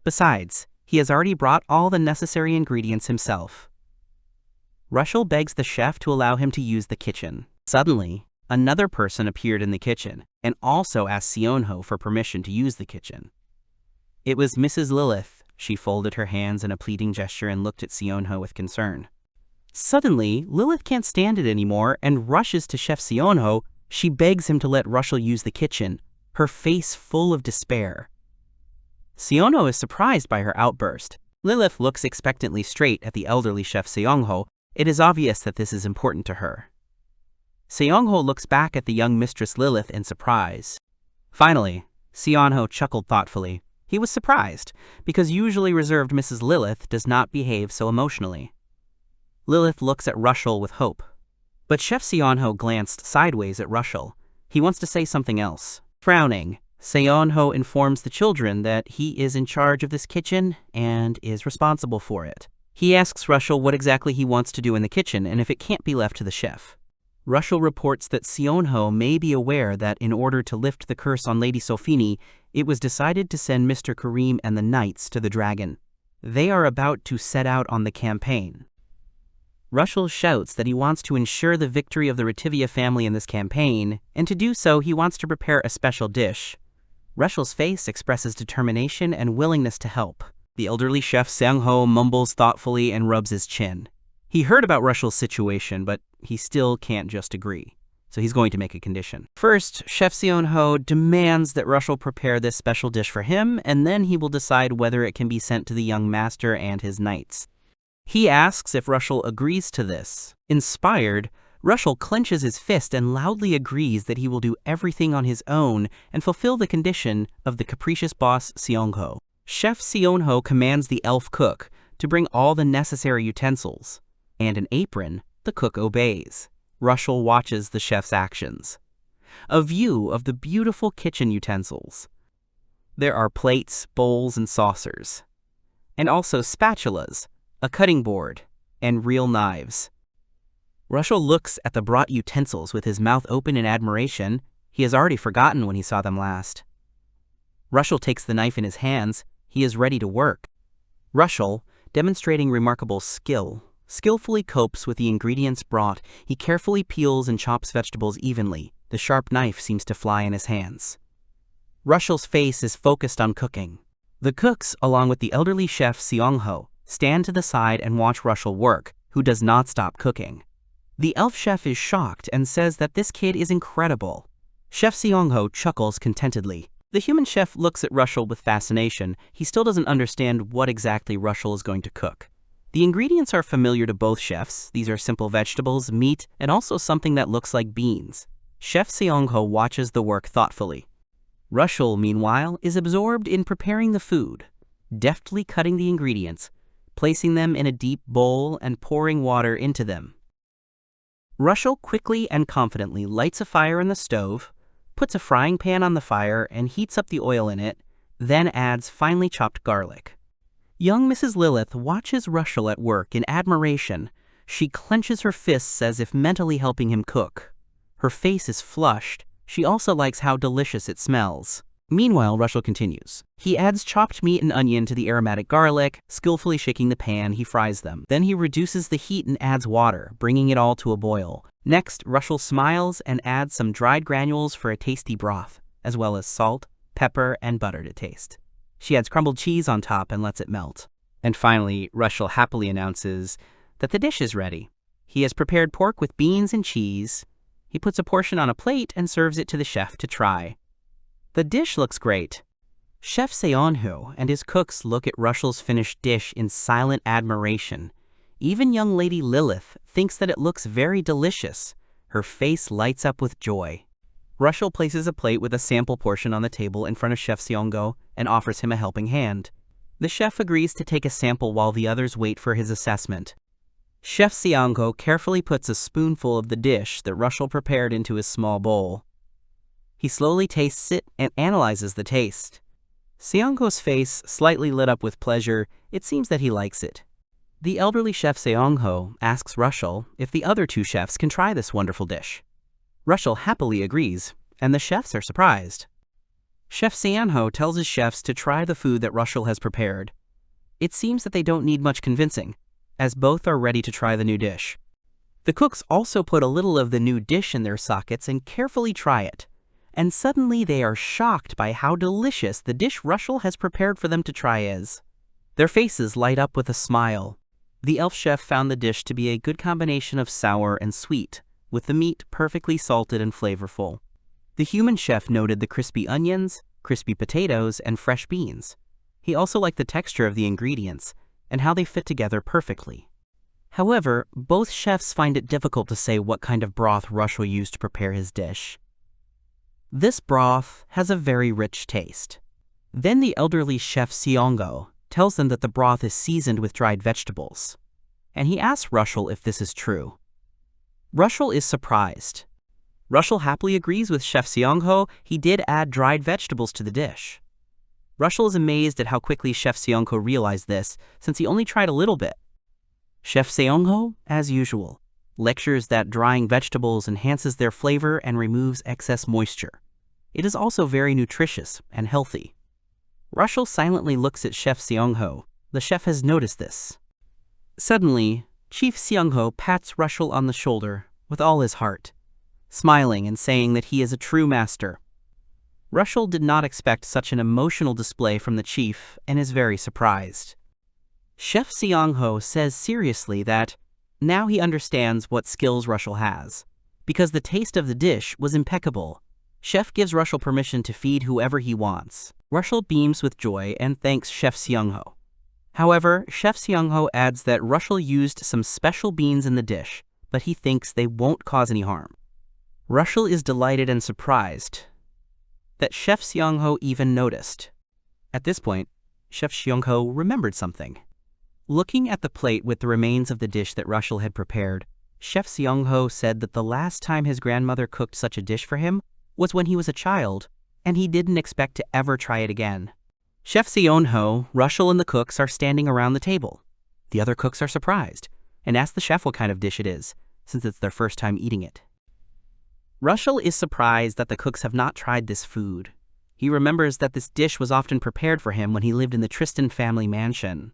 Besides, he has already brought all the necessary ingredients himself. Rushel begs the chef to allow him to use the kitchen. Suddenly, another person appeared in the kitchen and also asked Seongho for permission to use the kitchen. It was Mrs. Lilith. She folded her hands in a pleading gesture and looked at Seongho with concern. Suddenly, Lilith can't stand it anymore and rushes to Chef Seongho. She begs him to let Rushel use the kitchen, her face full of despair. Seongho is surprised by her outburst. Lilith looks expectantly straight at the elderly Chef Seongho. It is obvious that this is important to her. Seongho looks back at the young mistress Lilith in surprise. Finally, Seongho chuckled thoughtfully. He was surprised, because usually reserved Mrs. Lilith does not behave so emotionally. Lilith looks at Rushel with hope. But Chef Seongho glanced sideways at Rushel. He wants to say something else. Frowning, Seongho informs the children that he is in charge of this kitchen and is responsible for it. He asks Rushel what exactly he wants to do in the kitchen and if it can't be left to the chef. Rushel reports that Seongho may be aware that in order to lift the curse on Lady Sophi, it was decided to send Mr. Kareem and the knights to the dragon. They are about to set out on the campaign. Rushel shouts that he wants to ensure the victory of the Rivia family in this campaign, and to do so he wants to prepare a special dish. Rushel's face expresses determination and willingness to help. The elderly chef Seongho mumbles thoughtfully and rubs his chin. He heard about Rushel's situation, but he still can't just agree, so he's going to make a condition. First, Chef Seongho demands that Rushel prepare this special dish for him, and then he will decide whether it can be sent to the young master and his knights. He asks if Rushel agrees to this. Inspired, Rushel clenches his fist and loudly agrees that he will do everything on his own and fulfill the condition of the capricious boss Seongho. Chef Seongho commands the elf cook to bring all the necessary utensils, and an apron. The cook obeys. Rushel watches the chef's actions. A view of the beautiful kitchen utensils. There are plates, bowls, and saucers, and also spatulas, a cutting board, and real knives. Rushel looks at the brought utensils with his mouth open in admiration. He has already forgotten when he saw them last. Rushel takes the knife in his hands. He is ready to work. Rushel, demonstrating remarkable skill, skillfully copes with the ingredients brought. He carefully peels and chops vegetables evenly. The sharp knife seems to fly in his hands. Rushel's face is focused on cooking. The cooks, along with the elderly chef Seong-ho, stand to the side and watch Rushel work, who does not stop cooking. The elf chef is shocked and says that this kid is incredible. Chef Seong-ho chuckles contentedly. The human chef looks at Rushel with fascination. He still doesn't understand what exactly Rushel is going to cook. The ingredients are familiar to both chefs. These are simple vegetables, meat, and also something that looks like beans. Chef Seong-ho watches the work thoughtfully. Rushel, meanwhile, is absorbed in preparing the food, deftly cutting the ingredients, placing them in a deep bowl and pouring water into them. Rushel quickly and confidently lights a fire in the stove, puts a frying pan on the fire and heats up the oil in it, then adds finely chopped garlic. Young Mrs. Lilith watches Rushel at work in admiration. She clenches her fists as if mentally helping him cook. Her face is flushed. She also likes how delicious it smells. Meanwhile, Rushel continues. He adds chopped meat and onion to the aromatic garlic. Skillfully shaking the pan, he fries them. Then he reduces the heat and adds water, bringing it all to a boil. Next, Rushel smiles and adds some dried granules for a tasty broth, as well as salt, pepper, and butter to taste. She adds crumbled cheese on top and lets it melt. And finally, Rushel happily announces that the dish is ready. He has prepared pork with beans and cheese. He puts a portion on a plate and serves it to the chef to try. The dish looks great. Chef Seon-ho and his cooks look at Rushel's finished dish in silent admiration. Even young Lady Lilith thinks that it looks very delicious. Her face lights up with joy. Rushel places a plate with a sample portion on the table in front of Chef Seong-ho and offers him a helping hand. The chef agrees to take a sample while the others wait for his assessment. Chef Seong-ho carefully puts a spoonful of the dish that Rushel prepared into his small bowl. He slowly tastes it and analyzes the taste. Seong-ho's face slightly lit up with pleasure. It seems that he likes it. The elderly chef Seong-ho asks Rushel if the other two chefs can try this wonderful dish. Rushel happily agrees, and the chefs are surprised. Chef Seong-ho tells his chefs to try the food that Rushel has prepared. It seems that they don't need much convincing, as both are ready to try the new dish. The cooks also put a little of the new dish in their sockets and carefully try it. And suddenly they are shocked by how delicious the dish Rushel has prepared for them to try is. Their faces light up with a smile. The elf chef found the dish to be a good combination of sour and sweet, with the meat perfectly salted and flavorful. The human chef noted the crispy onions, crispy potatoes, and fresh beans. He also liked the texture of the ingredients and how they fit together perfectly. However, both chefs find it difficult to say what kind of broth Rushel used to prepare his dish. This broth has a very rich taste. Then the elderly chef Seong-ho tells them that the broth is seasoned with dried vegetables, and he asks Rushel if this is true. Rushel is surprised. Rushel happily agrees with Chef Seong-ho. He did add dried vegetables to the dish. Rushel is amazed at how quickly Chef Seong-ho realized this, since he only tried a little bit. Chef Seong-ho, as usual, lectures that drying vegetables enhances their flavor and removes excess moisture. It is also very nutritious and healthy. Rushel silently looks at Chef Seong-ho. The chef has noticed this. Suddenly, Chief Seong-ho pats Rushel on the shoulder with all his heart, smiling and saying that he is a true master. Rushel did not expect such an emotional display from the chief and is very surprised. Chef Seong-ho says seriously that now he understands what skills Rushel has. Because the taste of the dish was impeccable, Chef gives Rushel permission to feed whoever he wants. Rushel beams with joy and thanks Chef Seong-ho. However, Chef Seong-ho adds that Rushel used some special beans in the dish, but he thinks they won't cause any harm. Rushel is delighted and surprised that Chef Seong-ho even noticed. At this point, Chef Seong-ho remembered something. Looking at the plate with the remains of the dish that Rushel had prepared, Chef Seong-ho said that the last time his grandmother cooked such a dish for him was when he was a child, and he didn't expect to ever try it again. Chef Seong-ho, Rushel, and the cooks are standing around the table. The other cooks are surprised and ask the chef what kind of dish it is. since it's their first time eating it. Rushel is surprised that the cooks have not tried this food. He remembers that this dish was often prepared for him when he lived in the Tristan family mansion.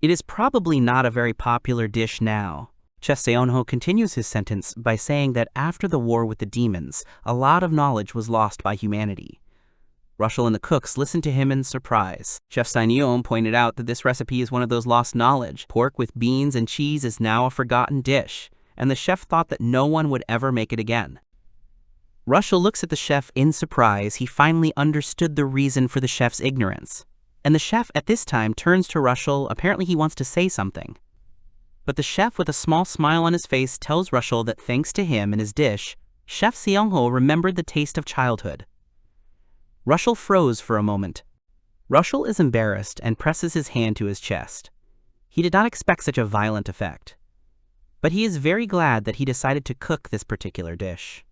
It is probably not a very popular dish now. Chef Seonho continues his sentence by saying that after the war with the demons, a lot of knowledge was lost by humanity. Rushel and the cooks listened to him in surprise. Chef Sainyeom pointed out that this recipe is one of those lost knowledge. Pork with beans and cheese is now a forgotten dish, and the chef thought that no one would ever make it again. Rushel looks at the chef in surprise. He finally understood the reason for the chef's ignorance. And the chef at this time turns to Rushel. Apparently he wants to say something. But the chef, with a small smile on his face, tells Rushel that thanks to him and his dish, Chef Seonho remembered the taste of childhood. Rushel froze for a moment. Rushel is embarrassed and presses his hand to his chest. He did not expect such a violent effect. But he is very glad that he decided to cook this particular dish.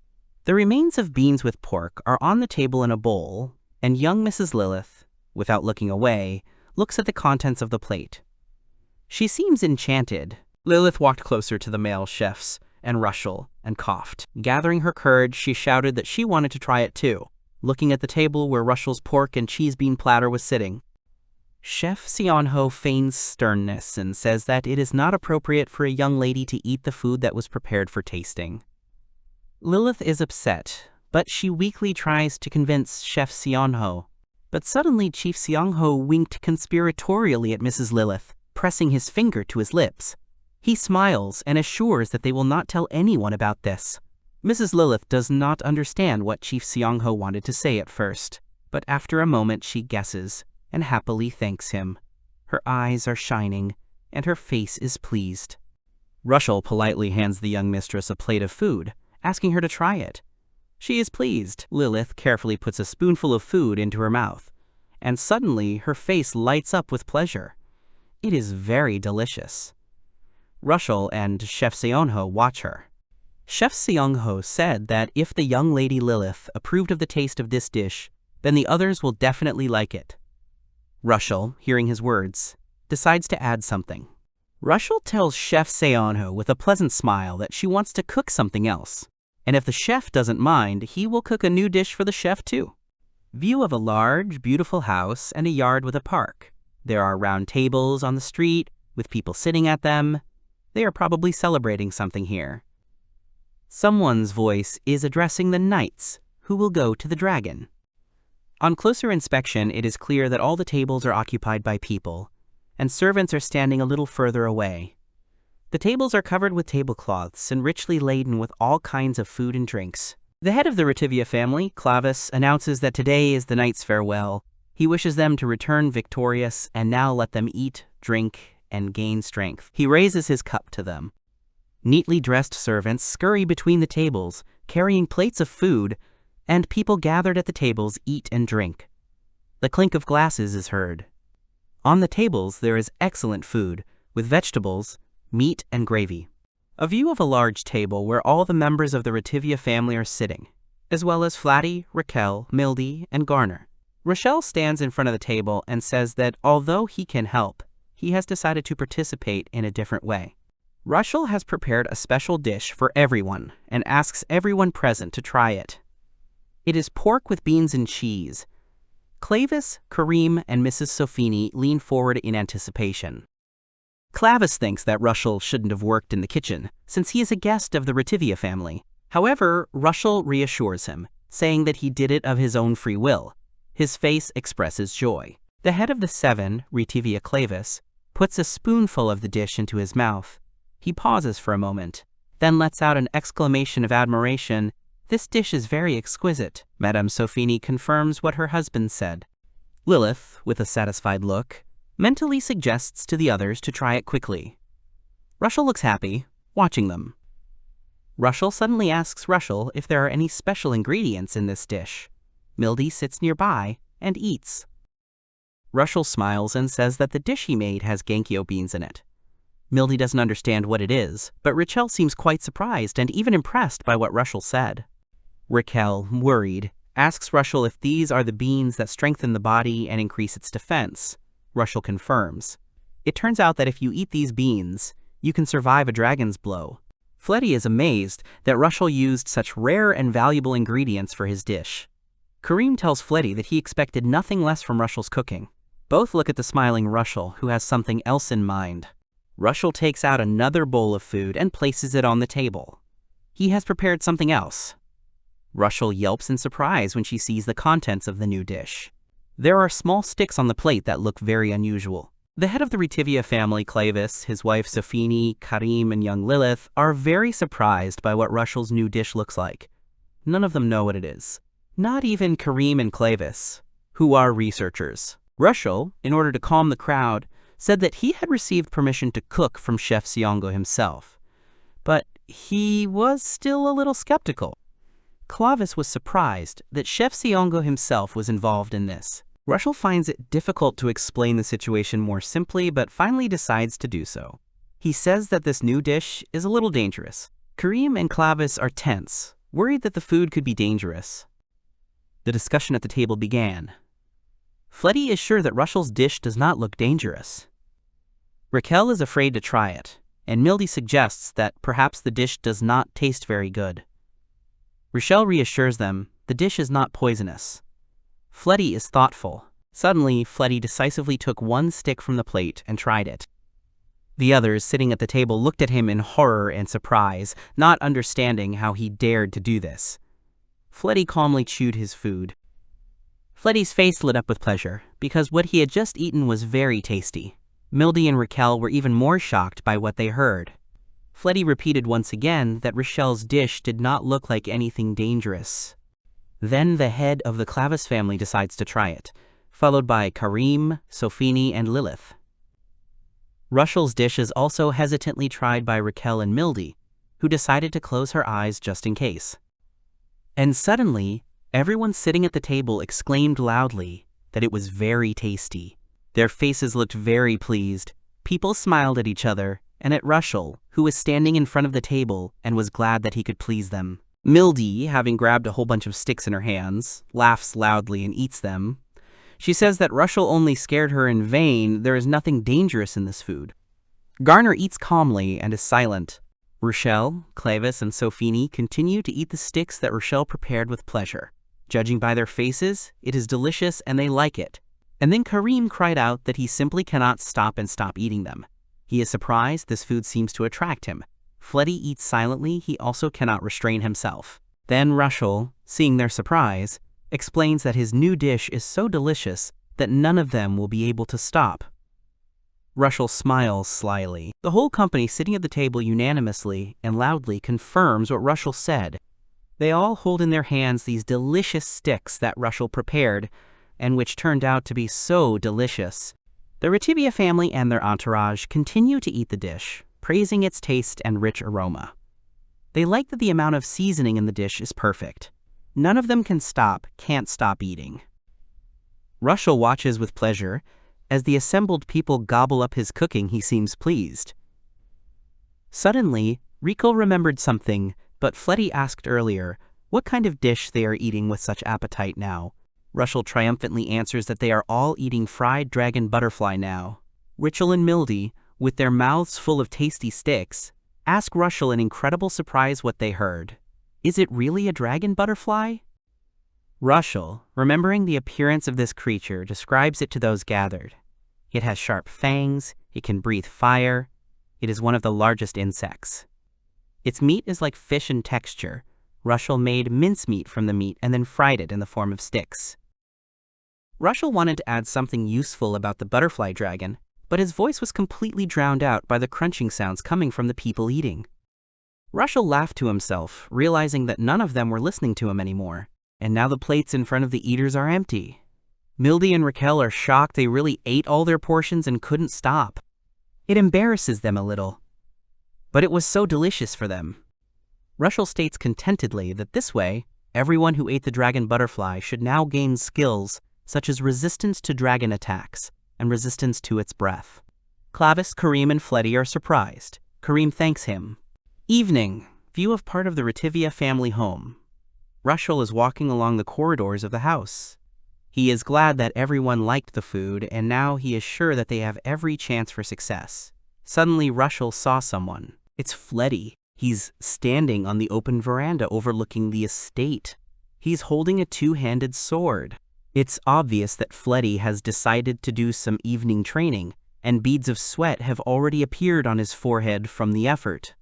The remains of beans with pork are on the table in a bowl, and young Mrs. Lilith, without looking away, looks at the contents of the plate. She seems enchanted. Lilith walked closer to the male chefs and Rushel and coughed. Gathering her courage, she shouted that she wanted to try it too, looking at the table where Rushel's pork and cheese bean platter was sitting. Chef Seonho feigns sternness and says that it is not appropriate for a young lady to eat the food that was prepared for tasting. Lilith is upset, but she weakly tries to convince Chef Seonho. But suddenly Chief Seonho winked conspiratorially at Mrs. Lilith, pressing his finger to his lips. He smiles and assures that they will not tell anyone about this. Mrs. Lilith does not understand what Chief Seonho wanted to say at first, but after a moment she guesses and happily thanks him. Her eyes are shining, and her face is pleased. Rushel politely hands the young mistress a plate of food, asking her to try it. She is pleased. Lilith carefully puts a spoonful of food into her mouth, and suddenly her face lights up with pleasure. It is very delicious. Rushel and Chef Seonho watch her. Chef Seonho said that if the young lady Lilith approved of the taste of this dish, then the others will definitely like it. Rushel, hearing his words, decides to add something. Rushel tells Chef Seonho with a pleasant smile that she wants to cook something else, and if the chef doesn't mind, he will cook a new dish for the chef too. View of a large, beautiful house and a yard with a park. There are round tables on the street, with people sitting at them. They are probably celebrating something here. Someone's voice is addressing the knights, who will go to the dragon. On closer inspection, it is clear that all the tables are occupied by people, and servants are standing a little further away. The tables are covered with tablecloths and richly laden with all kinds of food and drinks. The head of the Rivia family, Clavis, announces that today is the knight's farewell. He wishes them to return victorious and now let them eat, drink, and gain strength. He raises his cup to them. Neatly dressed servants scurry between the tables, carrying plates of food, and people gathered at the tables eat and drink. The clink of glasses is heard. On the tables there is excellent food, with vegetables, meat, and gravy. A view of a large table where all the members of the Rivia family are sitting, as well as Flatty, Raquel, Mildy, and Garner. Rushel stands in front of the table and says that although he can help, he has decided to participate in a different way. Rushel has prepared a special dish for everyone and asks everyone present to try it. It is pork with beans and cheese. Clavis, Kareem, and Mrs. Sophi lean forward in anticipation. Clavis thinks that Rushel shouldn't have worked in the kitchen, since he is a guest of the Rivia family. However, Rushel reassures him, saying that he did it of his own free will. His face expresses joy. The head of the seven, Rivia Clavis, puts a spoonful of the dish into his mouth. He pauses for a moment, then lets out an exclamation of admiration. This dish is very exquisite. Madame Sophi confirms what her husband said. Lilith, with a satisfied look, mentally suggests to the others to try it quickly. Rushel looks happy, watching them. Rushel suddenly asks Rushel if there are any special ingredients in this dish. Mildy sits nearby and eats. Rushel smiles and says that the dish he made has gankyo beans in it. Mildy doesn't understand what it is, but Raquel seems quite surprised and even impressed by what Rushel said. Raquel, worried, asks Rushel if these are the beans that strengthen the body and increase its defense. Rushel confirms. It turns out that if you eat these beans, you can survive a dragon's blow. Fletty is amazed that Rushel used such rare and valuable ingredients for his dish. Kareem tells Fletty that he expected nothing less from Rushel's cooking. Both look at the smiling Rushel, who has something else in mind. Rushel takes out another bowl of food and places it on the table. He has prepared something else. Rushel yelps in surprise when she sees the contents of the new dish. There are small sticks on the plate that look very unusual. The head of the Rivia family, Clavis, his wife Sophi, Karim, and young Lilith, are very surprised by what Rushel's new dish looks like. None of them know what it is. Not even Karim and Clavis, who are researchers. Rushel, in order to calm the crowd, said that he had received permission to cook from Chef Siongo himself. But he was still a little skeptical. Clavis was surprised that Chef Siongo himself was involved in this. Rushel finds it difficult to explain the situation more simply, but finally decides to do so. He says that this new dish is a little dangerous. Karim and Clavis are tense, worried that the food could be dangerous. The discussion at the table began. Fletty is sure that Rushel's dish does not look dangerous. Raquel is afraid to try it, and Mildy suggests that perhaps the dish does not taste very good. Rushel reassures them the dish is not poisonous. Fletty is thoughtful. Suddenly, Fletty decisively took one stick from the plate and tried it. The others sitting at the table looked at him in horror and surprise, not understanding how he dared to do this. Fletty calmly chewed his food. Fletty's face lit up with pleasure, because what he had just eaten was very tasty. Mildy and Raquel were even more shocked by what they heard. Fletty repeated once again that Rushel's dish did not look like anything dangerous. Then the head of the Clavis family decides to try it, followed by Karim, Sophi, and Lilith. Rushel's dish is also hesitantly tried by Raquel and Mildy, who decided to close her eyes just in case. And suddenly, everyone sitting at the table exclaimed loudly that it was very tasty. Their faces looked very pleased. People smiled at each other and at Rushel, who was standing in front of the table and was glad that he could please them. Mildy, having grabbed a whole bunch of sticks in her hands, laughs loudly and eats them. She says that Rushel only scared her in vain. There is nothing dangerous in this food. Garner eats calmly and is silent. Rushel, Clavis, and Sophi continue to eat the sticks that Rushel prepared with pleasure. Judging by their faces, it is delicious and they like it. And then Karim cried out that he simply cannot stop eating them. He is surprised this food seems to attract him. Fletty eats silently, he also cannot restrain himself. Then Rushel, seeing their surprise, explains that his new dish is so delicious that none of them will be able to stop. Rushel smiles slyly. The whole company sitting at the table unanimously and loudly confirms what Rushel said. They all hold in their hands these delicious sticks that Rushel prepared, and which turned out to be so delicious. The Rivia family and their entourage continue to eat the dish, praising its taste and rich aroma. They like that the amount of seasoning in the dish is perfect. None of them can't stop eating. Rushel watches with pleasure. As the assembled people gobble up his cooking, he seems pleased. Suddenly, Rico remembered something, but Fletty asked earlier what kind of dish they are eating with such appetite now. Rushel triumphantly answers that they are all eating fried dragon butterfly now. Rushel and Mildy, with their mouths full of tasty sticks, ask Rushel in incredible surprise what they heard. Is it really a dragon butterfly? Rushel, remembering the appearance of this creature, describes it to those gathered. It has sharp fangs, it can breathe fire, it is one of the largest insects. Its meat is like fish in texture. Rushel made mincemeat from the meat and then fried it in the form of sticks. Rushel wanted to add something useful about the butterfly dragon, but his voice was completely drowned out by the crunching sounds coming from the people eating. Rushel laughed to himself, realizing that none of them were listening to him anymore, and now the plates in front of the eaters are empty. Mildy and Raquel are shocked they really ate all their portions and couldn't stop. It embarrasses them a little, but it was so delicious for them. Rushel states contentedly that this way, everyone who ate the dragon butterfly should now gain skills such as resistance to dragon attacks and resistance to its breath. Clavis, Karim, and Fletty are surprised. Karim thanks him. Evening. View of part of the Rivia family home. Rushel is walking along the corridors of the house. He is glad that everyone liked the food, and now he is sure that they have every chance for success. Suddenly, Rushel saw someone. It's Fletty. He's standing on the open veranda overlooking the estate. He's holding a two-handed sword. It's obvious that Fletty has decided to do some evening training, and beads of sweat have already appeared on his forehead from the effort.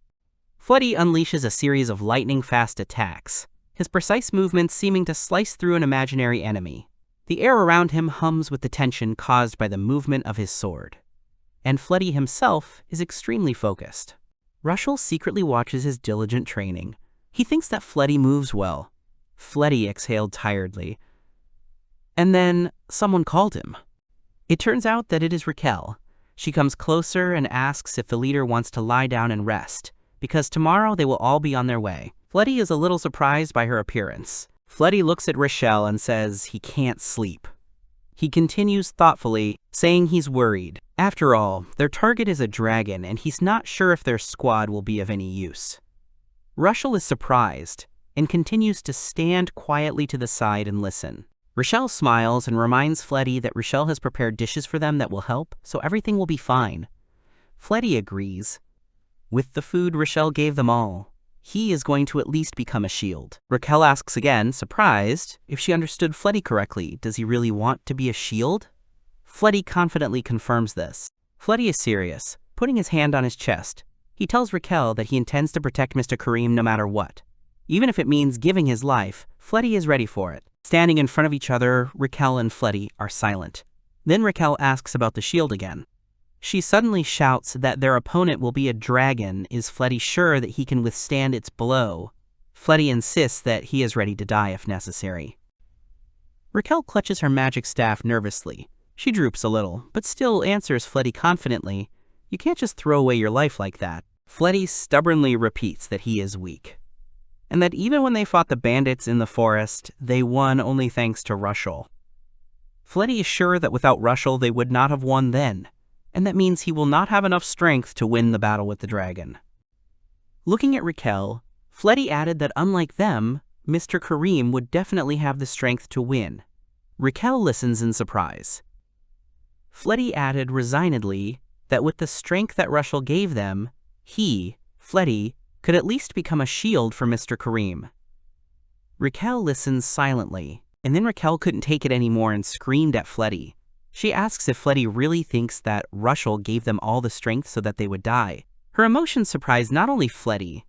Fletty unleashes a series of lightning-fast attacks, his precise movements seeming to slice through an imaginary enemy. The air around him hums with the tension caused by the movement of his sword. And Fletty himself is extremely focused. Rushel secretly watches his diligent training. He thinks that Fletty moves well. Fletty exhaled tiredly. And then someone called him. It turns out that it is Raquel. She comes closer and asks if the leader wants to lie down and rest, because tomorrow they will all be on their way. Fletty is a little surprised by her appearance. Fletty looks at Rushel and says he can't sleep. He continues thoughtfully, saying he's worried. After all, their target is a dragon, and he's not sure if their squad will be of any use. Rushel is surprised, and continues to stand quietly to the side and listen. Rushel smiles and reminds Fletty that Rushel has prepared dishes for them that will help, so everything will be fine. Fletty agrees. With the food Rushel gave them all, he is going to at least become a shield. Raquel asks again, surprised, if she understood Fletty correctly. Does he really want to be a shield? Fletty confidently confirms this. Fletty is serious, putting his hand on his chest. He tells Raquel that he intends to protect Mr. Kareem no matter what. Even if it means giving his life, Fletty is ready for it. Standing in front of each other, Raquel and Fletty are silent. Then Raquel asks about the shield again. She suddenly shouts that their opponent will be a dragon. Is Fletty sure that he can withstand its blow? Fletty insists that he is ready to die if necessary. Raquel clutches her magic staff nervously. She droops a little, but still answers Fletty confidently, "You can't just throw away your life like that." Fletty stubbornly repeats that he is weak, and that even when they fought the bandits in the forest, they won only thanks to Rushel. Fletty is sure that without Rushel they would not have won then, and that means he will not have enough strength to win the battle with the dragon. Looking at Raquel, Fletty added that unlike them, Mr. Kareem would definitely have the strength to win. Raquel listens in surprise. Fletty added resignedly that with the strength that Rushel gave them, he, Fletty, could at least become a shield for Mr. Kareem. Raquel listens silently, and then Raquel couldn't take it anymore and screamed at Fletty. She asks if Fletty really thinks that Rushel gave them all the strength so that they would die. Her emotions surprised not only Fletty,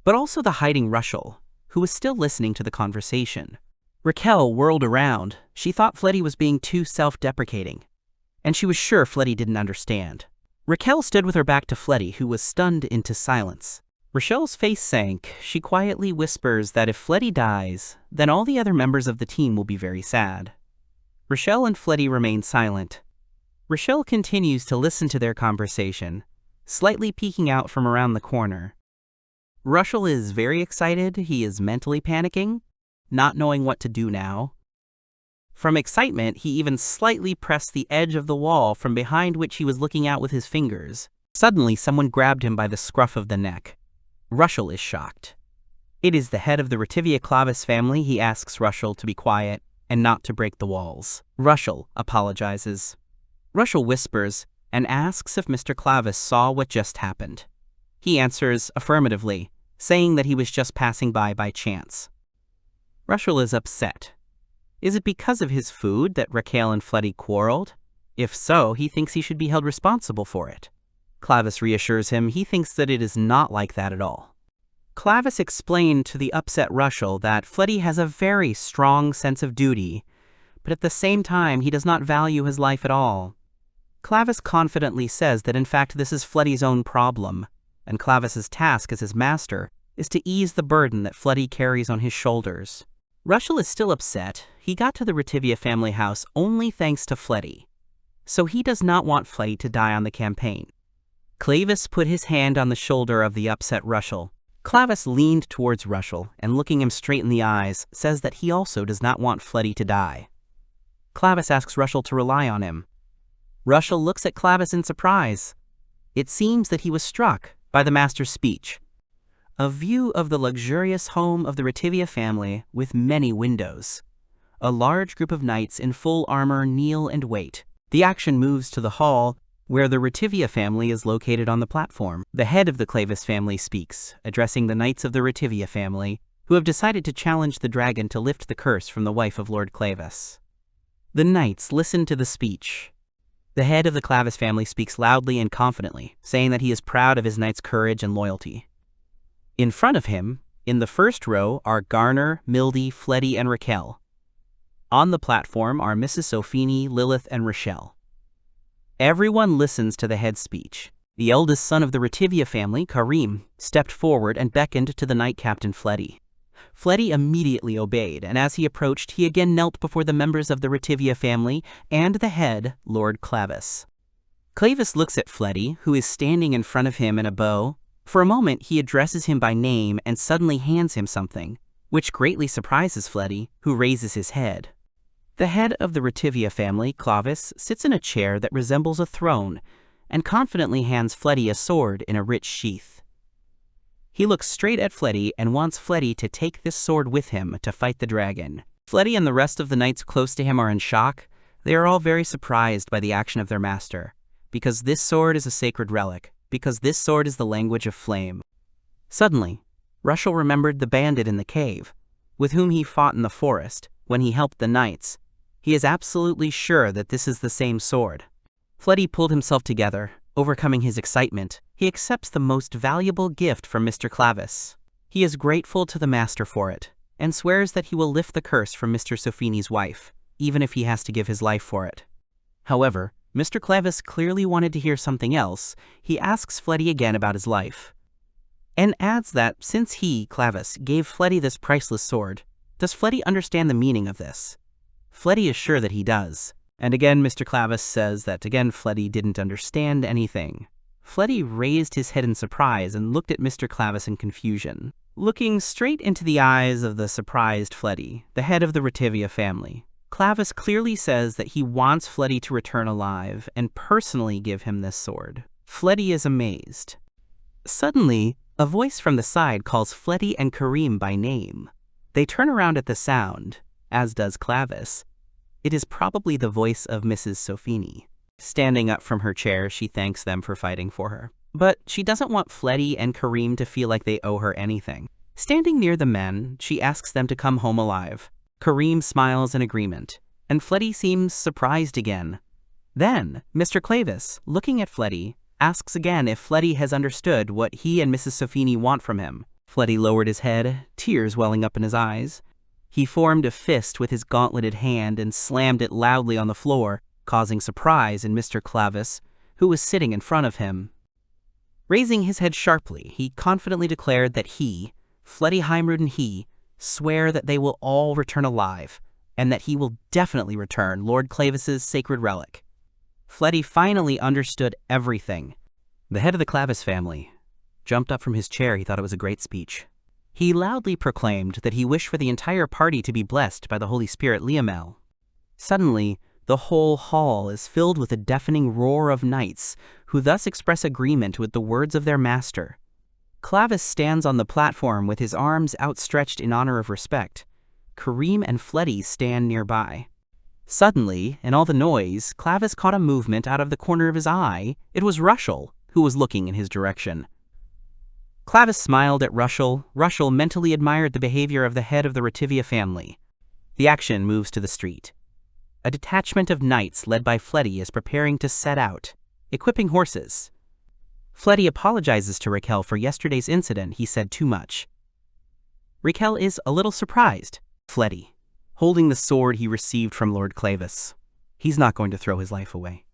but also the hiding Rushel, who was still listening to the conversation. Raquel whirled around. She thought Fletty was being too self-deprecating, and she was sure Fletty didn't understand. Raquel stood with her back to Fletty, who was stunned into silence. Rochel's face sank. She quietly whispers that if Fletty dies, then all the other members of the team will be very sad. Rushel and Fletty remain silent. Rushel continues to listen to their conversation, slightly peeking out from around the corner. Rushel is very excited. He is mentally panicking, not knowing what to do now. From excitement, he even slightly pressed the edge of the wall from behind which he was looking out with his fingers. Suddenly, someone grabbed him by the scruff of the neck. Rushel is shocked. It is the head of the Rivia Clavis family. He asks Rushel to be quiet and not to break the walls. Rushel apologizes. Rushel whispers and asks if Mr. Clavis saw what just happened. He answers affirmatively, saying that he was just passing by chance. Rushel is upset. Is it because of his food that Raquel and Fletty quarreled? If so, he thinks he should be held responsible for it. Clavis reassures him he thinks that it is not like that at all. Clavis explained to the upset Rushel that Fletty has a very strong sense of duty, but at the same time he does not value his life at all. Clavis confidently says that in fact this is Fletty's own problem, and Clavis's task as his master is to ease the burden that Fletty carries on his shoulders. Rushel is still upset. He got to the Rivia family house only thanks to Fletty, so he does not want Fletty to die on the campaign. Clavis put his hand on the shoulder of the upset Rushel. Clavis leaned towards Rushel and, looking him straight in the eyes, says that he also does not want Fletty to die. Clavis asks Rushel to rely on him. Rushel looks at Clavis in surprise. It seems that he was struck by the master's speech. A view of the luxurious home of the Rivia family with many windows. A large group of knights in full armor kneel and wait. The action moves to the hall, where the Rivia family is located on the platform. The head of the Clavis family speaks, addressing the knights of the Rivia family, who have decided to challenge the dragon to lift the curse from the wife of Lord Clavis. The knights listen to the speech. The head of the Clavis family speaks loudly and confidently, saying that he is proud of his knight's courage and loyalty. In front of him, in the first row, are Garner, Mildy, Fletty, and Raquel. On the platform are Mrs. Sophi, Lilith, and Rushel. Everyone listens to the head's speech. The eldest son of the Rivia family, Karim, stepped forward and beckoned to the knight captain Fletty. Fletty immediately obeyed, and as he approached, he again knelt before the members of the Rivia family and the head, Lord Clavis. Clavis looks at Fletty, who is standing in front of him in a bow. For a moment, he addresses him by name and suddenly hands him something, which greatly surprises Fletty, who raises his head. The head of the Rivia family, Clavis, sits in a chair that resembles a throne and confidently hands Fletty a sword in a rich sheath. He looks straight at Fletty and wants Fletty to take this sword with him to fight the dragon. Fletty and the rest of the knights close to him are in shock. They are all very surprised by the action of their master, because this sword is a sacred relic, because this sword is the language of flame. Suddenly, Rushel remembered the bandit in the cave, with whom he fought in the forest when he helped the knights. He is absolutely sure that this is the same sword. Fletty pulled himself together. Overcoming his excitement, he accepts the most valuable gift from Mr. Clavis. He is grateful to the master for it, and swears that he will lift the curse from Mr. Sophi's wife, even if he has to give his life for it. However, Mr. Clavis clearly wanted to hear something else. He asks Fletty again about his life, and adds that since he, Clavis, gave Fletty this priceless sword, does Fletty understand the meaning of this? Fletty is sure that he does. And again, Mr. Clavis says that again Fletty didn't understand anything. Fletty raised his head in surprise and looked at Mr. Clavis in confusion. Looking straight into the eyes of the surprised Fletty, the head of the Rivia family, Clavis clearly says that he wants Fletty to return alive and personally give him this sword. Fletty is amazed. Suddenly, a voice from the side calls Fletty and Karim by name. They turn around at the sound, as does Clavis. It is probably the voice of Mrs. Sophi. Standing up from her chair, she thanks them for fighting for her. But she doesn't want Fletty and Karim to feel like they owe her anything. Standing near the men, she asks them to come home alive. Karim smiles in agreement, and Fletty seems surprised again. Then, Mr. Clavis, looking at Fletty, asks again if Fletty has understood what he and Mrs. Sophi want from him. Fletty lowered his head, tears welling up in his eyes. He formed a fist with his gauntleted hand and slammed it loudly on the floor, causing surprise in Mr. Clavis, who was sitting in front of him. Raising his head sharply, he confidently declared that he, Fletty Heimrud and he, swear that they will all return alive, and that he will definitely return Lord Clavis's sacred relic. Fletty finally understood everything. The head of the Clavis family jumped up from his chair. He thought it was a great speech. He loudly proclaimed that he wished for the entire party to be blessed by the Holy Spirit Liamel. Suddenly, the whole hall is filled with a deafening roar of knights, who thus express agreement with the words of their master. Clavis stands on the platform with his arms outstretched in honor of respect. Karim and Fletty stand nearby. Suddenly, in all the noise, Clavis caught a movement out of the corner of his eye. It was Rushel, who was looking in his direction. Clavis smiled at Rushel. Rushel mentally admired the behavior of the head of the Rivia family. The action moves to the street. A detachment of knights led by Fletty is preparing to set out, equipping horses. Fletty apologizes to Raquel for yesterday's incident. He said too much. Raquel is a little surprised. Fletty, holding the sword he received from Lord Clavis. He's not going to throw his life away,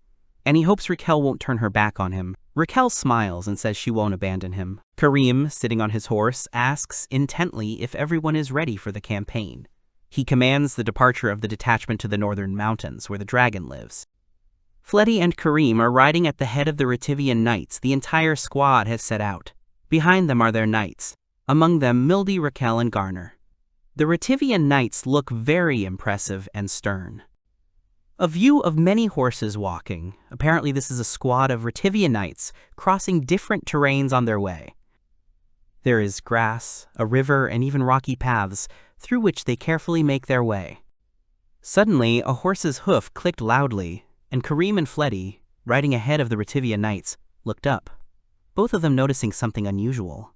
and he hopes Raquel won't turn her back on him. Raquel smiles and says she won't abandon him. Karim, sitting on his horse, asks intently if everyone is ready for the campaign. He commands the departure of the detachment to the northern mountains, where the dragon lives. Fletty and Karim are riding at the head of the Rivian knights. The entire squad has set out. Behind them are their knights, among them Mildy, Raquel, and Garner. The Rivian knights look very impressive and stern. A view of many horses walking. Apparently this is a squad of Rivian knights crossing different terrains on their way. There is grass, a river, and even rocky paths through which they carefully make their way. Suddenly, a horse's hoof clicked loudly, and Karim and Fletty, riding ahead of the Rivia knights, looked up, both of them noticing something unusual.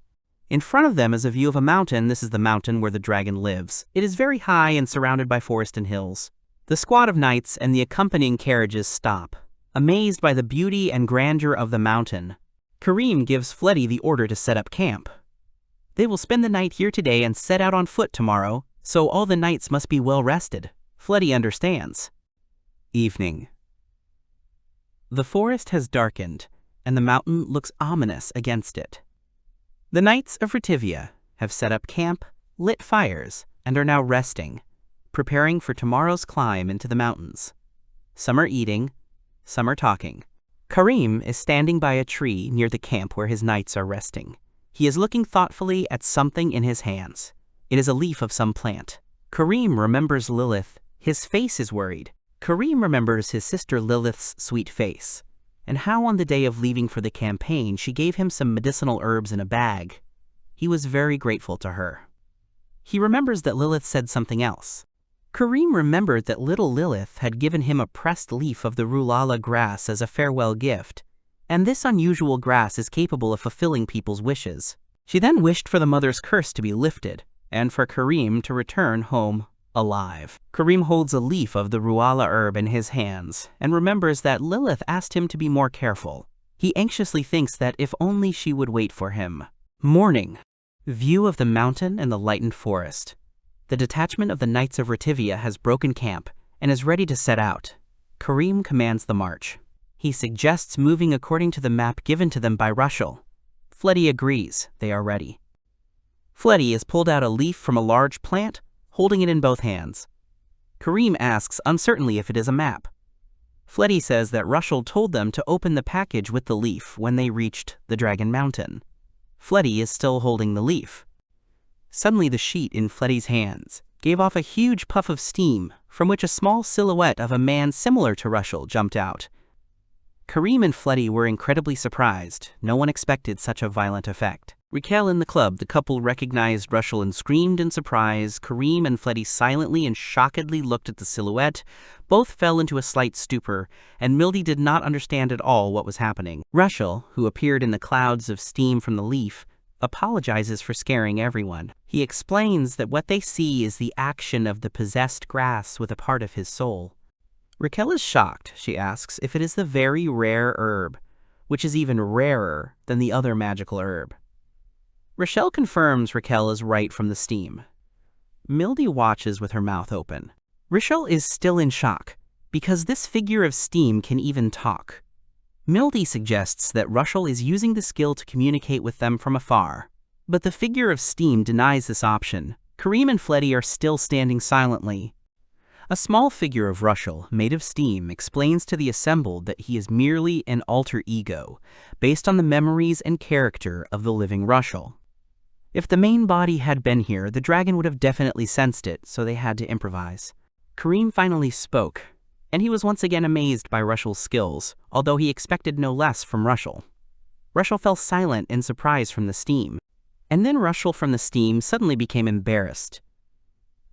In front of them is a view of a mountain. This is the mountain where the dragon lives. It is very high and surrounded by forest and hills. The squad of knights and the accompanying carriages stop, amazed by the beauty and grandeur of the mountain. Karim gives Fletty the order to set up camp. They will spend the night here today and set out on foot tomorrow, so all the knights must be well rested. Fletty understands. Evening. The forest has darkened, and the mountain looks ominous against it. The knights of Rivia have set up camp, lit fires, and are now resting, preparing for tomorrow's climb into the mountains. Some are eating, some are talking. Karim is standing by a tree near the camp where his knights are resting. He is looking thoughtfully at something in his hands. It is a leaf of some plant. Karim remembers Lilith. His face is worried. Karim remembers his sister Lilith's sweet face, and how on the day of leaving for the campaign she gave him some medicinal herbs in a bag. He was very grateful to her. He remembers that Lilith said something else. Karim remembered that little Lilith had given him a pressed leaf of the rulala grass as a farewell gift, and this unusual grass is capable of fulfilling people's wishes. She then wished for the mother's curse to be lifted, and for Karim to return home alive. Karim holds a leaf of the rulala herb in his hands, and remembers that Lilith asked him to be more careful. He anxiously thinks that if only she would wait for him. Morning. View of the mountain and the lightened forest. The detachment of the Knights of Rivia has broken camp and is ready to set out. Karim commands the march. He suggests moving according to the map given to them by Rushel. Fletty agrees. They are ready. Fletty has pulled out a leaf from a large plant, holding it in both hands. Karim asks uncertainly if it is a map. Fletty says that Rushel told them to open the package with the leaf when they reached the Dragon Mountain. Fletty is still holding the leaf. Suddenly the sheet in Fletty's hands gave off a huge puff of steam, from which a small silhouette of a man similar to Rushel jumped out. Karim and Fletty were incredibly surprised. No one expected such a violent effect. Raquel in the club, the couple recognized Rushel and screamed in surprise. Karim and Fletty silently and shockedly looked at the silhouette. Both fell into a slight stupor, and Mildy did not understand at all what was happening. Rushel, who appeared in the clouds of steam from the leaf, apologizes for scaring everyone. He explains that what they see is the action of the possessed grass with a part of his soul. Raquel is shocked. She asks if it is the very rare herb, which is even rarer than the other magical herb. Rushel confirms Raquel is right from the steam. Mildy watches with her mouth open. Rushel is still in shock, because this figure of steam can even talk. Mildy suggests that Rushel is using the skill to communicate with them from afar, but the figure of steam denies this option. Karim and Fletty are still standing silently. A small figure of Rushel, made of steam, explains to the assembled that he is merely an alter ego, based on the memories and character of the living Rushel. If the main body had been here, the dragon would have definitely sensed it, so they had to improvise. Karim finally spoke, and he was once again amazed by Rushel's skills, although he expected no less from Rushel. Rushel fell silent in surprise from the steam, and then Rushel from the steam suddenly became embarrassed.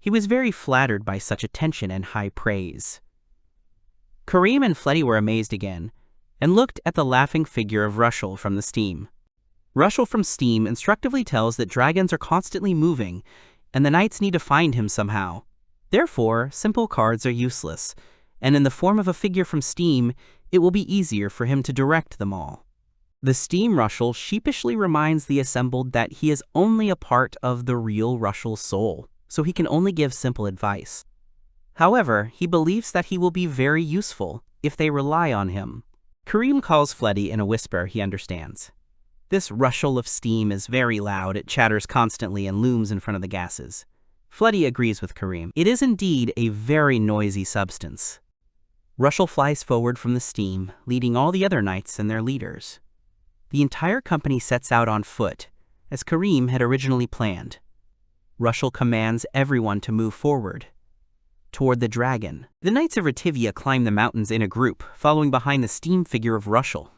He was very flattered by such attention and high praise. Karim and Fletty were amazed again, and looked at the laughing figure of Rushel from the steam. Rushel from steam instructively tells that dragons are constantly moving, and the knights need to find him somehow. Therefore, simple cards are useless, and in the form of a figure from steam, it will be easier for him to direct them all. The steam Rushel sheepishly reminds the assembled that he is only a part of the real Rushel's soul, so he can only give simple advice. However, he believes that he will be very useful if they rely on him. Karim calls Fletty in a whisper he understands. This Rushel of steam is very loud. It chatters constantly and looms in front of the gases. Fletty agrees with Karim. It is indeed a very noisy substance. Rushel flies forward from the steam, leading all the other knights and their leaders. The entire company sets out on foot, as Karim had originally planned. Rushel commands everyone to move forward, toward the dragon. The Knights of Rivia climb the mountains in a group, following behind the steam figure of Rushel.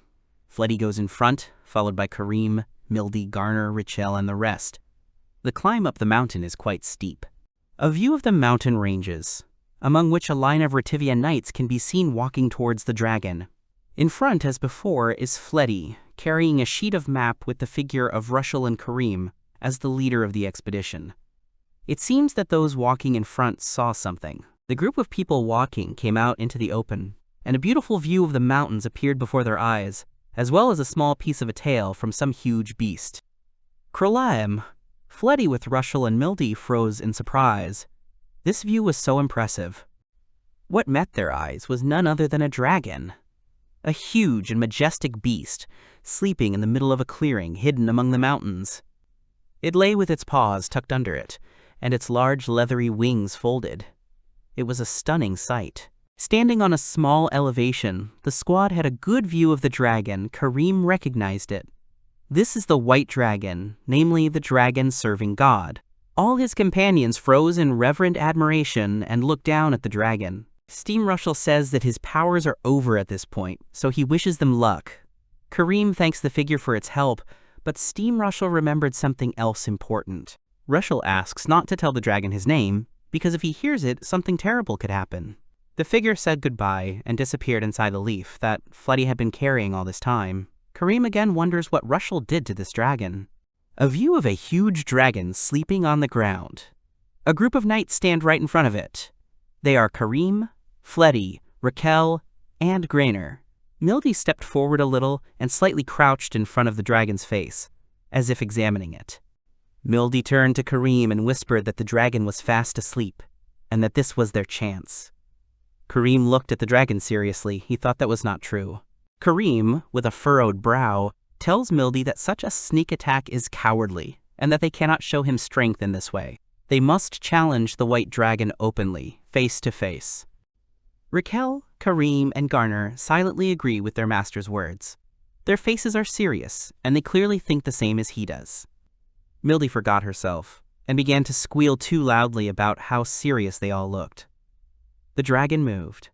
Fletty goes in front, followed by Karim, Mildy, Garner, Rushel, and the rest. The climb up the mountain is quite steep. A view of the mountain ranges, among which a line of Rivia knights can be seen walking towards the dragon. In front, as before, is Fletty, carrying a sheet of map with the figure of Rushel and Kareem as the leader of the expedition. It seems that those walking in front saw something. The group of people walking came out into the open, and a beautiful view of the mountains appeared before their eyes, as well as a small piece of a tail from some huge beast. Krolaim, Fletty with Rushel and Mildy froze in surprise. This view was so impressive. What met their eyes was none other than a dragon. A huge and majestic beast, sleeping in the middle of a clearing hidden among the mountains. It lay with its paws tucked under it, and its large leathery wings folded. It was a stunning sight. Standing on a small elevation, the squad had a good view of the dragon. Kareem recognized it. This is the white dragon, namely the dragon serving God. All his companions froze in reverent admiration and looked down at the dragon. Steam Rushel says that his powers are over at this point, so he wishes them luck. Kareem thanks the figure for its help, but Steam Rushel remembered something else important. Rushel asks not to tell the dragon his name, because if he hears it, something terrible could happen. The figure said goodbye and disappeared inside the leaf that Fletty had been carrying all this time. Kareem again wonders what Rushel did to this dragon. A view of a huge dragon sleeping on the ground. A group of knights stand right in front of it. They are Kareem, Fletty, Raquel, and Grainer. Mildy stepped forward a little and slightly crouched in front of the dragon's face, as if examining it. Mildy turned to Kareem and whispered that the dragon was fast asleep, and that this was their chance. Kareem looked at the dragon seriously. He thought that was not true. Kareem, with a furrowed brow, tells Mildy that such a sneak attack is cowardly, and that they cannot show him strength in this way. They must challenge the white dragon openly, face to face. Raquel, Kareem, and Garner silently agree with their master's words. Their faces are serious, and they clearly think the same as he does. Mildy forgot herself, and began to squeal too loudly about how serious they all looked. The dragon moved.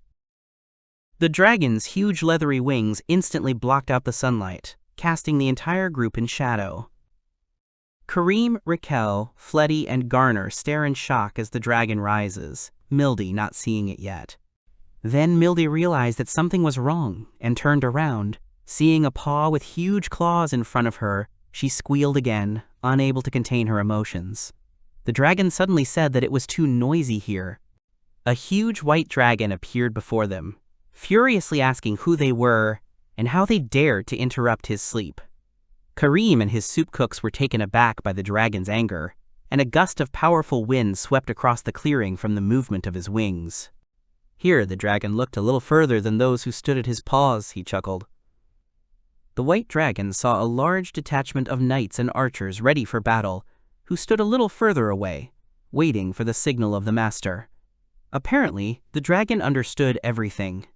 The dragon's huge leathery wings instantly blocked out the sunlight, casting the entire group in shadow. Kareem, Raquel, Fletty, and Garner stare in shock as the dragon rises, Mildy not seeing it yet. Then Mildy realized that something was wrong and turned around. Seeing a paw with huge claws in front of her, she squealed again, unable to contain her emotions. The dragon suddenly said that it was too noisy here. A huge white dragon appeared before them, furiously asking who they were and how they dared to interrupt his sleep. Kareem and his soup cooks were taken aback by the dragon's anger, and a gust of powerful wind swept across the clearing from the movement of his wings. Here the dragon looked a little further than those who stood at his paws, he chuckled. The white dragon saw a large detachment of knights and archers ready for battle, who stood a little further away, waiting for the signal of the master. Apparently, the dragon understood everything.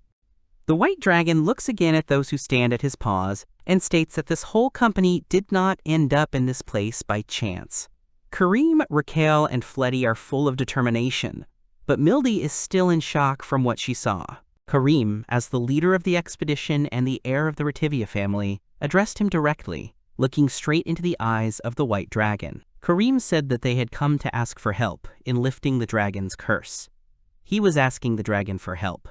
The white dragon looks again at those who stand at his paws and states that this whole company did not end up in this place by chance. Kareem, Raquel, and Fletty are full of determination, but Mildy is still in shock from what she saw. Kareem, as the leader of the expedition and the heir of the Rivia family, addressed him directly, looking straight into the eyes of the white dragon. Kareem said that they had come to ask for help in lifting the dragon's curse. He was asking the dragon for help.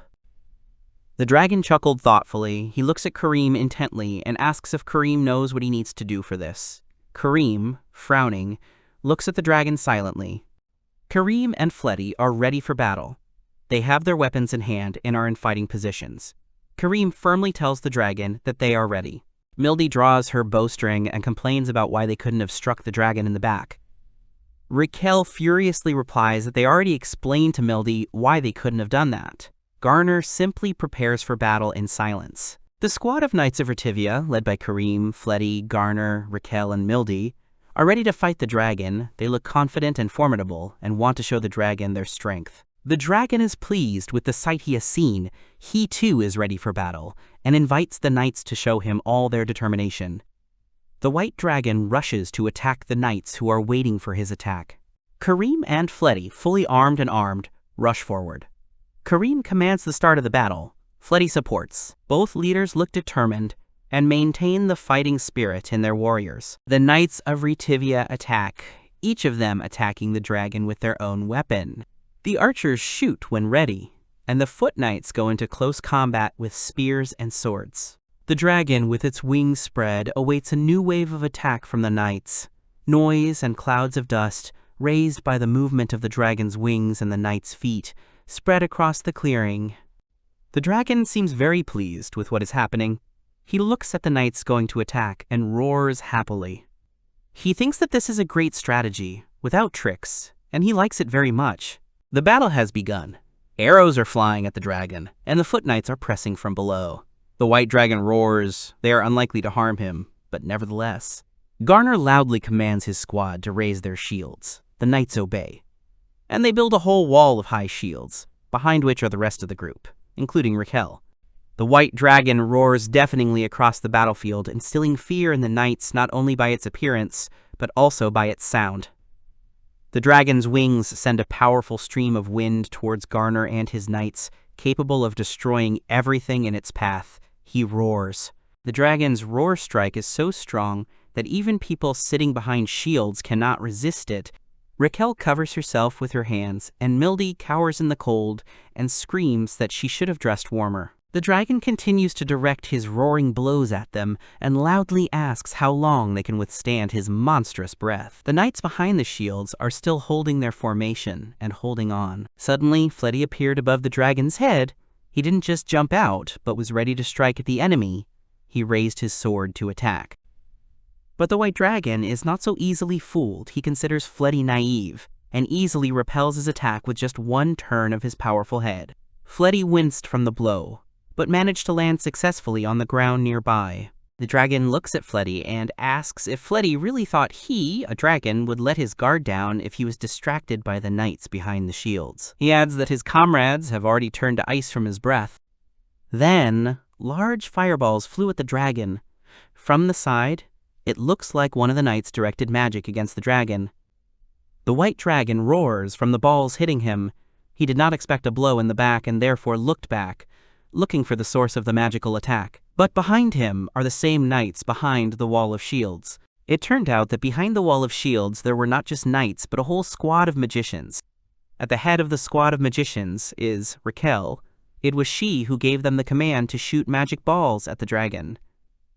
The dragon chuckled thoughtfully. He looks at Kareem intently and asks if Kareem knows what he needs to do for this. Kareem, frowning, looks at the dragon silently. Kareem and Fletty are ready for battle. They have their weapons in hand and are in fighting positions. Kareem firmly tells the dragon that they are ready. Mildy draws her bowstring and complains about why they couldn't have struck the dragon in the back. Raquel furiously replies that they already explained to Mildy why they couldn't have done that. Garner simply prepares for battle in silence. The squad of Knights of Rivia, led by Kareem, Fletty, Garner, Raquel, and Mildy, are ready to fight the dragon. They look confident and formidable and want to show the dragon their strength. The dragon is pleased with the sight he has seen. He too is ready for battle and invites the knights to show him all their determination. The white dragon rushes to attack the knights who are waiting for his attack. Kareem and Fletty, fully armed and armed, rush forward. Kareem commands the start of the battle. Fletty supports. Both leaders look determined and maintain the fighting spirit in their warriors. The Knights of Rivia attack, each of them attacking the dragon with their own weapon. The archers shoot when ready. and the Foot Knights go into close combat with spears and swords. The dragon, with its wings spread, awaits a new wave of attack from the knights. Noise and clouds of dust, raised by the movement of the dragon's wings and the knights' feet, spread across the clearing. The dragon seems very pleased with what is happening. He looks at the knights going to attack and roars happily. He thinks that this is a great strategy, without tricks, and he likes it very much. The battle has begun. Arrows are flying at the dragon, and the Foot Knights are pressing from below. The white dragon roars. They are unlikely to harm him, but nevertheless. Garner loudly commands his squad to raise their shields. The knights obey. And they build a whole wall of high shields, behind which are the rest of the group, including Raquel. The white dragon roars deafeningly across the battlefield, instilling fear in the knights not only by its appearance, but also by its sound. The dragon's wings send a powerful stream of wind towards Garner and his knights, capable of destroying everything in its path. He roars. The dragon's roar strike is so strong that even people sitting behind shields cannot resist it. Raquel covers herself with her hands, and Mildy cowers in the cold and screams that she should have dressed warmer. The dragon continues to direct his roaring blows at them and loudly asks how long they can withstand his monstrous breath. The knights behind the shields are still holding their formation and holding on. Suddenly, Fleddy appeared above the dragon's head. He didn't just jump out, but was ready to strike at the enemy. He raised his sword to attack. But the white dragon is not so easily fooled. He considers Fleddy naive and easily repels his attack with just one turn of his powerful head. Fleddy winced from the blow, but managed to land successfully on the ground nearby. The dragon looks at Fleddy and asks if Fleddy really thought he, a dragon, would let his guard down if he was distracted by the knights behind the shields. He adds that his comrades have already turned to ice from his breath. Then, large fireballs flew at the dragon. From the side, it looks like one of the knights directed magic against the dragon. The white dragon roars from the balls hitting him. He did not expect a blow in the back and therefore looked back, looking for the source of the magical attack. But behind him are the same knights behind the wall of shields. It turned out that behind the wall of shields there were not just knights, but a whole squad of magicians. At the head of the squad of magicians is Raquel. It was she who gave them the command to shoot magic balls at the dragon.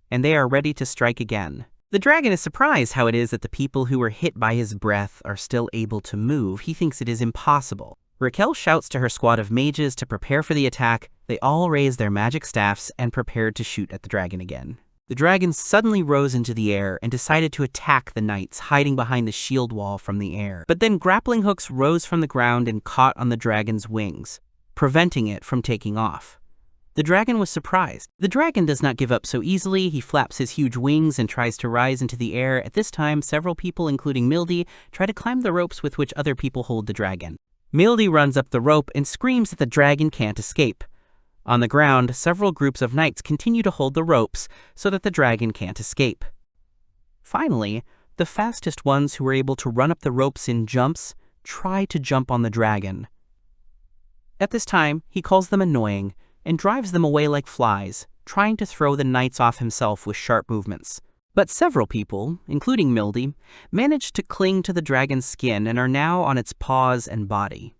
And they are ready to strike again. The dragon is surprised how it is that the people who were hit by his breath are still able to move. He thinks it is impossible. Raquel shouts to her squad of mages to prepare for the attack. They all raise their magic staffs and prepared to shoot at the dragon again. The dragon suddenly rose into the air and decided to attack the knights hiding behind the shield wall from the air. But then grappling hooks rose from the ground and caught on the dragon's wings, preventing it from taking off. The dragon was surprised. The dragon does not give up so easily. He flaps his huge wings and tries to rise into the air. At this time, several people, including Mildy, try to climb the ropes with which other people hold the dragon. Mildy runs up the rope and screams that the dragon can't escape. On the ground, several groups of knights continue to hold the ropes so that the dragon can't escape. Finally, the fastest ones who are able to run up the ropes in jumps try to jump on the dragon. At this time, he calls them annoying and drives them away like flies, trying to throw the knights off himself with sharp movements. But several people, including Mildy, manage to cling to the dragon's skin and are now on its paws and body.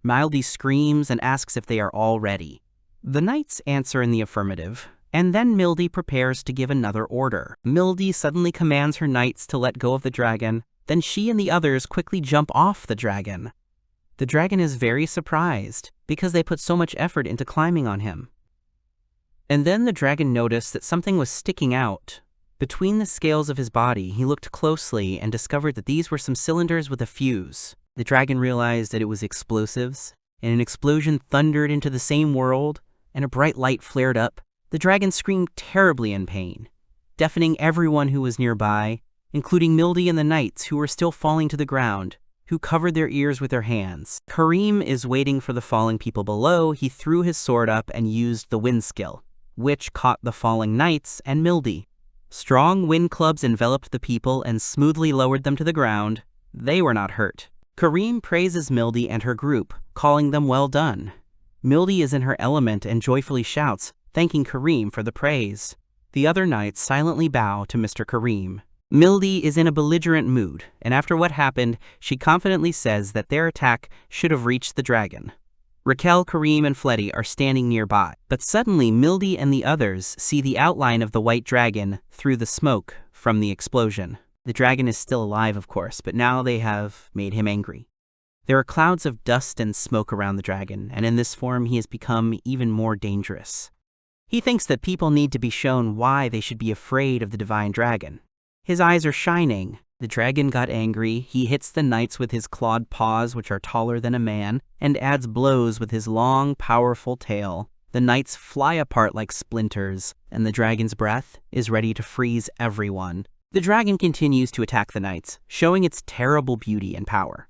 Mildy screams and asks if they are all ready. The knights answer in the affirmative, and then Mildy prepares to give another order. Mildy suddenly commands her knights to let go of the dragon, then she and the others quickly jump off the dragon. The dragon is very surprised because they put so much effort into climbing on him. And then the dragon noticed that something was sticking out. Between the scales of his body, he looked closely and discovered that these were some cylinders with a fuse. The dragon realized that it was explosives, and an explosion thundered into the same world, and a bright light flared up. The dragon screamed terribly in pain, deafening everyone who was nearby, including Mildy and the knights who were still falling to the ground, who covered their ears with their hands. Kareem is waiting for the falling people below. He threw his sword up and used the wind skill, which caught the falling knights and Mildy. Strong wind clubs enveloped the people and smoothly lowered them to the ground. They were not hurt. Kareem praises Mildy and her group, calling them well done. Mildy is in her element and joyfully shouts, thanking Kareem for the praise. The other knights silently bow to Mr. Kareem. Mildy is in a belligerent mood, and after what happened, she confidently says that their attack should have reached the dragon. Raquel, Kareem, and Fletty are standing nearby, but suddenly Mildy and the others see the outline of the white dragon through the smoke from the explosion. The dragon is still alive, of course, but now they have made him angry. There are clouds of dust and smoke around the dragon, and in this form he has become even more dangerous. He thinks that people need to be shown why they should be afraid of the divine dragon. His eyes are shining. The dragon got angry. He hits the knights with his clawed paws, which are taller than a man, and adds blows with his long, powerful tail. The knights fly apart like splinters, and the dragon's breath is ready to freeze everyone. The dragon continues to attack the knights, showing its terrible beauty and power.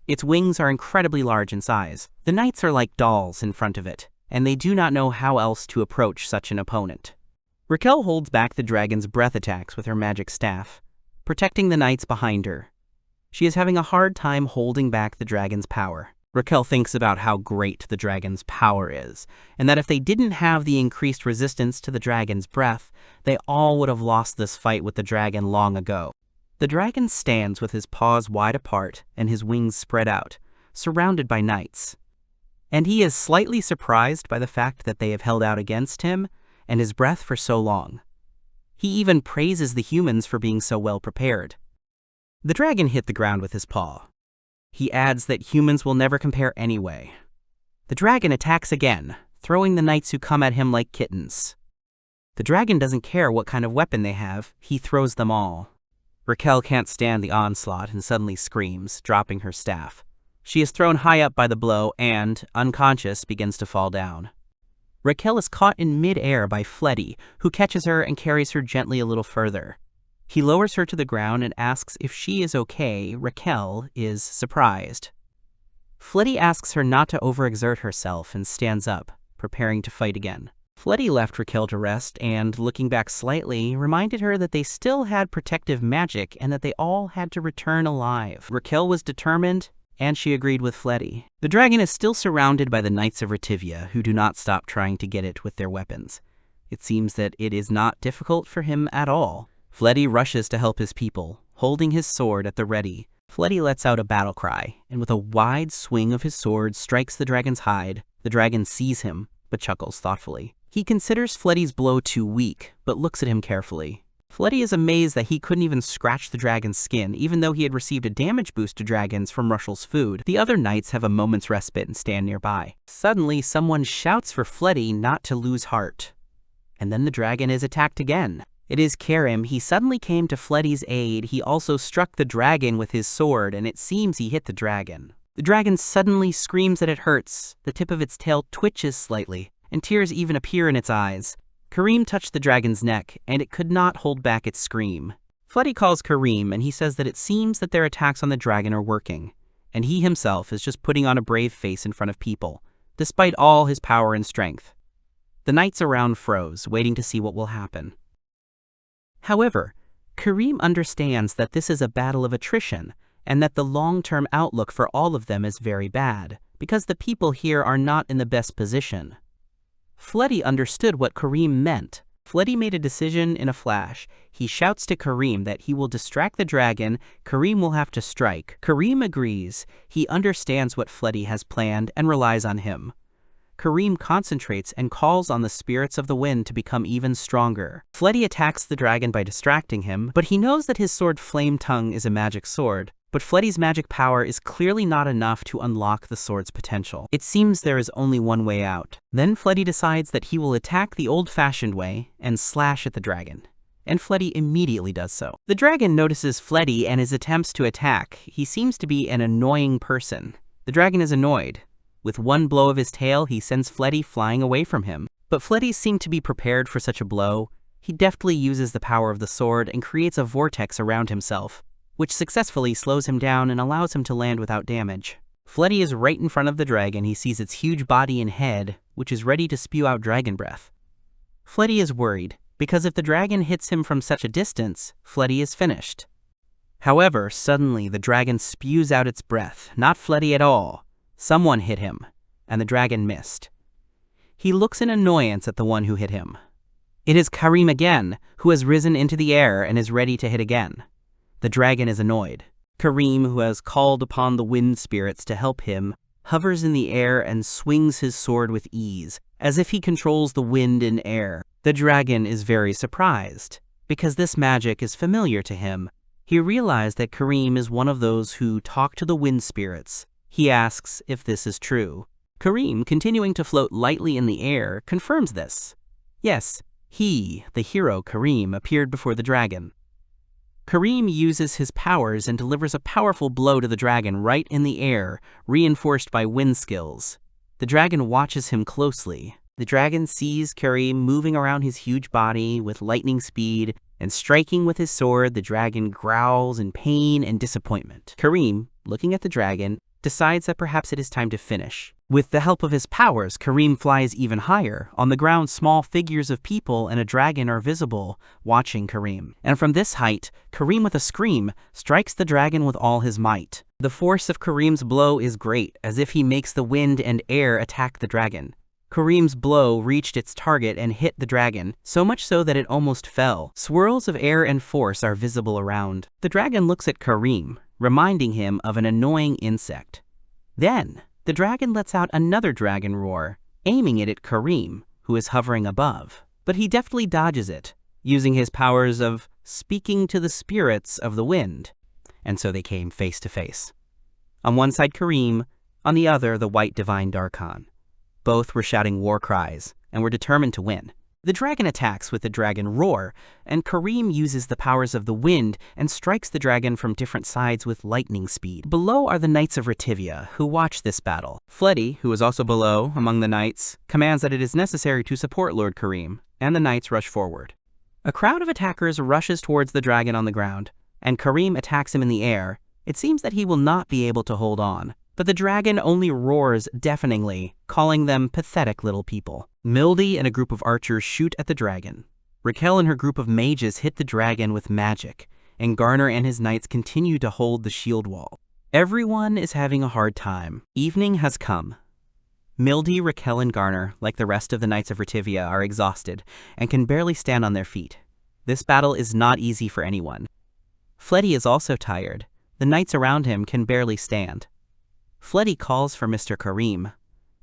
Its wings are incredibly large in size. The knights are like dolls in front of it, and they do not know how else to approach such an opponent. Raquel holds back the dragon's breath attacks with her magic staff, protecting the knights behind her. She is having a hard time holding back the dragon's power. Raquel thinks about how great the dragon's power is, and that if they didn't have the increased resistance to the dragon's breath, they all would have lost this fight with the dragon long ago. The dragon stands with his paws wide apart and his wings spread out, surrounded by knights. And he is slightly surprised by the fact that they have held out against him and his breath for so long. He even praises the humans for being so well prepared. The dragon hit the ground with his paw. He adds that humans will never compare anyway. The dragon attacks again, throwing the knights who come at him like kittens. The dragon doesn't care what kind of weapon they have, he throws them all. Raquel can't stand the onslaught and suddenly screams, dropping her staff. She is thrown high up by the blow and, unconscious, begins to fall down. Raquel is caught in mid-air by Fletty, who catches her and carries her gently a little further. He lowers her to the ground and asks if she is okay. Raquel is surprised. Fletty asks her not to overexert herself and stands up, preparing to fight again. Fletty left Raquel to rest and, looking back slightly, reminded her that they still had protective magic and that they all had to return alive. Raquel was determined, and she agreed with Fletty. The dragon is still surrounded by the Knights of Rivia, who do not stop trying to get it with their weapons. It seems that it is not difficult for him at all. Fletty rushes to help his people, holding his sword at the ready. Fletty lets out a battle cry, and with a wide swing of his sword strikes the dragon's hide. The dragon sees him, but chuckles thoughtfully. He considers Fletty's blow too weak, but looks at him carefully. Fletty is amazed that he couldn't even scratch the dragon's skin, even though he had received a damage boost to dragons from Rushel's food. The other knights have a moment's respite and stand nearby. Suddenly, someone shouts for Fletty not to lose heart. And then the dragon is attacked again. It is Karim. He suddenly came to Fletty's aid. He also struck the dragon with his sword, and it seems he hit the dragon. The dragon suddenly screams that it hurts. The tip of its tail twitches slightly, and tears even appear in its eyes. Kareem touched the dragon's neck, and it could not hold back its scream. Fletty calls Kareem, and he says that it seems that their attacks on the dragon are working, and he himself is just putting on a brave face in front of people, despite all his power and strength. The knights around froze, waiting to see what will happen. However, Kareem understands that this is a battle of attrition, and that the long-term outlook for all of them is very bad, because the people here are not in the best position. Fletty understood what Kareem meant. Fletty made a decision in a flash. He shouts to Kareem that he will distract the dragon. Kareem will have to strike. Kareem agrees. He understands what Fletty has planned and relies on him. Kareem concentrates and calls on the spirits of the wind to become even stronger. Fletty attacks the dragon by distracting him, but he knows that his sword Flame Tongue is a magic sword. But Fletty's magic power is clearly not enough to unlock the sword's potential. It seems there is only one way out. Then Fletty decides that he will attack the old-fashioned way and slash at the dragon. And Fletty immediately does so. The dragon notices Fletty and his attempts to attack. He seems to be an annoying person. The dragon is annoyed. With one blow of his tail, he sends Fletty flying away from him. But Fletty seemed to be prepared for such a blow. He deftly uses the power of the sword and creates a vortex around himself, which successfully slows him down and allows him to land without damage. Fletty is right in front of the dragon. He sees its huge body and head, which is ready to spew out dragon breath. Fletty is worried, because if the dragon hits him from such a distance, Fletty is finished. However, suddenly the dragon spews out its breath, not Fletty at all. Someone hit him, and the dragon missed. He looks in annoyance at the one who hit him. It is Kareem again, who has risen into the air and is ready to hit again. The dragon is annoyed. Kareem, who has called upon the wind spirits to help him, hovers in the air and swings his sword with ease, as if he controls the wind and air. The dragon is very surprised, because this magic is familiar to him. He realized that Kareem is one of those who talk to the wind spirits. He asks if this is true. Kareem, continuing to float lightly in the air, confirms this. Yes, he, the hero Kareem, appeared before the dragon. Kareem uses his powers and delivers a powerful blow to the dragon right in the air, reinforced by wind skills. The dragon watches him closely. The dragon sees Kareem moving around his huge body with lightning speed, and striking with his sword, the dragon growls in pain and disappointment. Kareem, looking at the dragon, decides that perhaps it is time to finish. With the help of his powers, Kareem flies even higher. On the ground, small figures of people and a dragon are visible, watching Kareem. And from this height, Kareem with a scream strikes the dragon with all his might. The force of Kareem's blow is great, as if he makes the wind and air attack the dragon. Kareem's blow reached its target and hit the dragon, so much so that it almost fell. Swirls of air and force are visible around. The dragon looks at Kareem, reminding him of an annoying insect. Then, the dragon lets out another dragon roar, aiming it at Kareem, who is hovering above. But he deftly dodges it, using his powers of speaking to the spirits of the wind. And so they came face to face. On one side Kareem, on the other the white divine Darkhan. Both were shouting war cries, and were determined to win. The dragon attacks with the dragon roar, and Kareem uses the powers of the wind and strikes the dragon from different sides with lightning speed. Below are the Knights of Rivia, who watch this battle. Fleddy, who is also below among the knights, commands that it is necessary to support Lord Kareem, and the knights rush forward. A crowd of attackers rushes towards the dragon on the ground, and Kareem attacks him in the air. It seems that he will not be able to hold on. But the dragon only roars deafeningly, calling them pathetic little people. Mildy and a group of archers shoot at the dragon. Raquel and her group of mages hit the dragon with magic, and Garner and his knights continue to hold the shield wall. Everyone is having a hard time. Evening has come. Mildy, Raquel, and Garner, like the rest of the Knights of Rivia, are exhausted and can barely stand on their feet. This battle is not easy for anyone. Fleddy is also tired. The knights around him can barely stand. Fleddy calls for Mr. Kareem,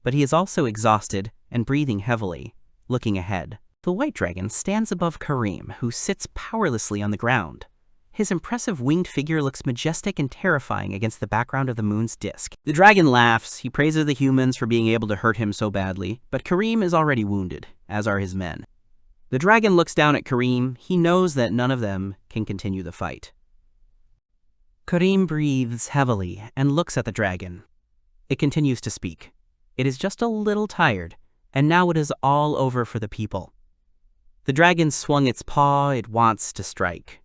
but he is also exhausted and breathing heavily, looking ahead. The white dragon stands above Kareem, who sits powerlessly on the ground. His impressive winged figure looks majestic and terrifying against the background of the moon's disk. The dragon laughs. He praises the humans for being able to hurt him so badly, but Kareem is already wounded, as are his men. The dragon looks down at Kareem. He knows that none of them can continue the fight. Kareem breathes heavily and looks at the dragon. It continues to speak. It is just a little tired, and now it is all over for the people. The dragon swung its paw. It wants to strike.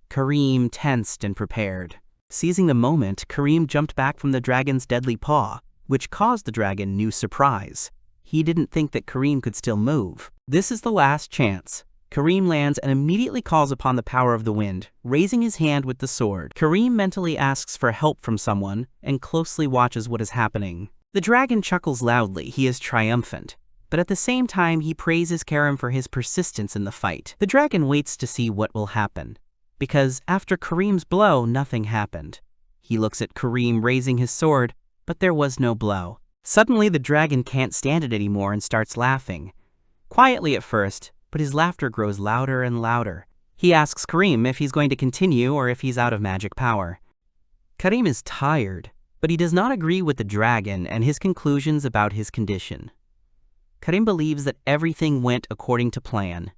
Kareem tensed and prepared. Seizing the moment, Kareem jumped back from the dragon's deadly paw, which caused the dragon new surprise. He didn't think that Kareem could still move. This is the last chance. Kareem lands and immediately calls upon the power of the wind, raising his hand with the sword. Kareem mentally asks for help from someone and closely watches what is happening. The dragon chuckles loudly. He is triumphant. But at the same time, he praises Kareem for his persistence in the fight. The dragon waits to see what will happen, because after Kareem's blow, nothing happened. He looks at Kareem raising his sword, but there was no blow. Suddenly, the dragon can't stand it anymore and starts laughing. Quietly at first, but his laughter grows louder and louder. He asks Kareem if he's going to continue or if he's out of magic power. Kareem is tired, but he does not agree with the dragon and his conclusions about his condition. Kareem believes that everything went according to plan.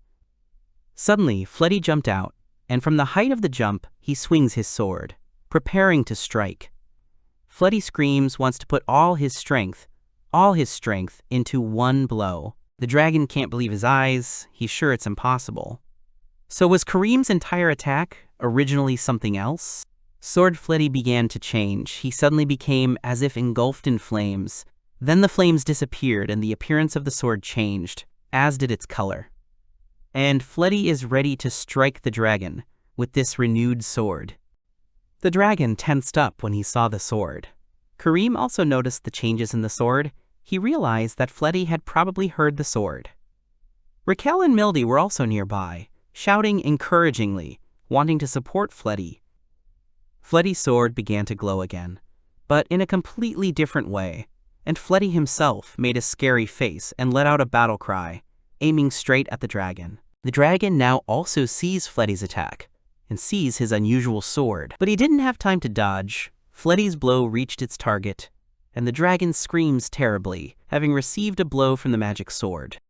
Suddenly, Fleddy jumped out, and from the height of the jump, he swings his sword, preparing to strike. Fleddy screams, wants to put all his strength into one blow. The dragon can't believe his eyes. He's sure it's impossible. So was Kareem's entire attack originally something else? Sword Fleddy began to change. He suddenly became as if engulfed in flames. Then the flames disappeared and the appearance of the sword changed, as did its color. And Fleddy is ready to strike the dragon with this renewed sword. The dragon tensed up when he saw the sword. Kareem also noticed the changes in the sword. He realized that Fleddy had probably heard the sword. Raquel and Mildy were also nearby, shouting encouragingly, wanting to support Fleddy. Fleddy's sword began to glow again, but in a completely different way. And Fletty himself made a scary face and let out a battle cry, aiming straight at the dragon. The dragon now also sees Fletty's attack, and sees his unusual sword. But he didn't have time to dodge. Fletty's blow reached its target, and the dragon screams terribly, having received a blow from the magic sword.